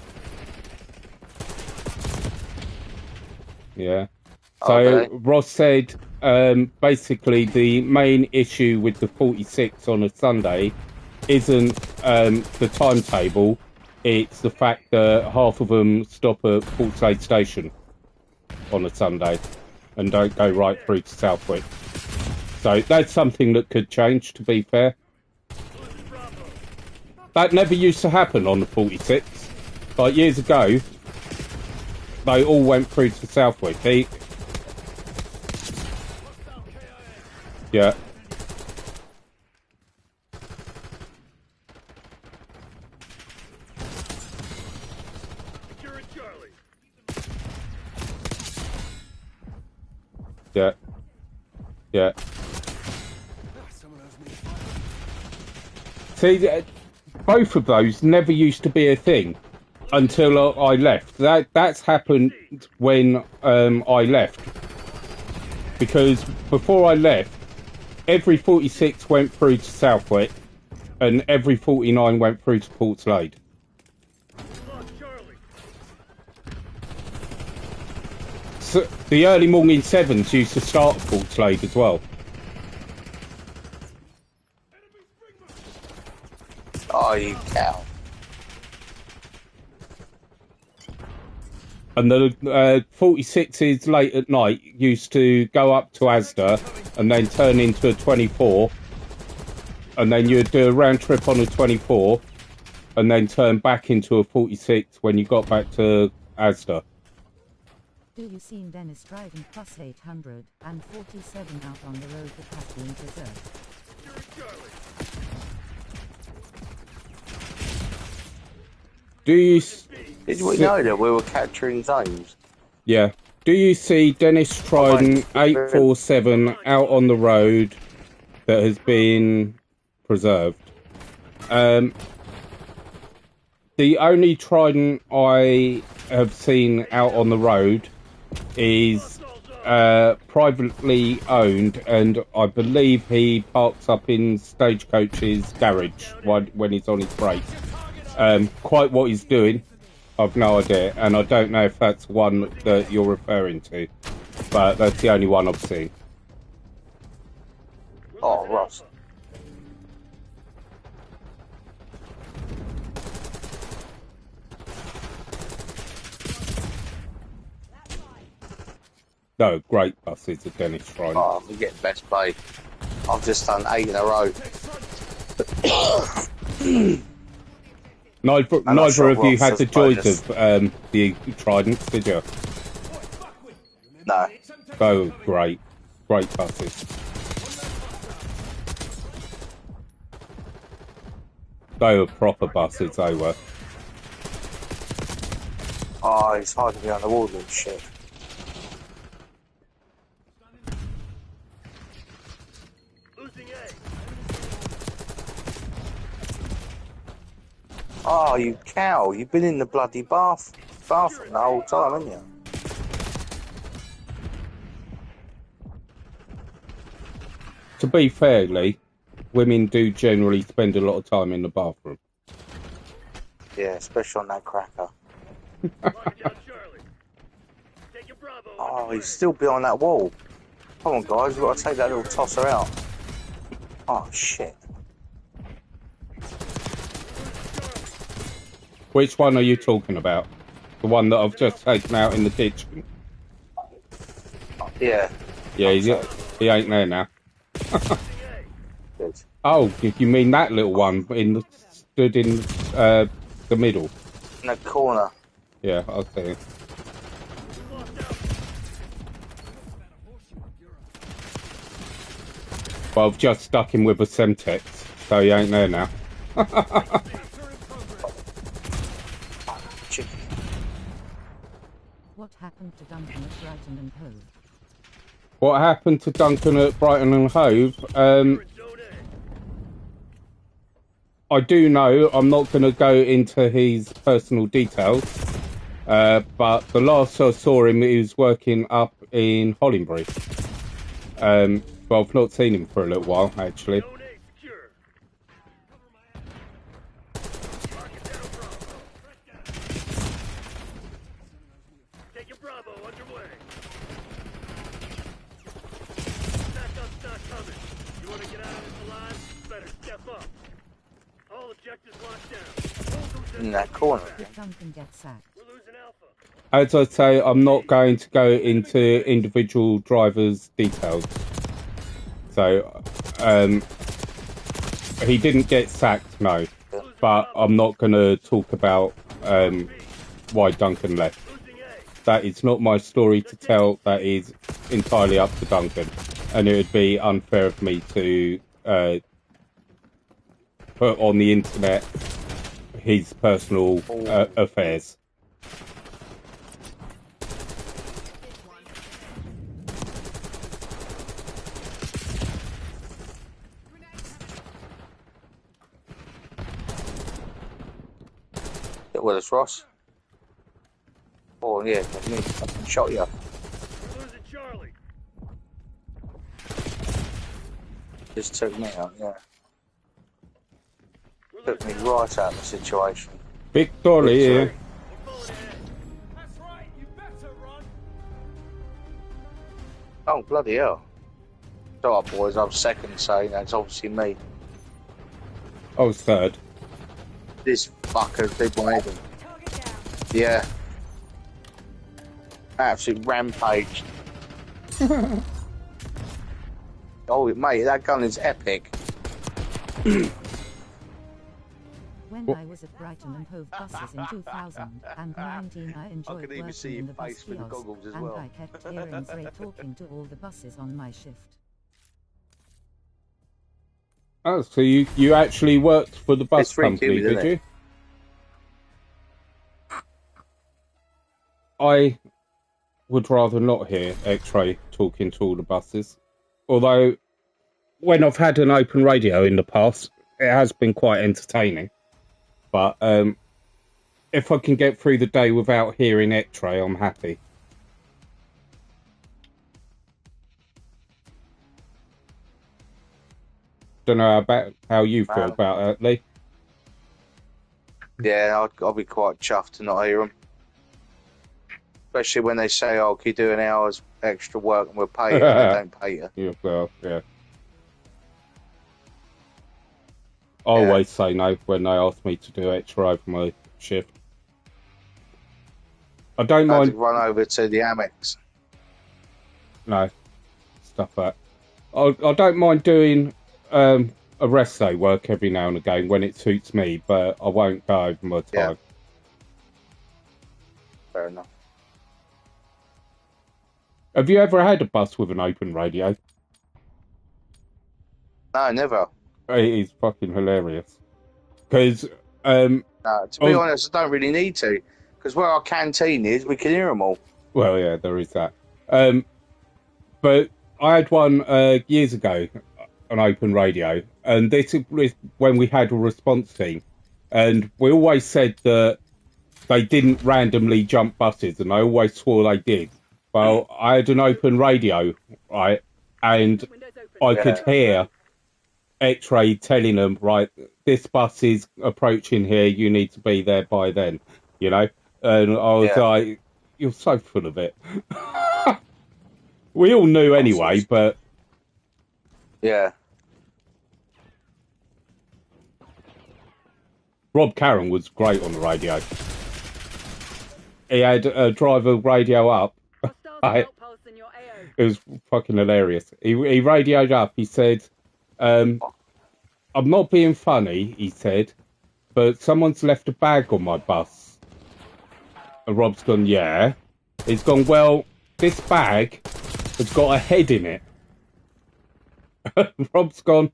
Yeah. So Okay. Ross said basically the main issue with the 46 on a Sunday isn't the timetable, it's the fact that half of them stop at Portslade Station on a Sunday and don't go right through to Southwick. So that's something that could change, to be fair. That never used to happen on the 46. Like years ago, they all went through to Southwick. Yeah. Yeah. Yeah. See, both of those never used to be a thing until I left. That's happened when I left. Because before I left, every 46 went through to Southwick and every 49 went through to Portslade. So the early morning 7s used to start at Portslade as well. Oh, you cow. And the 46s late at night used to go up to Asda and then turn into a 24. And then you'd do a round trip on a 24 and then turn back into a 46 when you got back to Asda. Do you seen Dennis driving plus 800 and 47 out on the road that has been preserved? Do you... Did we know that we were capturing zones? Yeah. Do you see Dennis Trident 847 out on the road that has been preserved? The only Trident I have seen out on the road is privately owned, and I believe he parks up in Stagecoach's garage when he's on his break. Quite what he's doing, I've no idea, and I don't know if that's one that you're referring to, but that's the only one I've seen. Oh, Ross. No, great buses at Dennis Trident. Oh, we get best play. I've just done 8 in a row. Neither of you had the joys of the Tridents, did you? No. Oh, great. Great buses. They were proper buses, they were. Oh, he's hiding behind the wall and shit. Oh, you cow. You've been in the bloody bathroom the whole time, haven't you? To be fair, Lee, women do generally spend a lot of time in the bathroom. Yeah, especially on that cracker. Oh, he's still behind that wall. Come on, guys, we've got to take that little tosser out. Oh, shit. Which one are you talking about? The one that I've just taken out in the kitchen? Yeah. Yeah, he ain't there now. Good. Oh, you mean that little one stood in the middle? In the corner. Yeah, I'll see him. Well, I've just stuck him with a Semtex, so he ain't there now. What happened to Duncan at Brighton and Hove? What happened to Duncan at Brighton and Hove? I do know. I'm not going to go into his personal details. But the last I saw him, he was working up in Hollingbury. But I've not seen him for a little while, actually. Taking Bravo underway. Backup's not coming. You want to get out of this alive? Better step up. All objectives locked down. In that corner. Did Duncan get sacked? We're losing Alpha. As I say, I'm not going to go into individual drivers' details. So, he didn't get sacked, no. But I'm not going to talk about why Duncan left. That is not my story to tell. That is entirely up to Duncan. And it would be unfair of me to put on the internet his personal affairs. Get with us, Ross. Oh yeah, I fucking shot you. We're losing Charlie. Just took me out, yeah. Took me right out of the situation. Victory here. That's right, you better run. Oh, bloody hell. Alright, boys, I'm second, so that's obviously me. I was third. This fucker did my head in. Yeah. Absolute rampage. Oh, mate, that gun is epic. When I was at Brighton and Hove buses in 2019, I enjoyed working in the bus kiosk, and I kept hearing Ray talking to all the buses on my shift. Oh, so you actually worked for the bus company, did you? I would rather not hear X-Ray talking to all the buses. Although, when I've had an open radio in the past, it has been quite entertaining. But if I can get through the day without hearing X-Ray, I'm happy. Don't know about how you feel about that, Lee. Yeah, I'll be quite chuffed to not hear them. Especially when they say, oh, can you do an hour's extra work and we'll pay you, and they don't pay you. Yeah, well, yeah. I always say no when they ask me to do extra over my shift. I don't mind. To run over to the Amex. No, stuff that. I don't mind doing a rest day work every now and again when it suits me, but I won't go over my time. Yeah. Fair enough. Have you ever had a bus with an open radio? No, never. It is fucking hilarious. Because, to be honest, I don't really need to. Because where our canteen is, we can hear them all. Well, yeah, there is that. But I had one years ago, an open radio, and this was when we had a response team. And we always said that they didn't randomly jump buses, and I always swore they did. Well, I had an open radio, right, and I could hear X-Ray telling them, right, this bus is approaching here, you need to be there by then, you know? And I was like, you're so full of it. We all knew anyway, but... Yeah. Rob Carron was great on the radio. He had a driver radio up. It was fucking hilarious. He radioed up, he said, I'm not being funny, he said, but someone's left a bag on my bus. And Rob's gone, yeah. He's gone, well, this bag has got a head in it. Rob's gone,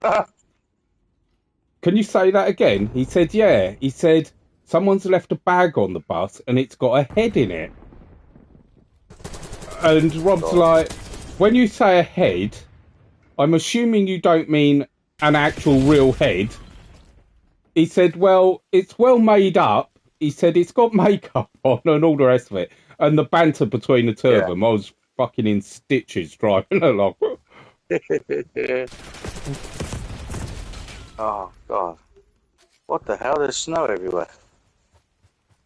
can you say that again? He said, yeah. He said, someone's left a bag on the bus and it's got a head in it. And Rob's like, when you say a head, I'm assuming you don't mean an actual real head. He said, well, it's well made up. He said it's got makeup on and all the rest of it. And the banter between the two of them, I was fucking in stitches driving along. Oh, God. What the hell? There's snow everywhere.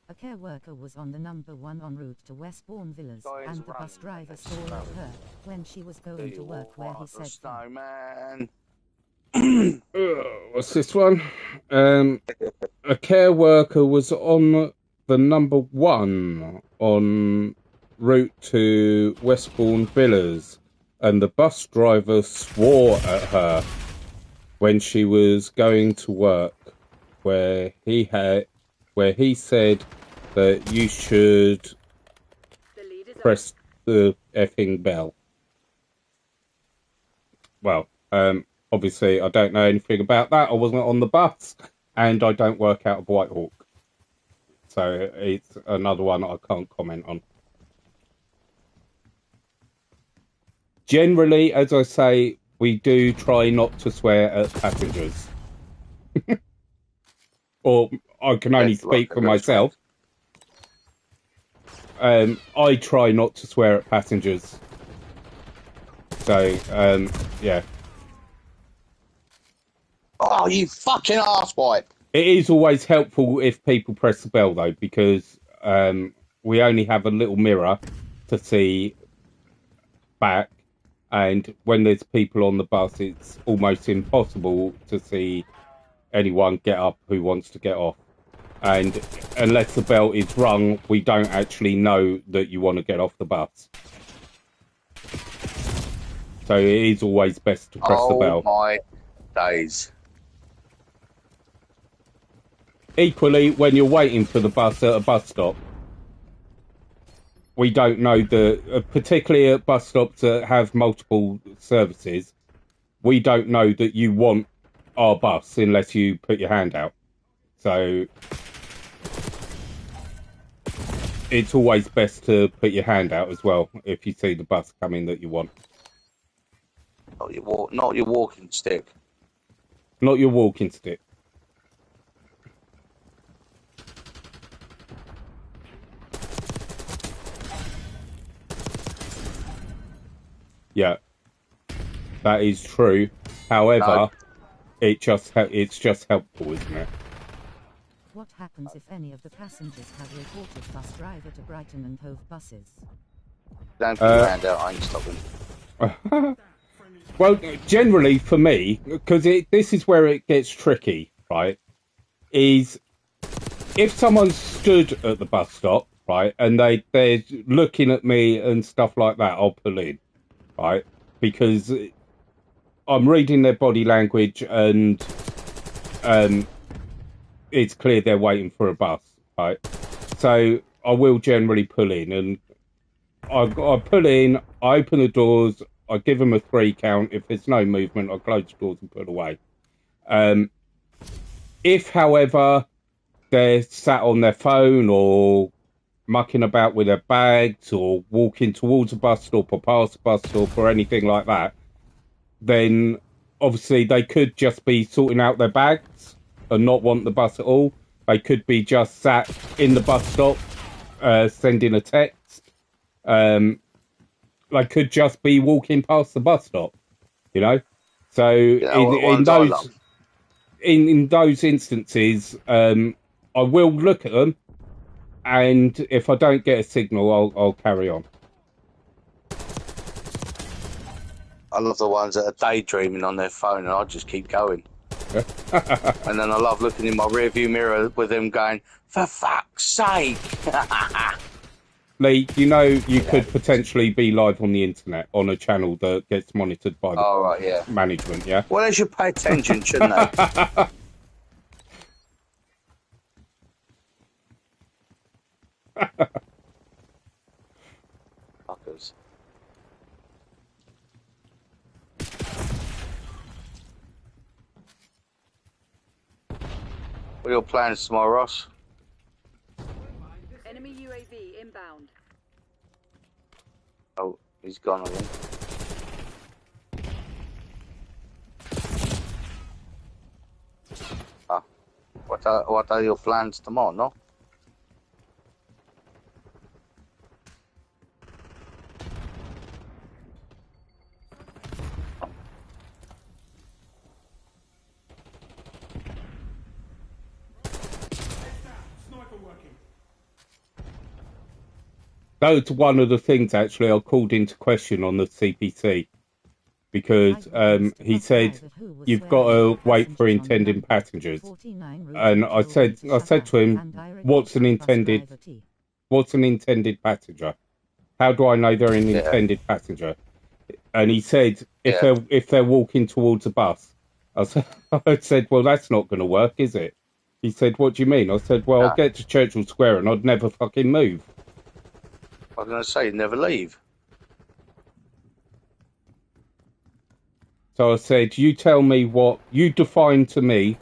A care worker was on the number 1 en route to Westbourne Villas, and the bus driver saw her when she was going to work where he said snow, man. What's this one? A care worker was on the number 1 en route to Westbourne Villas, and the bus driver swore at her when she was going to work, where he said that you should press the effing bell. Well, obviously I don't know anything about that. I wasn't on the bus, and I don't work out of Whitehawk, so it's another one I can't comment on. Generally, as I say, we do try not to swear at passengers. Or I can only speak for myself. I try not to swear at passengers. So, yeah. Oh, you fucking arsewipe! It is always helpful if people press the bell, though, because we only have a little mirror to see back, and when there's people on the bus, it's almost impossible to see anyone get up who wants to get off. And unless the bell is rung, we don't actually know that you want to get off the bus. So it is always best to press the bell. Oh my days. Equally, when you're waiting for the bus at a bus stop, we don't know particularly at bus stops that have multiple services, we don't know that you want our bus unless you put your hand out. So it's always best to put your hand out as well if you see the bus coming that you want. Not your walking stick. Not your walking stick. Yeah, that is true. However, it's just helpful, isn't it? What happens if any of the passengers have reported bus driver to Brighton and Hove buses? Don't put your hand out, I ain't stopping. Well, generally for me, because this is where it gets tricky, right, is if someone stood at the bus stop, right, and they're looking at me and stuff like that, I'll pull in, right, because I'm reading their body language and it's clear they're waiting for a bus, right? So I will generally pull in, and I pull in, I open the doors, I give them a 3 count. If there's no movement, I close the doors and put away. If, however, they're sat on their phone or mucking about with their bags or walking towards a bus stop or past a bus stop or anything like that, then obviously they could just be sorting out their bags and not want the bus at all. They could be just sat in the bus stop, sending a text. They could just be walking past the bus stop, you know. So in those instances, I will look at them, and if I don't get a signal, I'll carry on. I love the ones that are daydreaming on their phone, and I just keep going. And then I love looking in my rearview mirror with them going, "For fuck's sake!" Lee, you know you could potentially be live on the internet on a channel that gets monitored by the management, yeah? Well, they should pay attention, shouldn't they? Fuckers. What are your plans tomorrow, Ross? Enemy UAV inbound. Oh, He's gone again. Ah, what are your plans tomorrow, no? That's one of the things actually I called into question on the CPC because he said you've got to wait for intending passengers, and I said to him, what's an intended passenger? How do I know they're an intended passenger? And he said if they're walking towards a bus. I said, well, that's not going to work, is it? He said, what do you mean? I said, well, I'll get to Churchill Square and I'd never fucking move. I was going to say, never leave. So I said, you tell me you define to me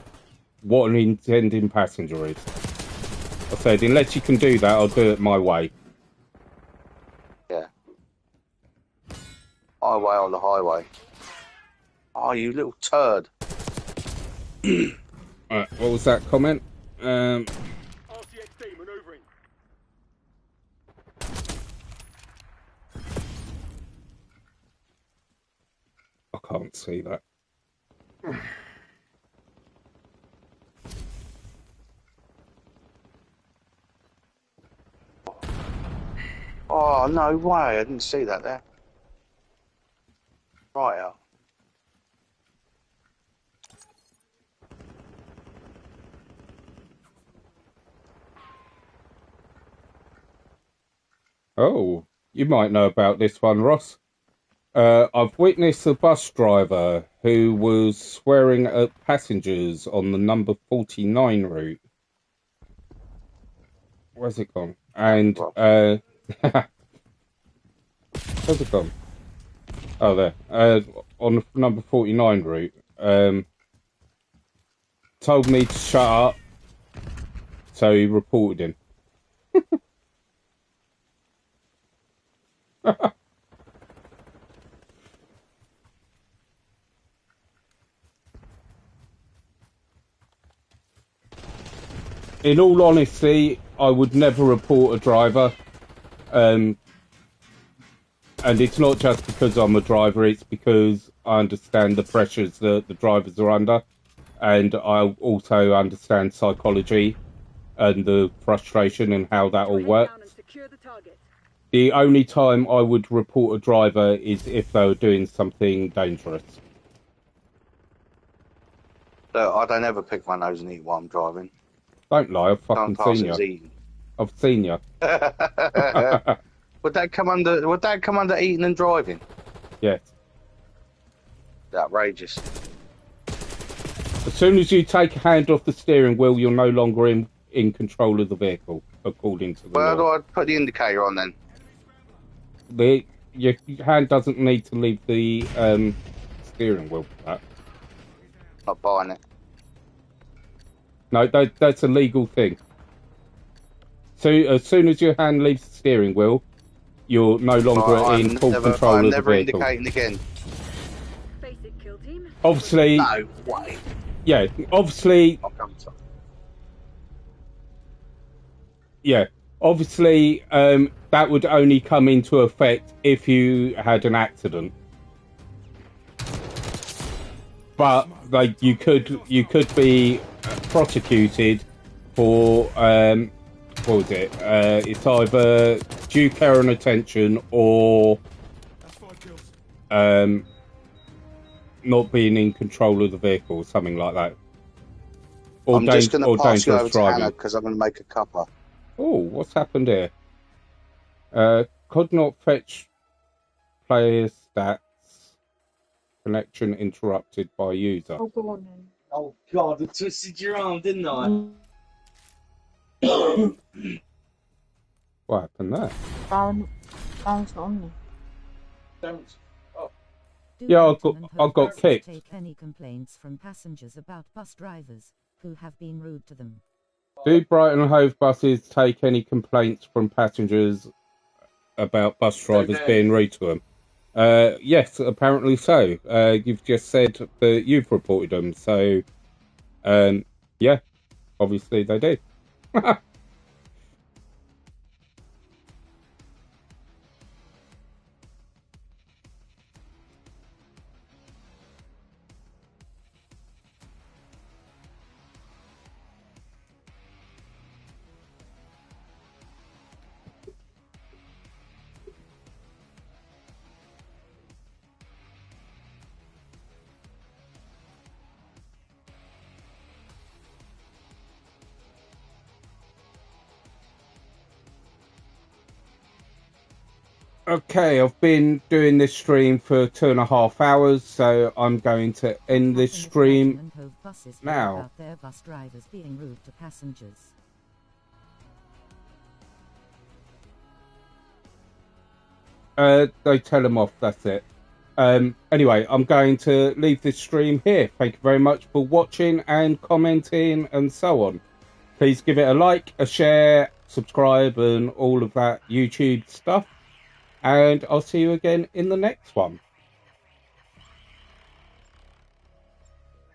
what an intending passenger is. I said, unless you can do that, I'll do it my way. Yeah. Highway on the highway. Oh, you little turd. What was that comment? RCXD maneuvering. I can't see that. Oh, no way. I didn't see that there. Right out. Oh, you might know about this one, Ross. I've witnessed a bus driver who was swearing at passengers on the number 49 route. Where's it gone? And, where's it gone? Oh, there. On the number 49 route. Told me to shut up. So he reported him. In all honesty, I would never report a driver. And it's not just because I'm a driver, it's because I understand the pressures that the drivers are under. And I also understand psychology and the frustration and how that all works. The only time I would report a driver is if they were doing something dangerous. So I don't ever pick my nose and eat while I'm driving. Don't lie, I've fucking seen you. I've seen you. Would that come under eating and driving? Yes. Outrageous. As soon as you take a hand off the steering wheel, you're no longer in control of the vehicle, according to the law. Where do I put the indicator on then? Your hand doesn't need to leave the steering wheel for that. Not buying it. No, that's a legal thing. So as soon as your hand leaves the steering wheel, you're no longer in full control of the vehicle. I'm never indicating again. Obviously. No way. Yeah, obviously. Yeah, obviously, that would only come into effect if you had an accident. But like, you could be prosecuted for what was it? It's either due care and attention or not being in control of the vehicle, or something like that. Or I'm just going to pass you over to driving. Hannah because I'm going to make a cuppa. Oh, what's happened here? Could not fetch player stats. Connection interrupted by user. Oh, go on then. Oh God, I twisted your arm, didn't I? What happened there? Darren's not on there. Yeah, I got kicked. Take any complaints from passengers about bus drivers who have been rude to them. Do Brighton and Hove buses take any complaints from passengers about bus drivers being rude to them? Yes, apparently so. You've just said that you've reported them, so yeah, obviously they do. Okay, I've been doing this stream for 2.5 hours, so I'm going to end this stream now. About their bus drivers being rude to passengers. They tell them off, that's it. Anyway, I'm going to leave this stream here. Thank you very much for watching and commenting and so on. Please give it a like, a share, subscribe and all of that YouTube stuff. And I'll see you again in the next one.